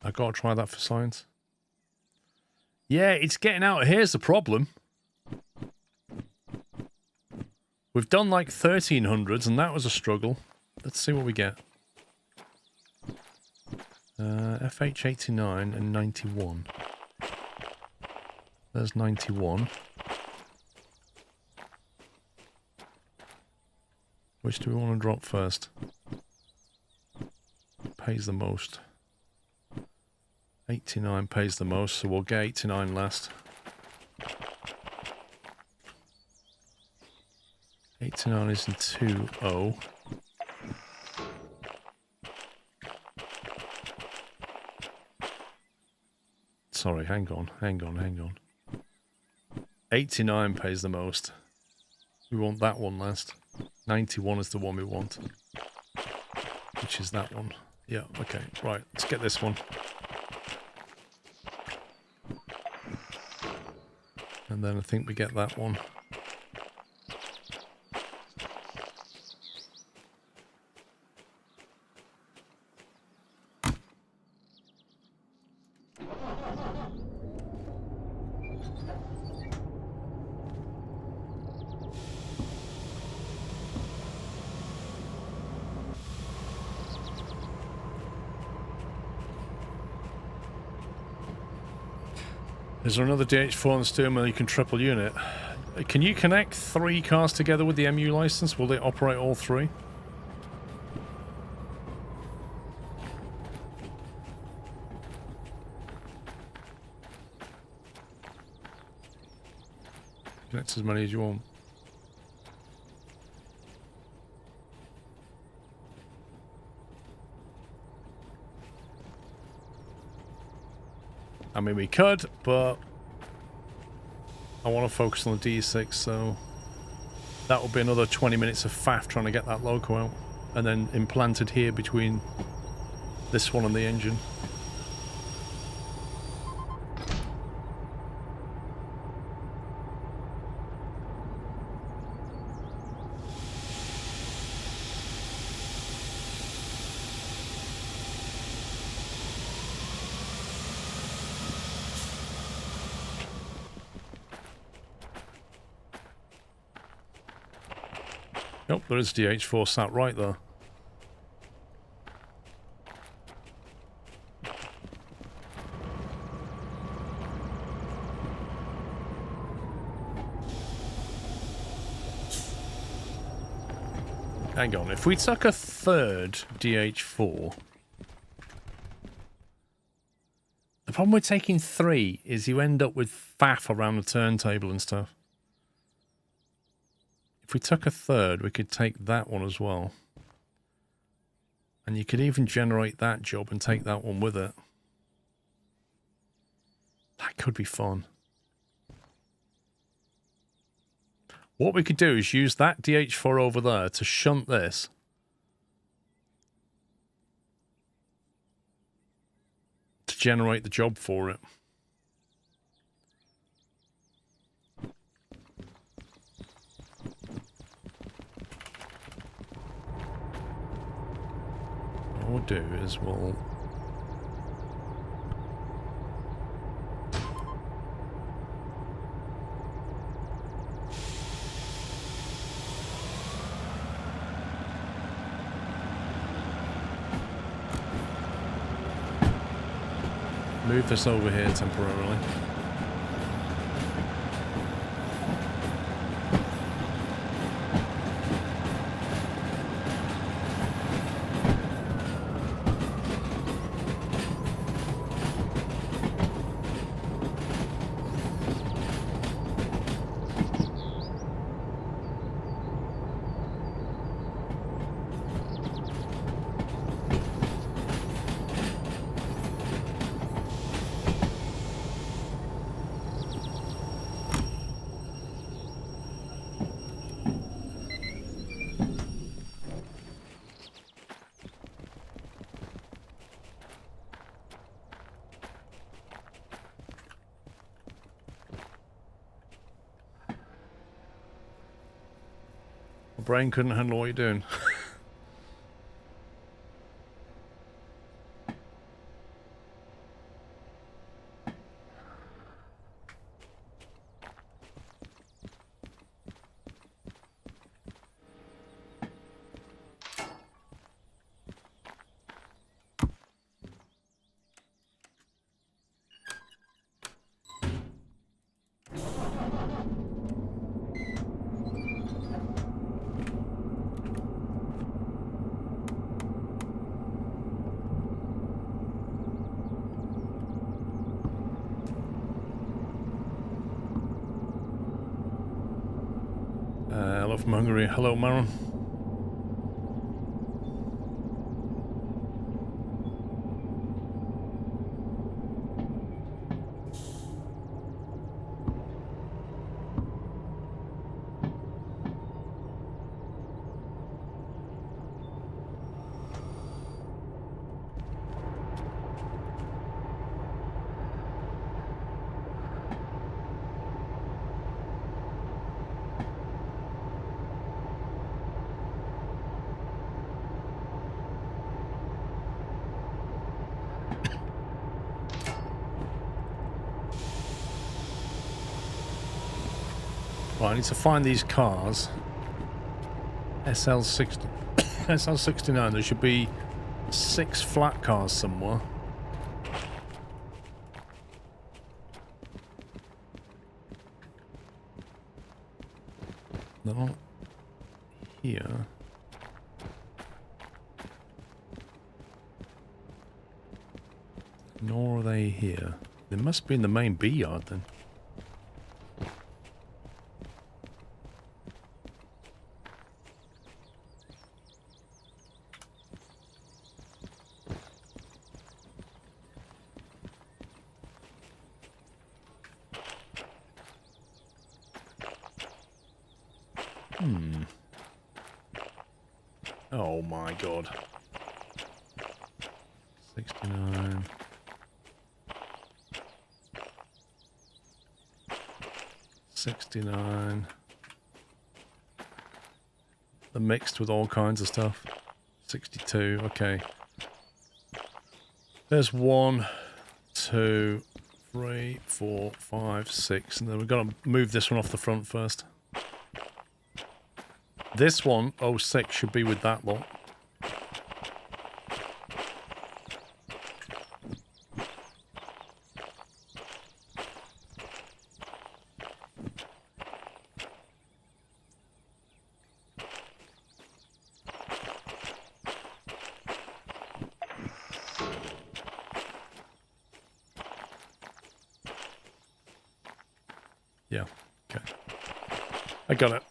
I gotta try that for science. Yeah, it's getting out of here's the problem. We've done like 1,300s and that was a struggle. Let's see what we get. FH89 and 91. There's 91. Which do we want to drop first? Pays the most. 89 pays the most, so we'll get 89 last. 89 is in 2-0. Sorry, hang on. 89 pays the most. We want that one last. 91 is the one we want. Which is that one. Yeah, okay, right, let's get this one. And then I think we get that one. Is there another DH4 on the steering wheel you can triple unit? Can you connect 3 cars together with the MU license? Will they operate all 3? Connect as many as you want. I mean, we could, but I want to focus on the DE6, so that will be another 20 minutes of faff trying to get that loco out, and then implanted here between this one and the engine. Nope, there is DH4 sat right there. Hang on, if we took a third DH4... The problem with taking 3 is you end up with faff around the turntable and stuff. If we took a third, we could take that one as well. And you could even generate that job and take that one with it. That could be fun. What we could do is use that DH4 over there to shunt this. To generate the job for it. What we'll do is we'll... move this over here temporarily. Brain couldn't handle what you're doing. Hello from Hungary. Hello, Maron. Right, I need to find these cars. SL60, SL69. There should be 6 flat cars somewhere. They're not here. Nor are they here. They must be in the main B yard then. Oh my god. 69. 69. They're mixed with all kinds of stuff. 62, okay. There's 1, 2, 3, 4, 5, 6, and then we've got to move this one off the front first. This one, 06, should be with that lot. Yeah, okay. I got it.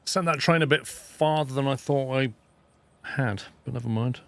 Sent that train a bit farther than I thought I had, but never mind.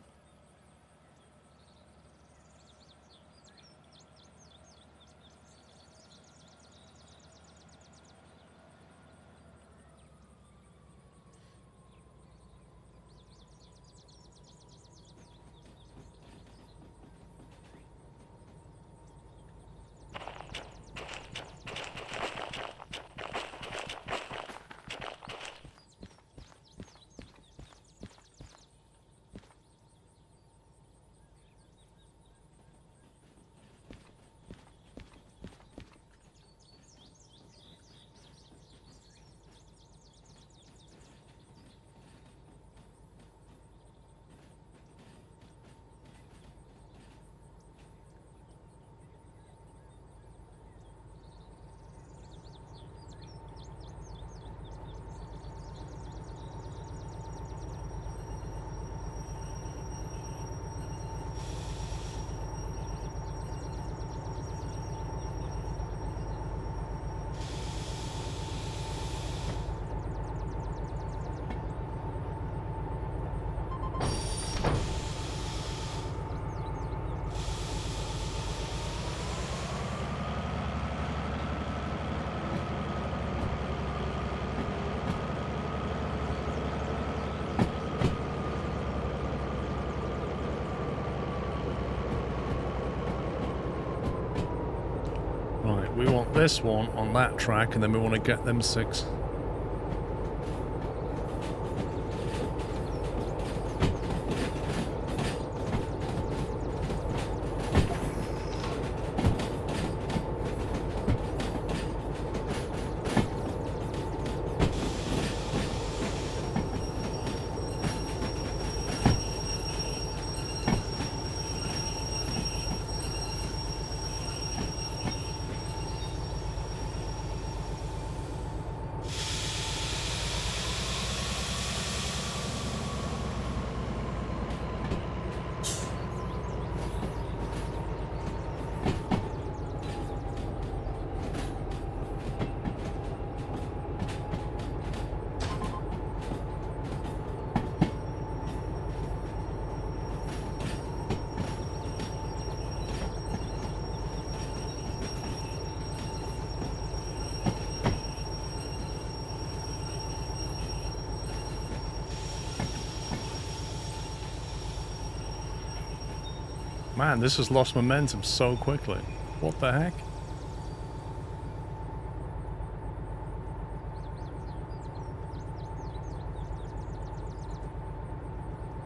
We want this one on that track, and then we want to get them 6. Man, this has lost momentum so quickly. What the heck?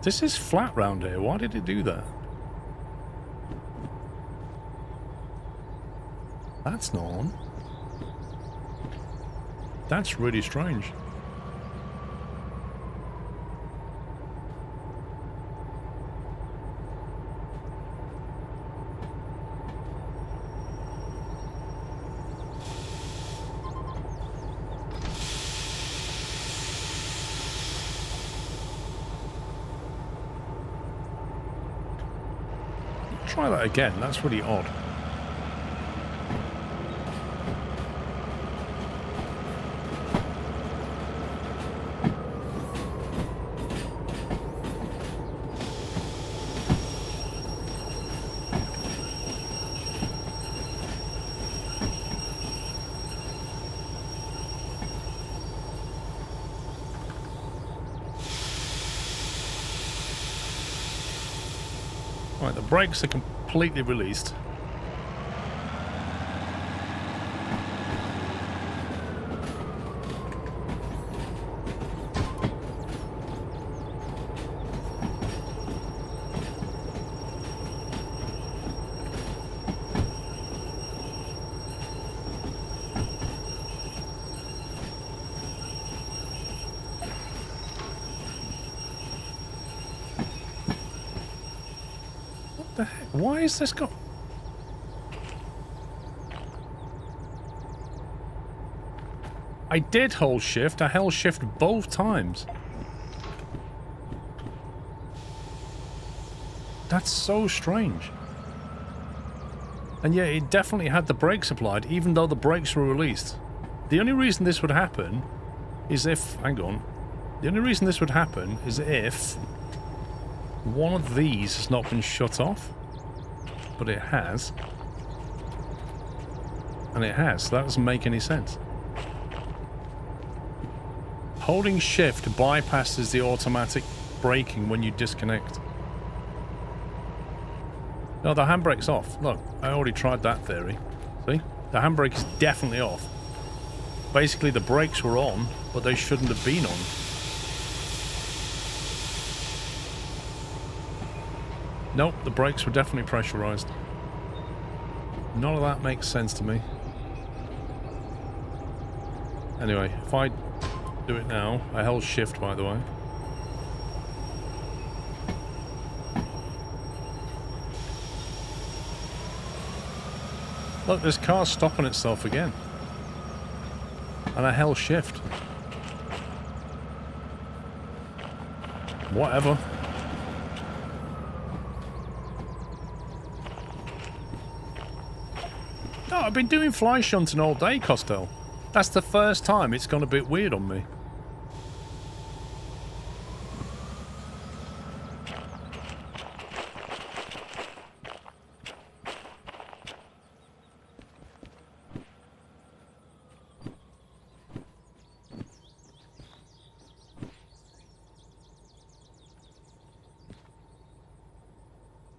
This is flat round here. Why did it do that? That's not on. That's really strange. try that again. That's really odd. Right, the brakes are completely released. The heck? Why is this got... I did hold shift. I held shift both times. That's so strange. And yeah, it definitely had the brakes applied, even though the brakes were released. The only reason this would happen is if... Hang on. The only reason this would happen is if one of these has not been shut off, but it has. And it has. That doesn't make any sense. Holding shift bypasses the automatic braking when you disconnect. No, the handbrake's off. Look, I already tried that theory. See? The handbrake is definitely off. Basically, the brakes were on, but they shouldn't have been on. Nope, the brakes were definitely pressurized. None of that makes sense to me. Anyway, if I do it now, I held shift, by the way. Look, this car's stopping itself again. And I held shift. Whatever. No, I've been doing fly shunting all day, Costello. That's the first time it's gone a bit weird on me.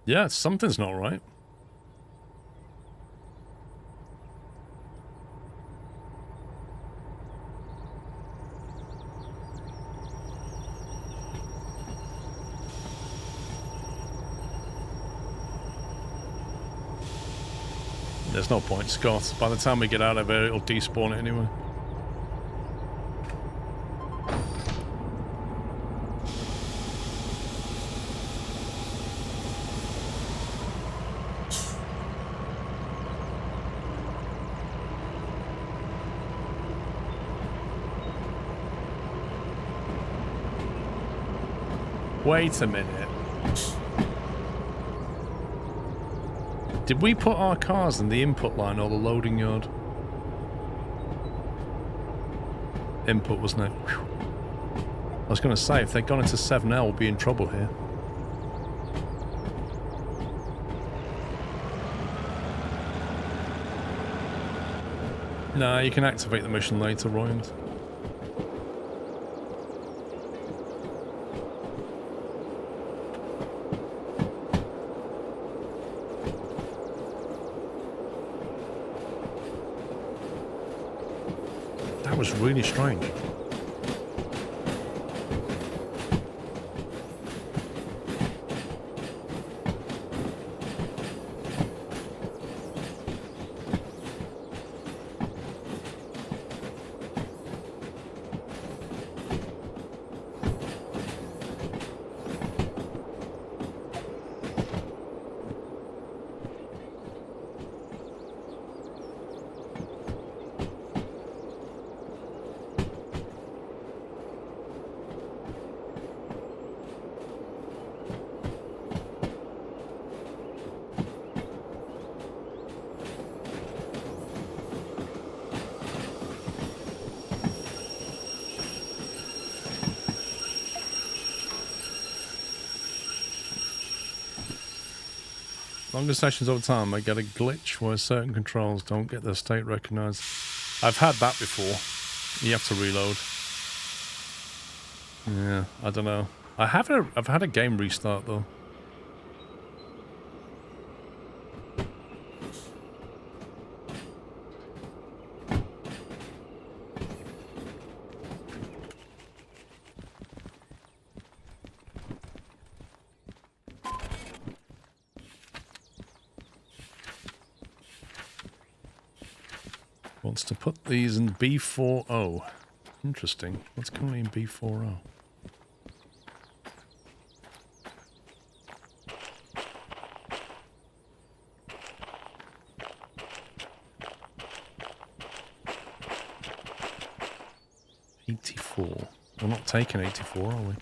Yeah, something's not right. There's no point, Scott. By the time we get out of here, it'll despawn it anyway. Wait a minute. Did we put our cars in the input line or the loading yard? Input, wasn't it? Whew. I was going to say, if they'd gone into 7L, we'll be in trouble here. Nah, you can activate the mission later, Royand. That was really strange. Longer sessions over time, I get a glitch where certain controls don't get their state recognized. I've had that before. You have to reload. Yeah, I don't know. I've had a game restart though. Wants to put these in B40. Interesting. What's currently in B40? $84. We're not taking 84, are we?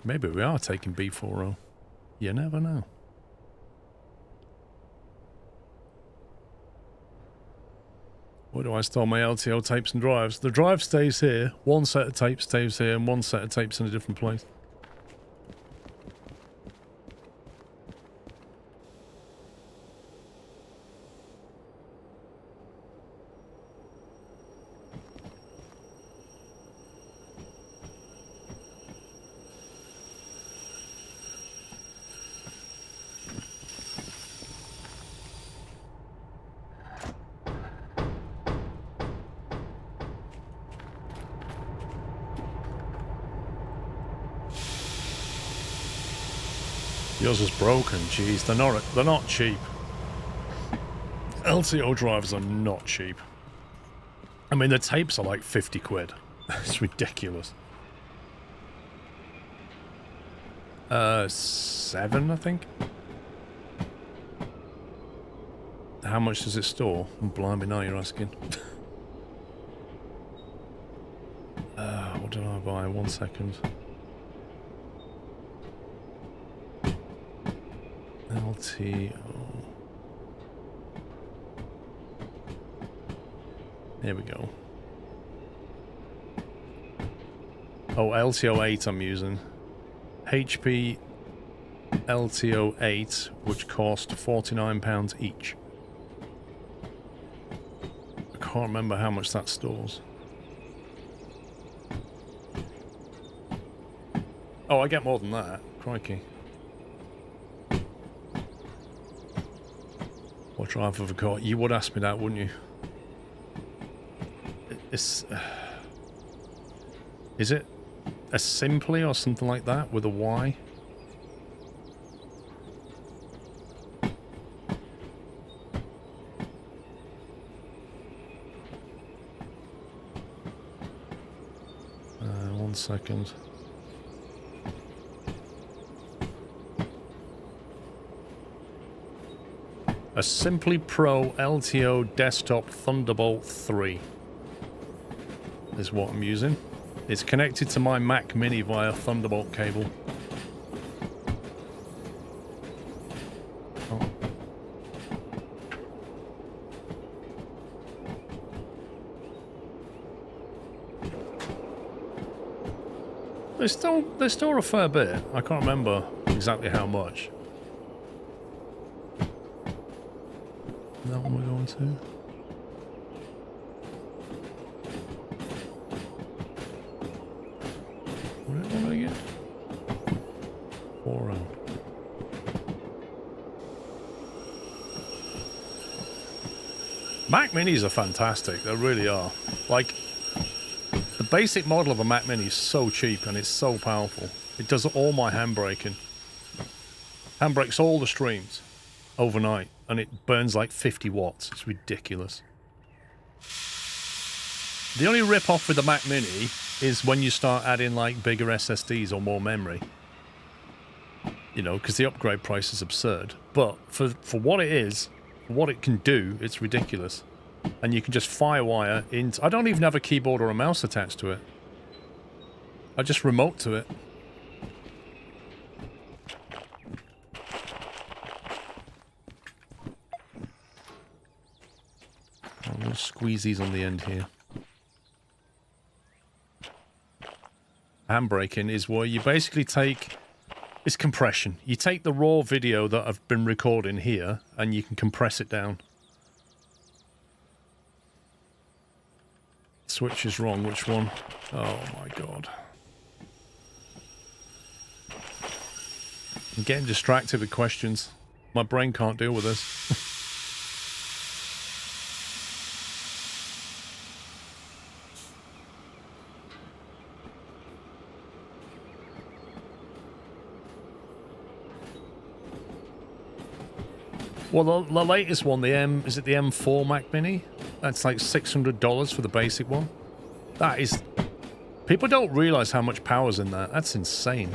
Maybe we are taking B40. You never know. Where do I store my LTO tapes and drives? The drive stays here, one set of tapes stays here, and one set of tapes in a different place. Yours is broken, jeez. They're not cheap. LTO drives are not cheap. I mean, the tapes are like 50 quid. It's ridiculous. 7, I think. How much does it store? Blimey, now you're asking. What did I buy? 1 second. LTO. There we go. Oh, LTO 8 I'm using. HP LTO 8, which cost £49 each. I can't remember how much that stores. Oh, I get more than that. Crikey. What drive have I got? You would ask me that, wouldn't you? Is it a Simply or something like that with a Y? One second. A Simply Pro LTO Desktop Thunderbolt 3 is what I'm using. It's connected to my Mac Mini via Thunderbolt cable. Oh. There's still a fair bit. I can't remember exactly how much. That one we're going to. What did I get? 4 round. Mac Minis are fantastic. They really are. Like, the basic model of a Mac Mini is so cheap and it's so powerful. It does all my handbraking. Handbrakes all the streams overnight. And it burns like 50 watts. It's ridiculous. The only rip-off with the Mac Mini is when you start adding like bigger SSDs or more memory. You know, because the upgrade price is absurd. But for what it is, for what it can do, it's ridiculous. And you can just firewire into... I don't even have a keyboard or a mouse attached to it. I just remote to it. We'll squeeze these on the end here. Handbraking is where you basically take... It's compression. You take the raw video that I've been recording here, and you can compress it down. Switch is wrong. Which one? Oh my god. I'm getting distracted with questions. My brain can't deal with this. Well, the latest one, is it the M4 Mac Mini? That's like $600 for the basic one. That is... People don't realize how much power's in that. That's insane.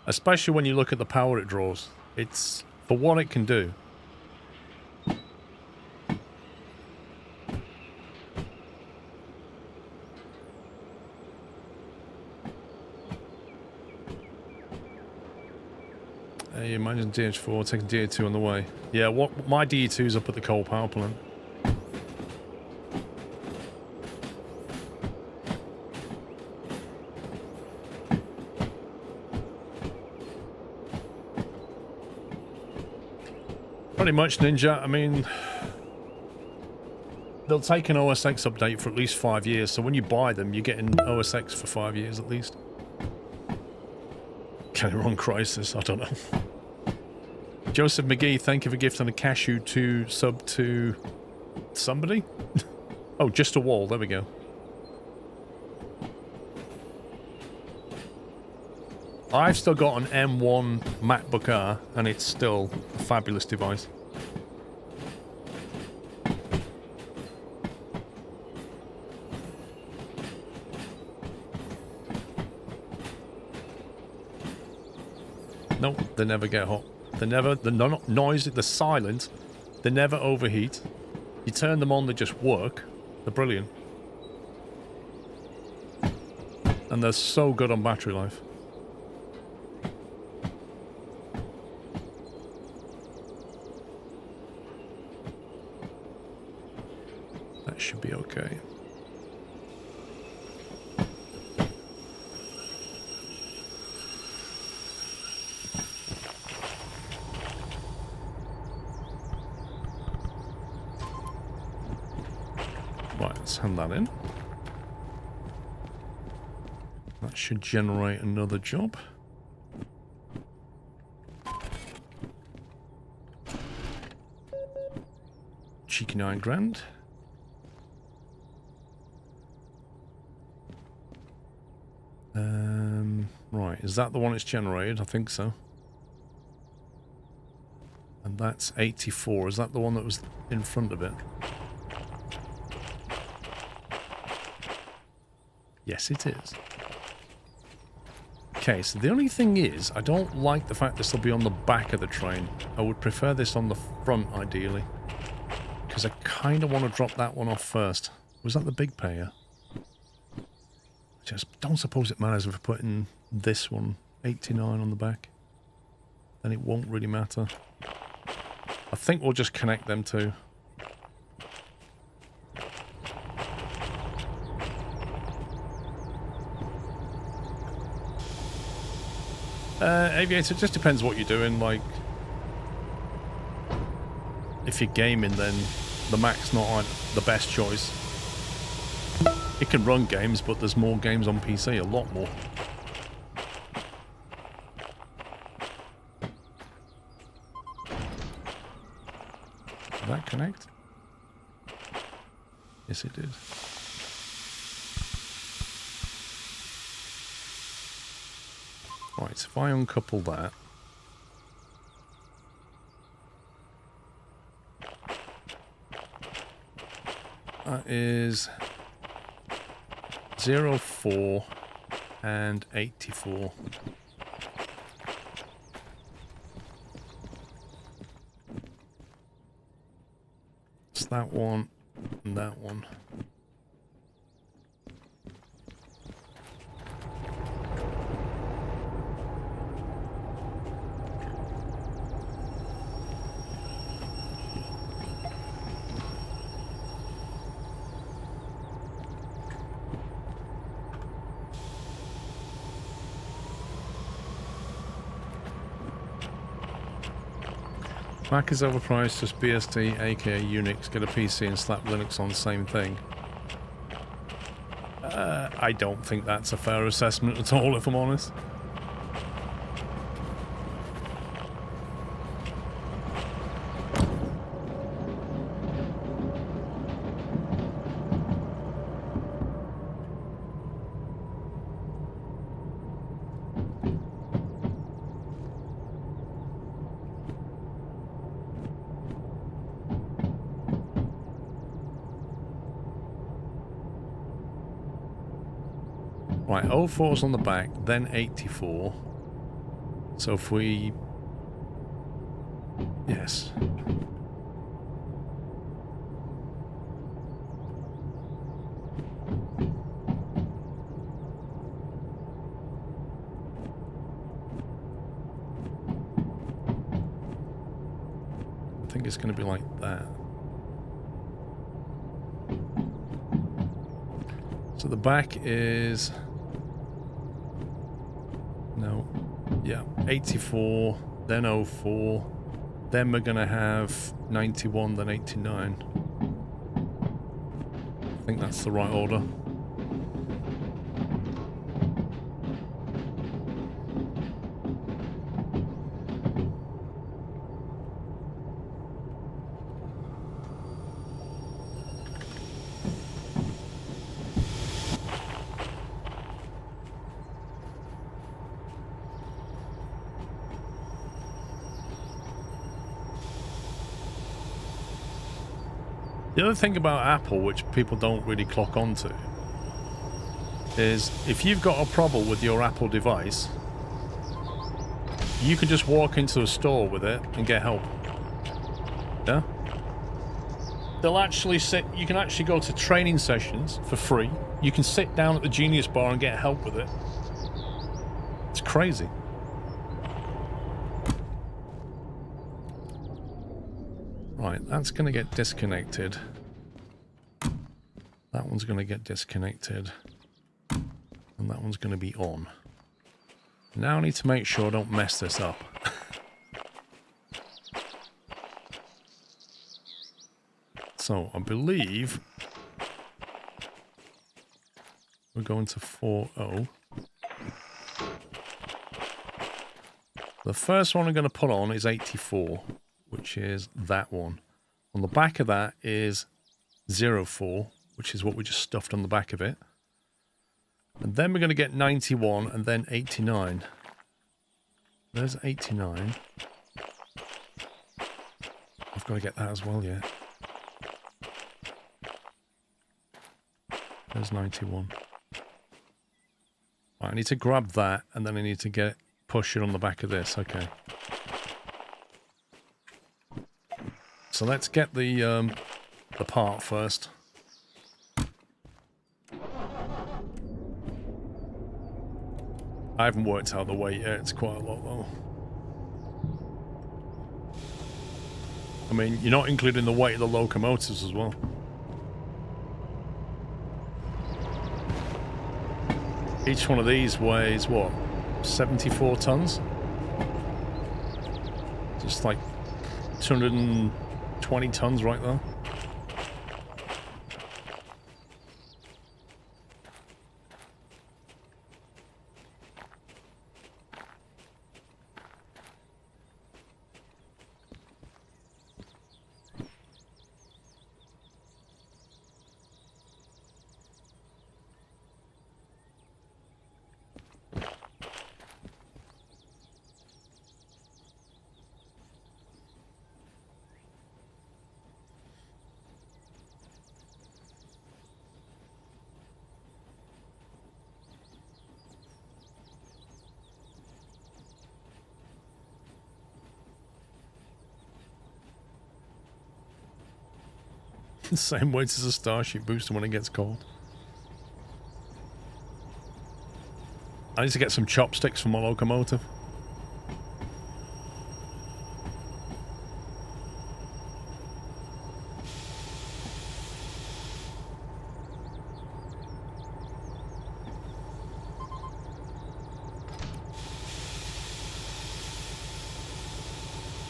Especially when you look at the power it draws. It's for what it can do. Hey, imagine DH4 taking DE2 on the way. Yeah, what my DE2's up at the coal power plant. Pretty much, Ninja. I mean, they'll take an OS X update for at least 5 years, so when you buy them, you're getting OS X for 5 years at least. Okay, wrong crisis. I don't know. Joseph McGee, thank you for gifting a cashew to sub to somebody. Oh, just a wall. There we go. I've still got an M1 MacBook Air, and it's still a fabulous device. Nope, they never get hot. They're not noisy, they're silent, they never overheat. You turn them on, they just work. They're brilliant. And they're so good on battery life. That should be okay. Right, let's hand that in. That should generate another job. Cheeky 9 grand. Right, is that the one it's generated? I think so. And that's 84. Is that the one that was in front of it? Yes, it is. Okay, so the only thing is, I don't like the fact this will be on the back of the train. I would prefer this on the front, ideally. Because I kind of want to drop that one off first. Was that the big payer? Just don't suppose it matters if we're putting this one, 89, on the back. Then it won't really matter. I think we'll just connect them two. Aviator, it just depends what you're doing. Like, if you're gaming, then the Mac's not the best choice. It can run games, but there's more games on PC, a lot more. Did that connect? Yes, it did. Right, so if I uncouple that. That is 04 and 84. that one and that one. Mac is overpriced, just BSD, aka Unix, get a PC and slap Linux on the same thing. I don't think that's a fair assessment at all, if I'm honest. Right, 04's on the back, then 84. So if we... Yes. I think it's going to be like that. So the back is... No. Yeah, 84, then 04. Then we're going to have 91, then 89. I think that's the right order. The other thing about Apple, which people don't really clock onto, is if you've got a problem with your Apple device, you can just walk into a store with it and get help. Yeah? They'll actually sit, you can actually go to training sessions for free. You can sit down at the Genius Bar and get help with it. It's crazy. Right, that's going to get disconnected. That one's going to get disconnected. And that one's going to be on. Now I need to make sure I don't mess this up. So, I believe we're going to 4.0. The first one I'm going to put on is 84. Which is that one. On the back of that is 04, which is what we just stuffed on the back of it. And then we're going to get 91 and then 89. There's 89. I've got to get that as well, yeah. There's 91. Right, I need to grab that and then I need to push it on the back of this. Okay. So let's get the part first. I haven't worked out the weight yet. It's quite a lot though. I mean, you're not including the weight of the locomotives as well. Each one of these weighs what? 74 tons? Just like 220 tons right there. Same weight as a Starship booster when it gets cold. I need to get some chopsticks for my locomotive.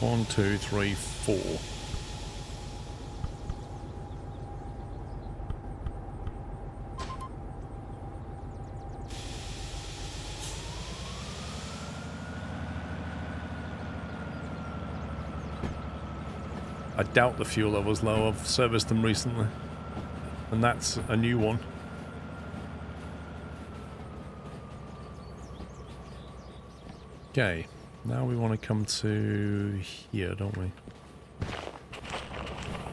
One, two, three, four. I doubt the fuel level's low. I've serviced them recently. And that's a new one. Okay. Now we want to come to here, don't we?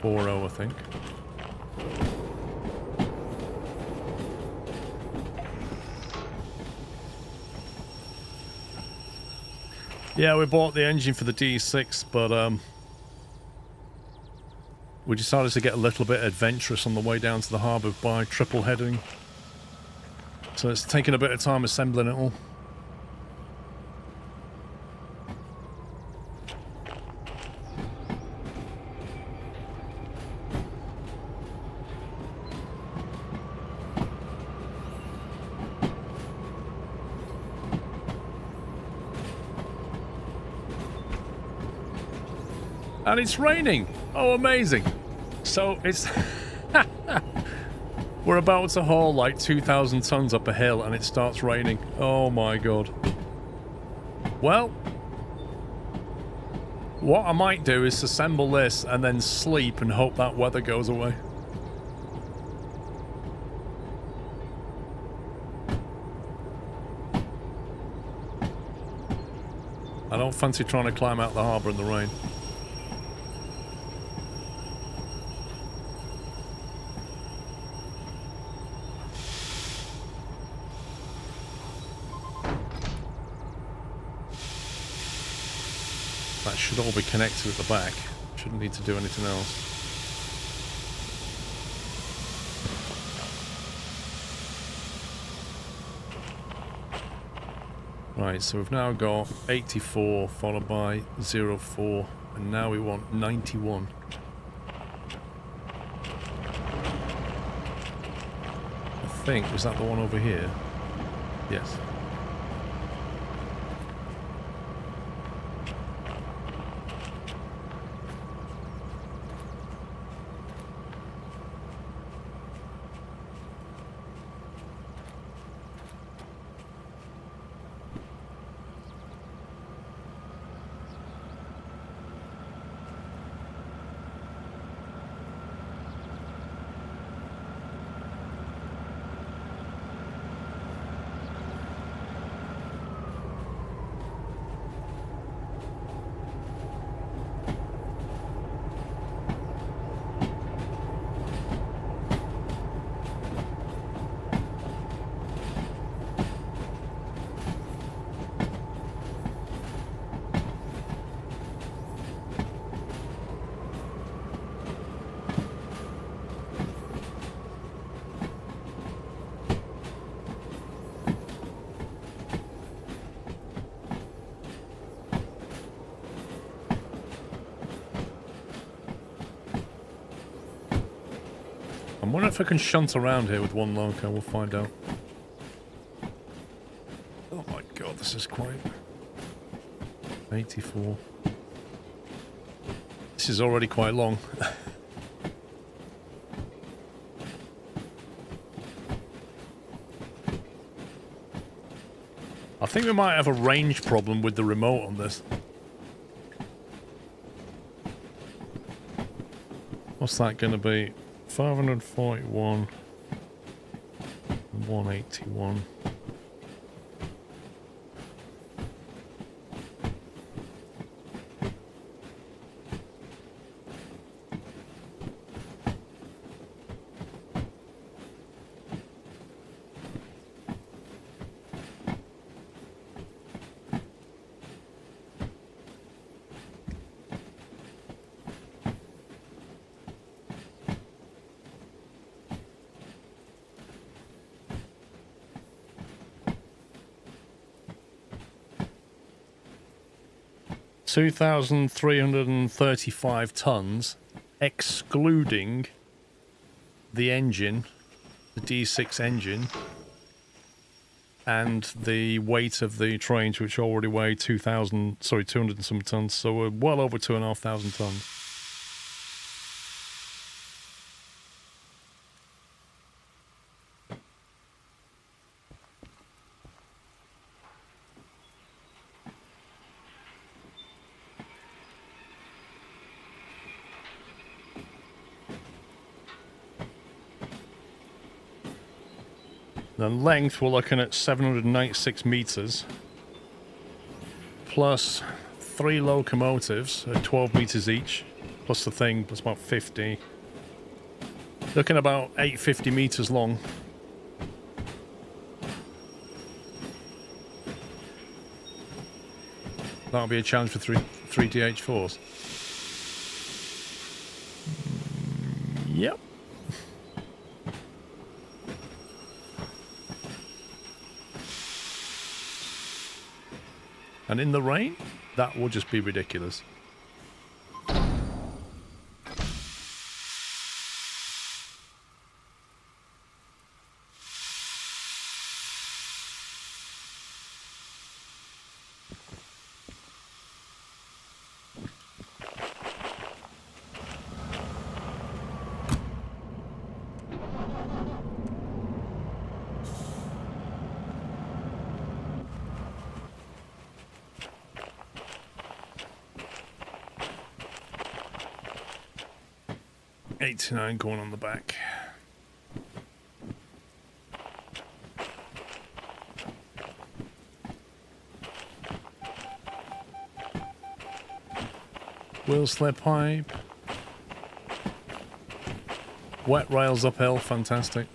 4-0, I think. Yeah, we bought the engine for the DE6, but we decided to get a little bit adventurous on the way down to the harbour by triple heading. So it's taken a bit of time assembling it all. And it's raining. Oh, amazing. So it's... We're about to haul like 2,000 tons up a hill and it starts raining. Oh my god. Well, what I might do is assemble this and then sleep and hope that weather goes away. I don't fancy trying to climb out the harbour in the rain. That should all be connected at the back. Shouldn't need to do anything else. Right, so we've now got 84 followed by 04, and now we want 91. I think, was that the one over here? Yes. I wonder if I can shunt around here with one loco. We'll find out. Oh my god, this is quite... 84. This is already quite long. I think we might have a range problem with the remote on this. What's that going to be? 541 and 181. 2,335 tons, excluding the engine, the DE6 engine, and the weight of the trains, which already weigh 200 and some tons. So we're well over 2,500 tons. The length, we're looking at 796 meters, plus 3 locomotives at 12 meters each, plus the thing, that's about 50. Looking about 850 meters long. That'll be a challenge for three DH4s. Yep. And in the rain, that will just be ridiculous. $89 going on the back. Wheel slip pipe. Wet rails uphill, fantastic.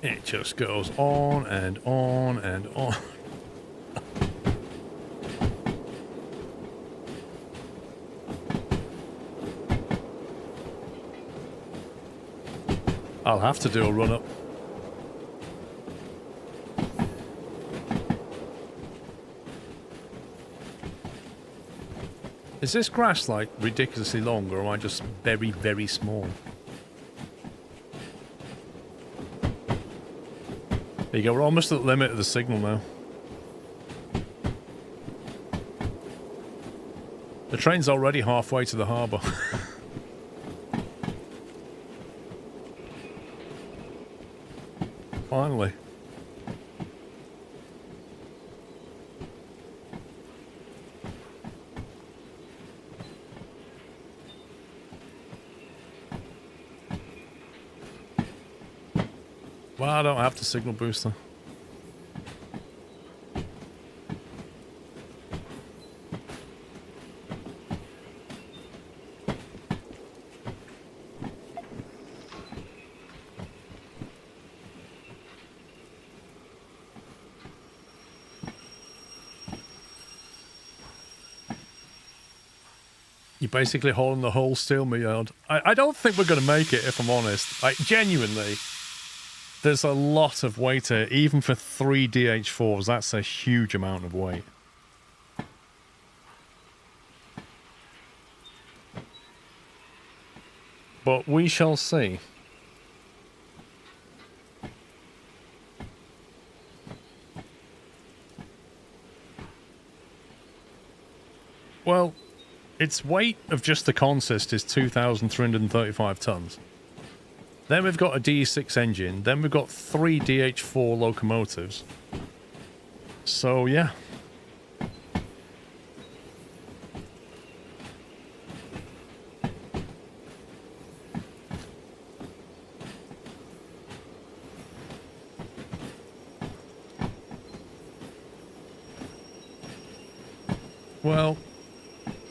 It just goes on and on and on. I'll have to do a run up. Is this grass like ridiculously long, or am I just very, very small? There you go, we're almost at the limit of the signal now. The train's already halfway to the harbour. Finally. Well, I don't have the signal booster. You're basically holding the whole steel yard. I don't think we're going to make it, if I'm honest. Like, genuinely. There's a lot of weight here, even for 3 DH4s. That's a huge amount of weight. But we shall see. Well, its weight of just the consist is 2,335 tons. Then we've got a DE6 engine. Then we've got 3 DH4 locomotives. So, yeah. Well,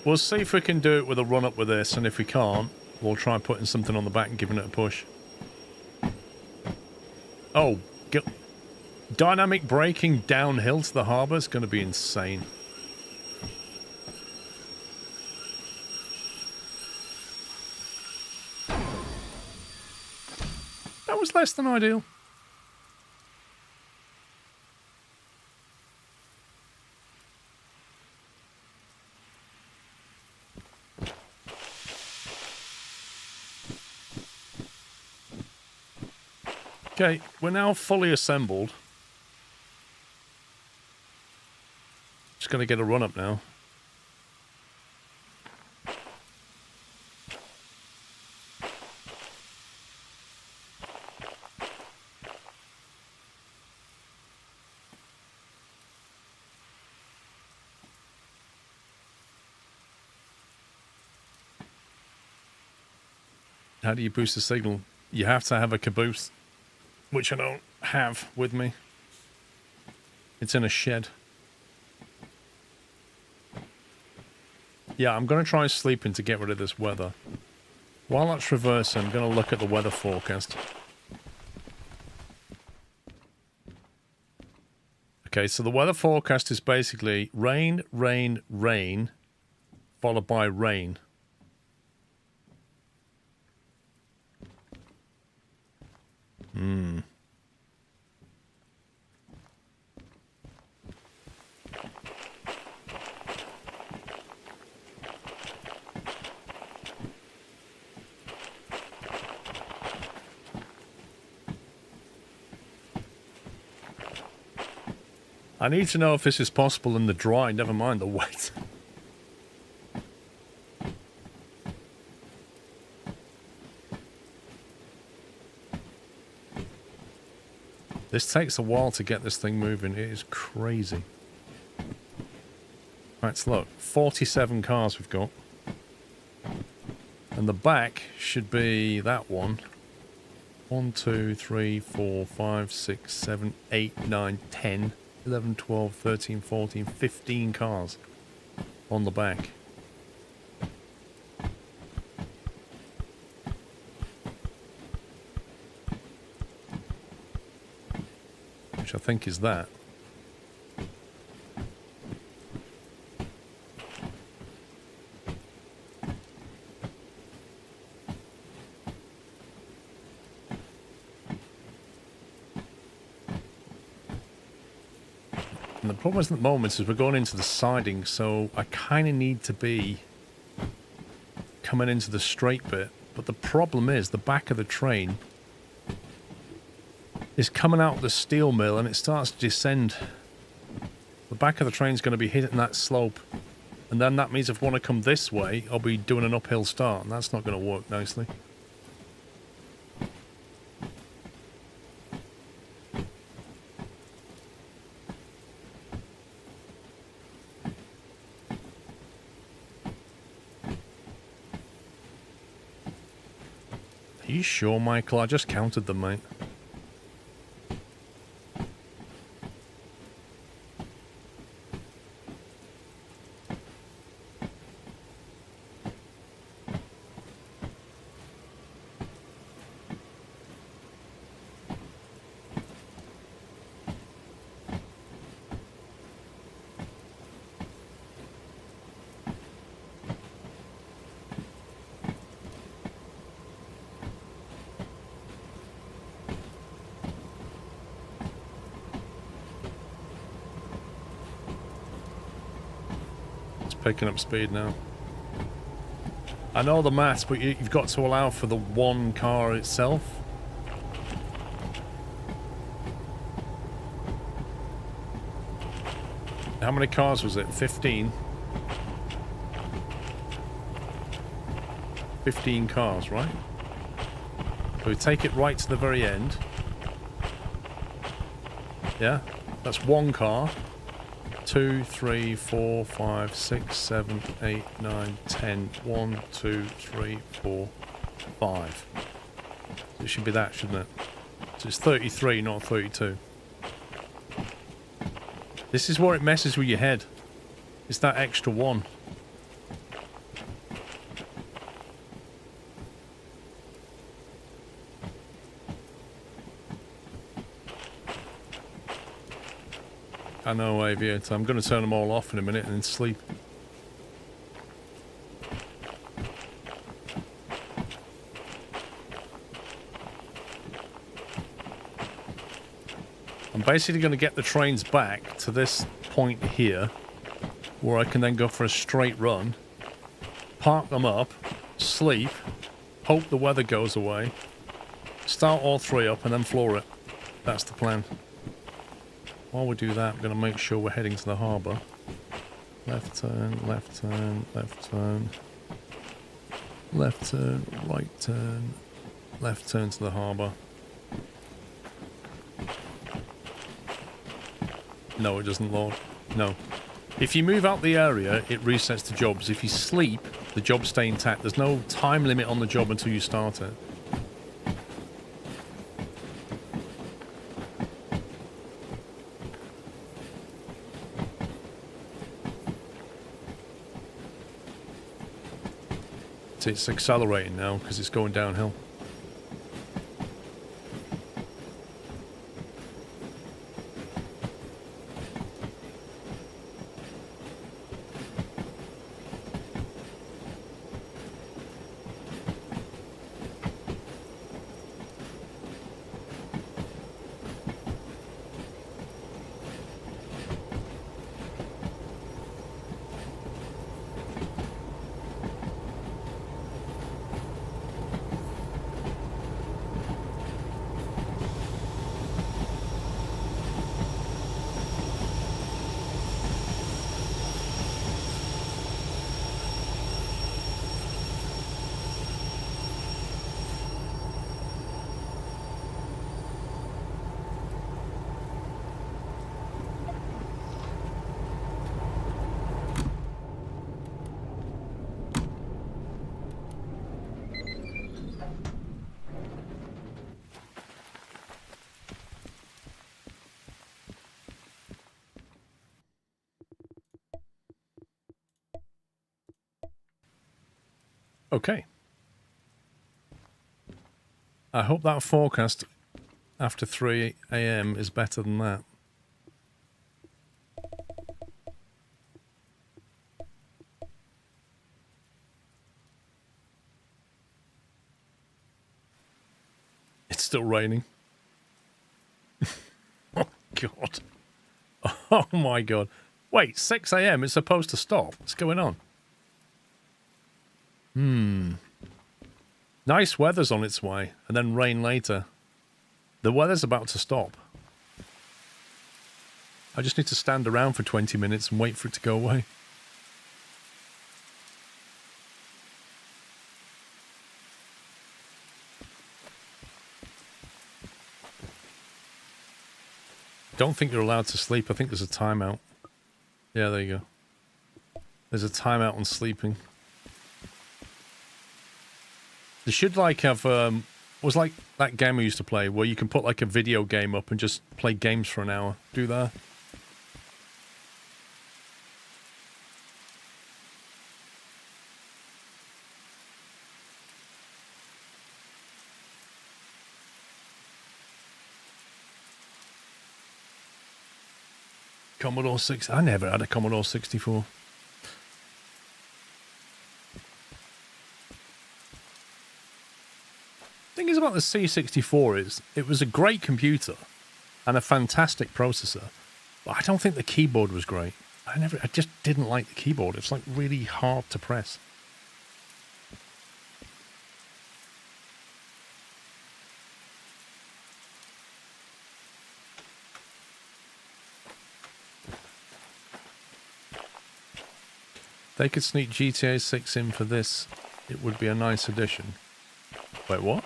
we'll see if we can do it with a run-up with this, and if we can't, we'll try putting something on the back and giving it a push. Oh, dynamic braking downhill to the harbour is going to be insane. That was less than ideal. Okay, we're now fully assembled. Just going to get a run up now. How do you boost the signal? You have to have a caboose, which I don't have with me. It's in a shed. Yeah, I'm going to try sleeping to get rid of this weather. While that's reversing, I'm going to look at the weather forecast. Okay, so the weather forecast is basically rain, rain, rain, followed by rain. I need to know if this is possible in the dry, never mind the wet. This takes a while to get this thing moving. It is crazy. Let's look. 47 cars we've got. And the back should be that one. 1, 2, 3, 4, 5, 6, 7, 8, 9, 10, 11, 12, 13, 14, 15 cars on the back. Which I think is that. And the problem is at the moment is we're going into the siding, so I kind of need to be coming into the straight bit. But the problem is the back of the train is coming out of the steel mill and it starts to descend. The back of the train's going to be hitting that slope. And then that means if I want to come this way, I'll be doing an uphill start. And that's not going to work nicely. Are you sure, Michael? I just counted them, mate. Picking up speed now. I know the maths, but you've got to allow for the one car itself. How many cars was it? 15? 15 cars, right? So we take it right to the very end. Yeah, that's one car. 2, 3, 4, 5, 6, 7, 8, 9, 10. 1, 2, 3, 4, 5. So it should be that, shouldn't it? So it's 33, not 32. This is where it messes with your head. It's that extra one. I know, Aviator. I'm going to turn them all off in a minute and then sleep. I'm basically going to get the trains back to this point here, where I can then go for a straight run, park them up, sleep, hope the weather goes away, start all three up and then floor it. That's the plan. While we do that, I'm going to make sure we're heading to the harbour. Left turn, left turn, left turn. Left turn, right turn, left turn to the harbour. No, it doesn't load. No. If you move out the area, it resets the jobs. If you sleep, the jobs stay intact. There's no time limit on the job until you start it. It's accelerating now because it's going downhill. Okay. I hope that forecast after 3 AM is better than that. It's still raining. Oh, God. Oh, my God. Wait, 6 AM? It's supposed to stop. What's going on? Nice weather's on its way, and then rain later. The weather's about to stop. I just need to stand around for 20 minutes and wait for it to go away. Don't think you're allowed to sleep. I think there's a timeout. Yeah, there you go. There's a timeout on sleeping. They should like have was like that game I used to play where you can put like a video game up and just play games for an hour. Do that. Commodore 6. I never had a Commodore 64. Thing is about the C64 is it was a great computer and a fantastic processor, but I don't think the keyboard was great. I just didn't like the keyboard. It's like really hard to press. They could sneak GTA 6 in for this. It would be a nice addition. Wait, what?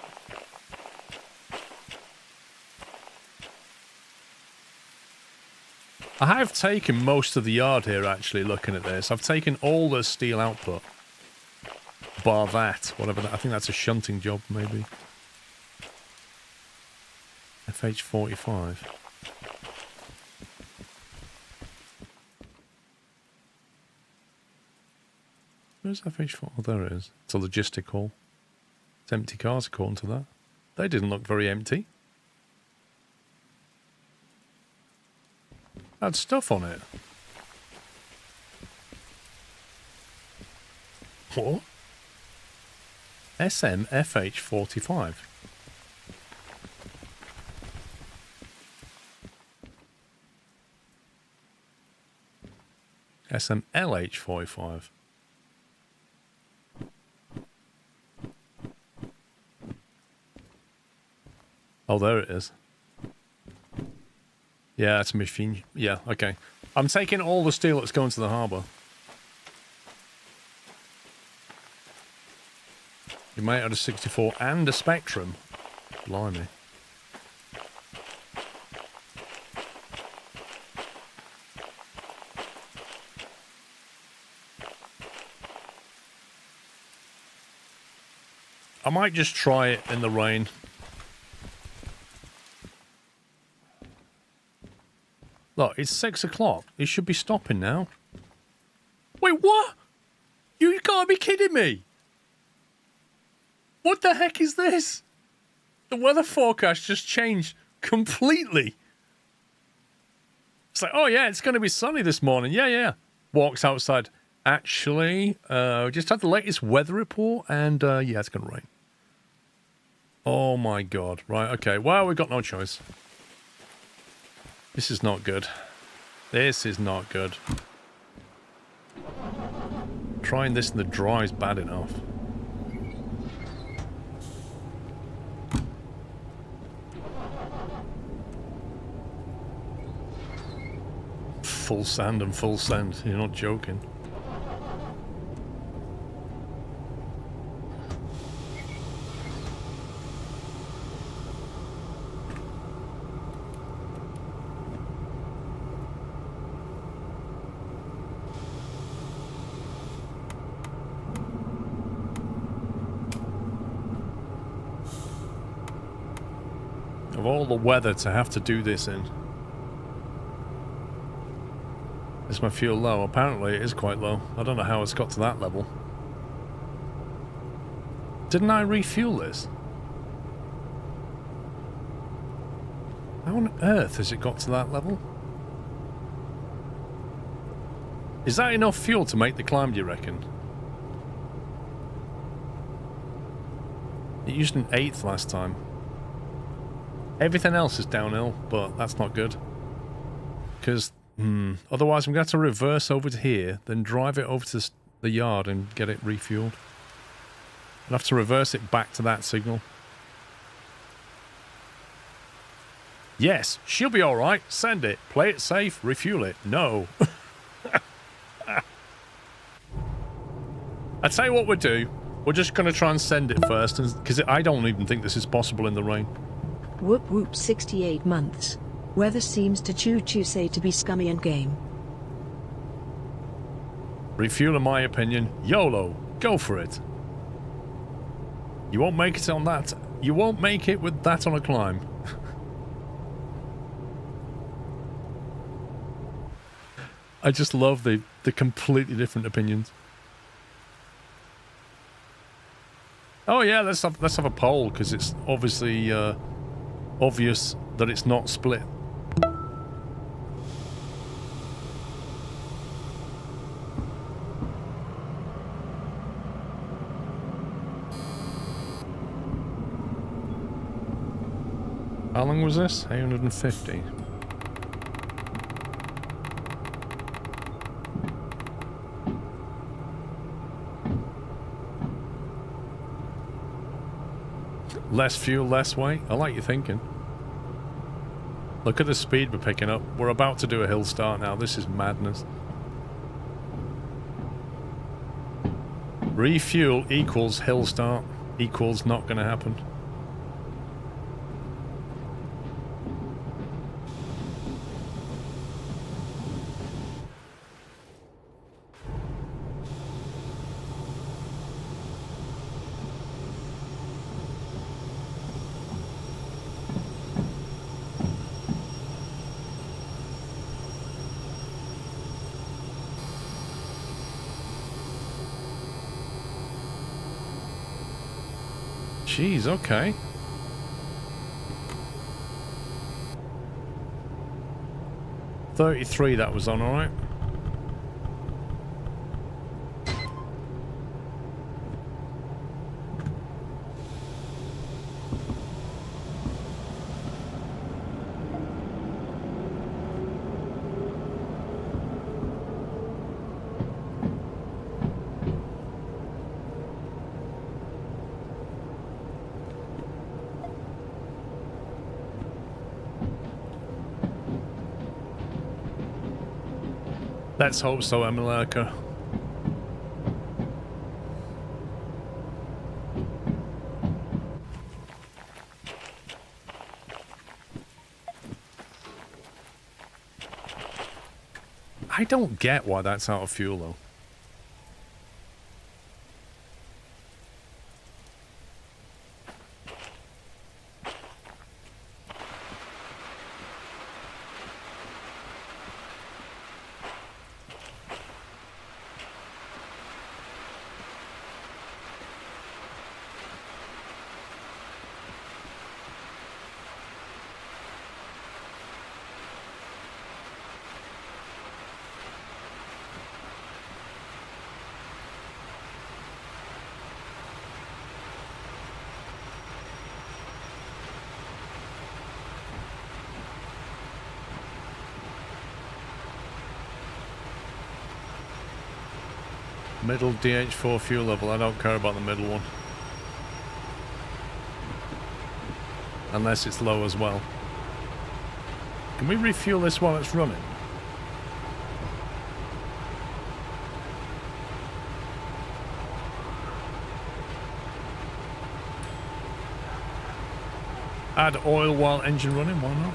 I have taken most of the yard here, actually, looking at this. I've taken all the steel output. Bar that, whatever that. I think that's a shunting job, maybe. FH45. Where's FH4? Oh, there it is. It's a logistic hall. It's empty cars according to that. They didn't look very empty. Had stuff on it. What? SMFH45. SMLH45. Oh, there it is. Yeah, it's a machine. Yeah, okay. I'm taking all the steel that's going to the harbour. You might have a 64 and a Spectrum. Blimey. I might just try it in the rain. Look, it's 6 o'clock. It should be stopping now. Wait, what? You can't be kidding me. What the heck is this? The weather forecast just changed completely. It's like, oh yeah, it's going to be sunny this morning. Yeah. Walks outside. Actually, just had the latest weather report and yeah, it's going to rain. Oh my God. Right, okay. Well, we've got no choice. This is not good. This is not good. Trying this in the dry is bad enough. Full sand and full send. You're not joking. Of all the weather to have to do this in. Is my fuel low? Apparently it is quite low. I don't know how it's got to that level. Didn't I refuel this? How on earth has it got to that level? Is that enough fuel to make the climb, do you reckon? It used an 1/8 last time. Everything else is downhill, but that's not good. Because otherwise I'm going to have to reverse over to here, then drive it over to the yard and get it refueled. I'll have to reverse it back to that signal. Yes, she'll be alright. Send it. Play it safe. Refuel it. No. I tell you what we'll do. We're just going to try and send it first, because I don't even think this is possible in the rain. Whoop whoop 68 months. Weather seems to choo-choo say to be scummy and game. Refuel in my opinion. YOLO. Go for it. You won't make it on that. You won't make it with that on a climb. I just love the completely different opinions. Oh yeah, let's have a poll, because it's obviously obvious that it's not split. How long was this? 850. Less fuel, less weight. I like your thinking. Look at the speed we're picking up. We're about to do a hill start now. This is madness. Refuel equals hill start equals not going to happen. Jeez, okay. $33 that was on, alright. Let's hope so, Emilaka. I don't get why that's out of fuel, though. Middle DH4 fuel level. I don't care about the middle one. Unless it's low as well. Can we refuel this while it's running? Add oil while engine running, why not?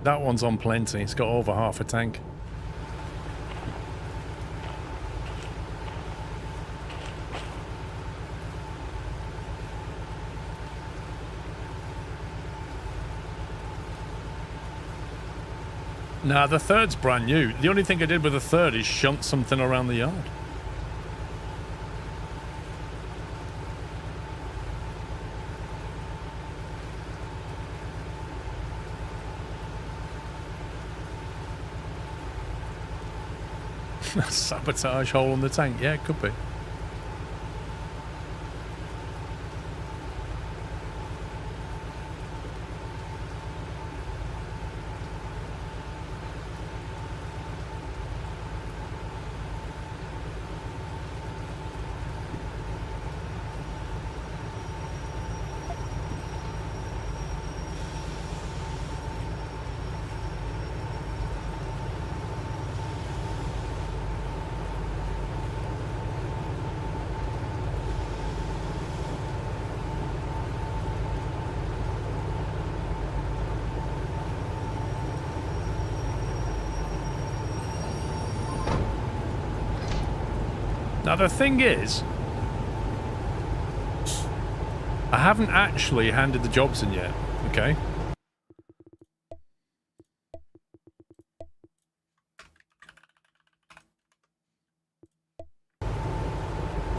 That one's on plenty. It's got over half a tank. Nah, the third's brand new. The only thing I did with the third is shunt something around the yard. Sabotage hole in the tank. Yeah, it could be. Now the thing is, I haven't actually handed the jobs in yet, okay?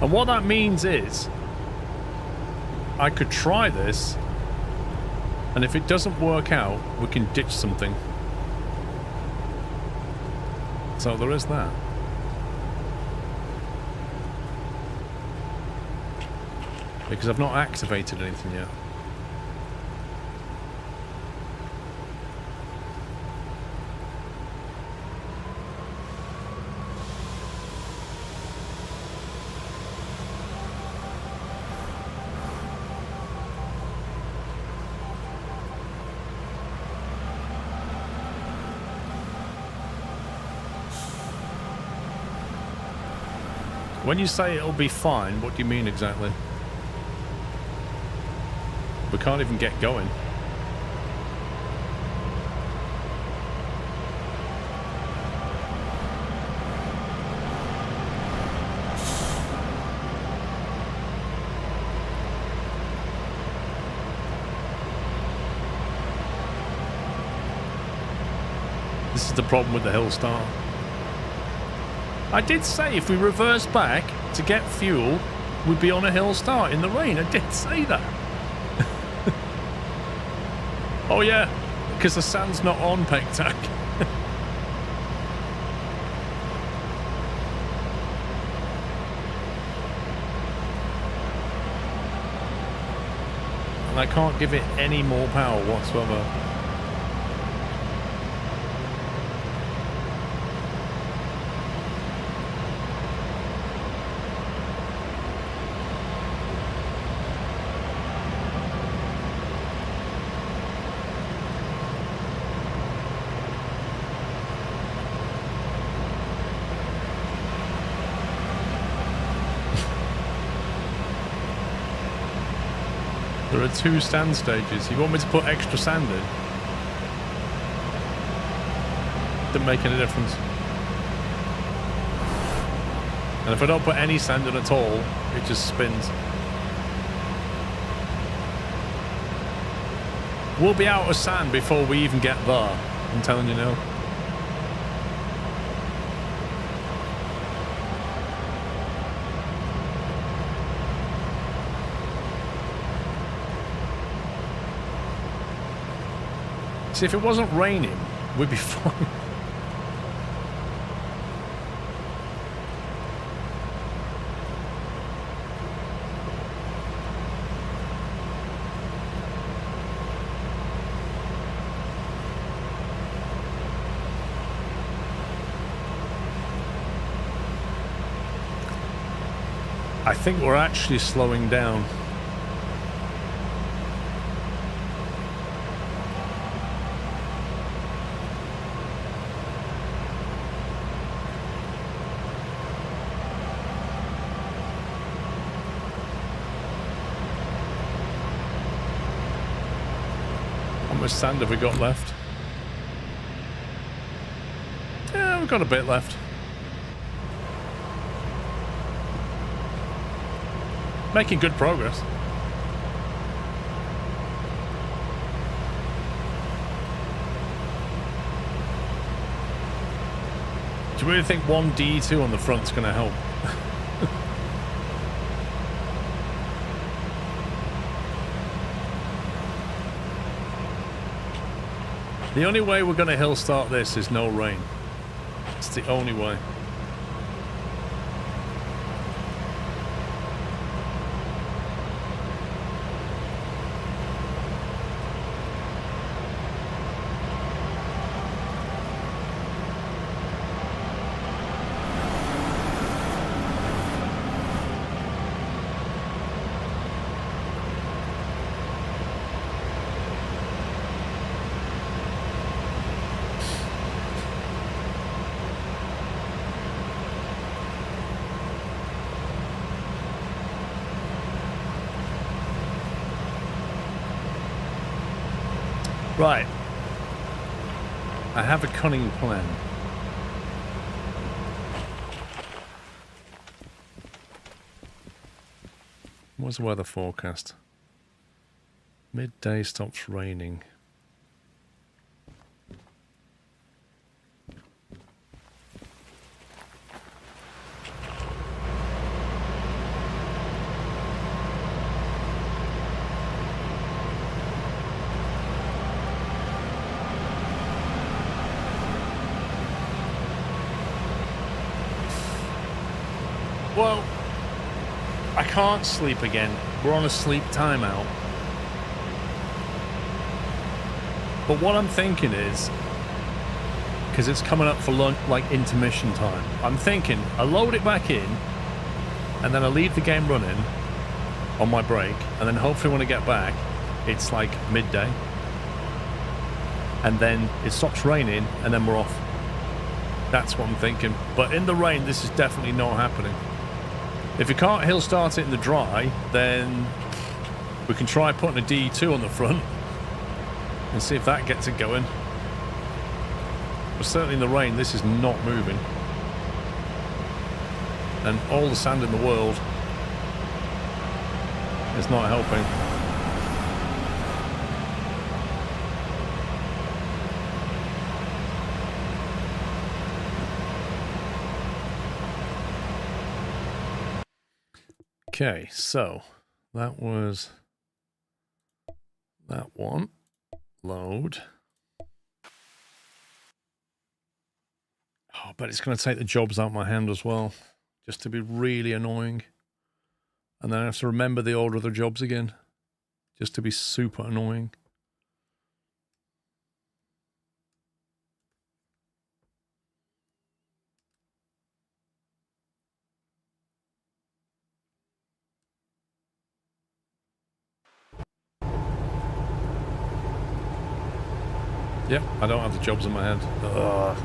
And what that means is, I could try this, and if it doesn't work out, we can ditch something. So there is that. Because I've not activated anything yet. When you say it'll be fine, what do you mean exactly? We can't even get going. This is the problem with the hill start. I did say if we reverse back to get fuel, we'd be on a hill start in the rain. I did say that. Oh yeah, because the sand's not on, Pectac. And I can't give it any more power whatsoever. There are 2 stand stages. You want me to put extra sand in? Didn't make any difference. And if I don't put any sand in at all, it just spins. We'll be out of sand before we even get there. I'm telling you now. See, if it wasn't raining, we'd be fine. I think we're actually slowing down. How much sand have we got left? Yeah, we've got a bit left. Making good progress. Do you really think one DE2 on the front's going to help? The only way we're going to hill start this is no rain. It's the only way. Right. I have a cunning plan. What's the weather forecast? Midday stops raining. Well, I can't sleep again. We're on a sleep timeout. But what I'm thinking is, because it's coming up for lunch, like intermission time, I'm thinking I load it back in, and then I leave the game running on my break, and then hopefully when I get back, it's like midday. And then it stops raining, and then we're off. That's what I'm thinking. But in the rain, this is definitely not happening. If you can't hill start it in the dry, then we can try putting a DE2 on the front and see if that gets it going. But certainly in the rain, this is not moving. And all the sand in the world is not helping. Okay, so that was that one. Load. Oh, but it's going to take the jobs out of my hand as well, just to be really annoying. And then I have to remember the order of the jobs again, just to be super annoying. Yep, I don't have the jobs in my hand. Ugh.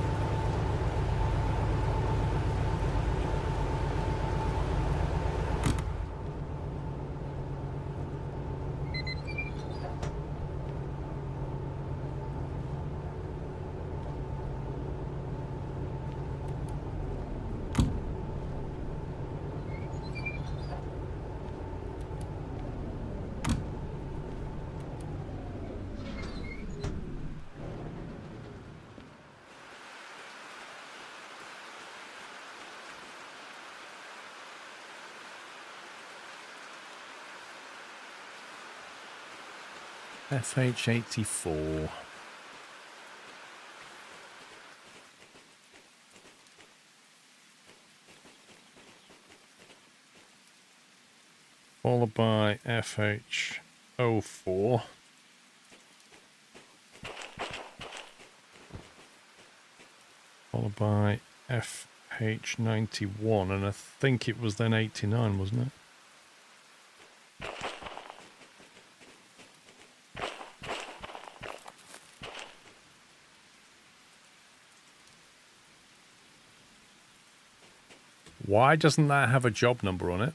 FH84. Followed by FH04. Followed by FH91, and I think it was then 89, wasn't it? Why doesn't that have a job number on it?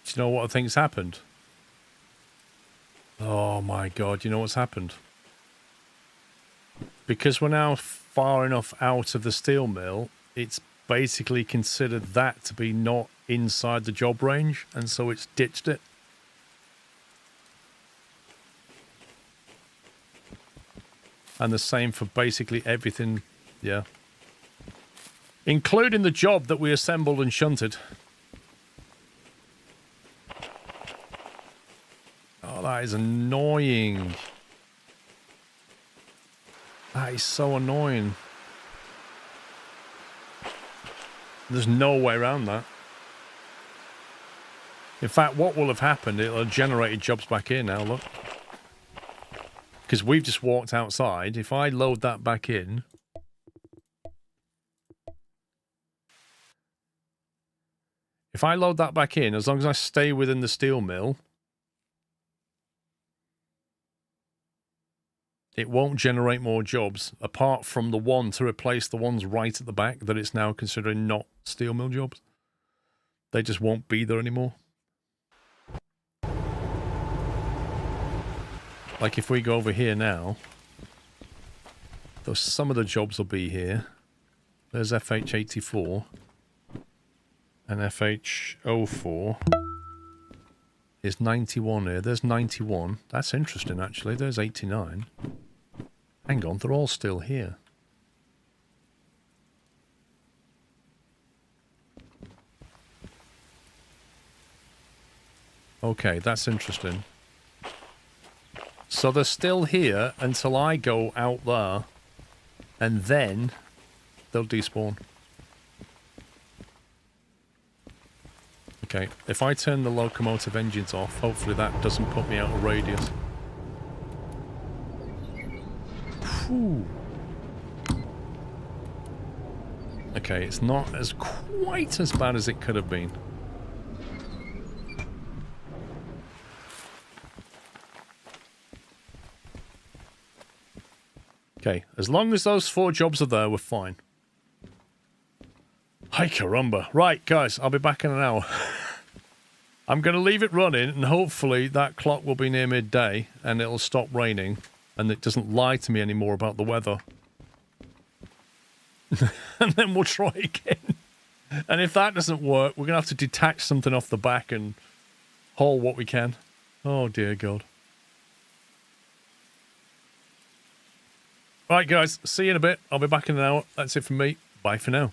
Do you know what I think's happened? Oh my god, you know what's happened? Because we're now far enough out of the steel mill, it's basically considered that to be not inside the job range, and so it's ditched it. And the same for basically everything, yeah. Including the job that we assembled and shunted. Oh, that is annoying. That is so annoying. There's no way around that. In fact, what will have happened, it'll have generated jobs back here now, look. Because we've just walked outside. If I load that back in... If I load that back in, as long as I stay within the steel mill, it won't generate more jobs, apart from the one to replace the ones right at the back that it's now considering not steel mill jobs. They just won't be there anymore. Like if we go over here now, some of the jobs will be here. There's FH84 and FH04 is 91 here. There's 91. That's interesting actually. There's 89. Hang on, they're all still here. Okay, that's interesting. So they're still here until I go out there, and then they'll despawn. Okay, if I turn the locomotive engines off, hopefully that doesn't put me out of radius. Whew. Okay, it's not as quite as bad as it could have been. Okay, as long as those 4 jobs are there, we're fine. Hi caramba. Right, guys, I'll be back in an hour. I'm going to leave it running, and hopefully that clock will be near midday, and it'll stop raining, and it doesn't lie to me anymore about the weather. And then we'll try again. And if that doesn't work, we're going to have to detach something off the back and haul what we can. Oh, dear God. Right, guys, see you in a bit. I'll be back in an hour. That's it from me. Bye for now.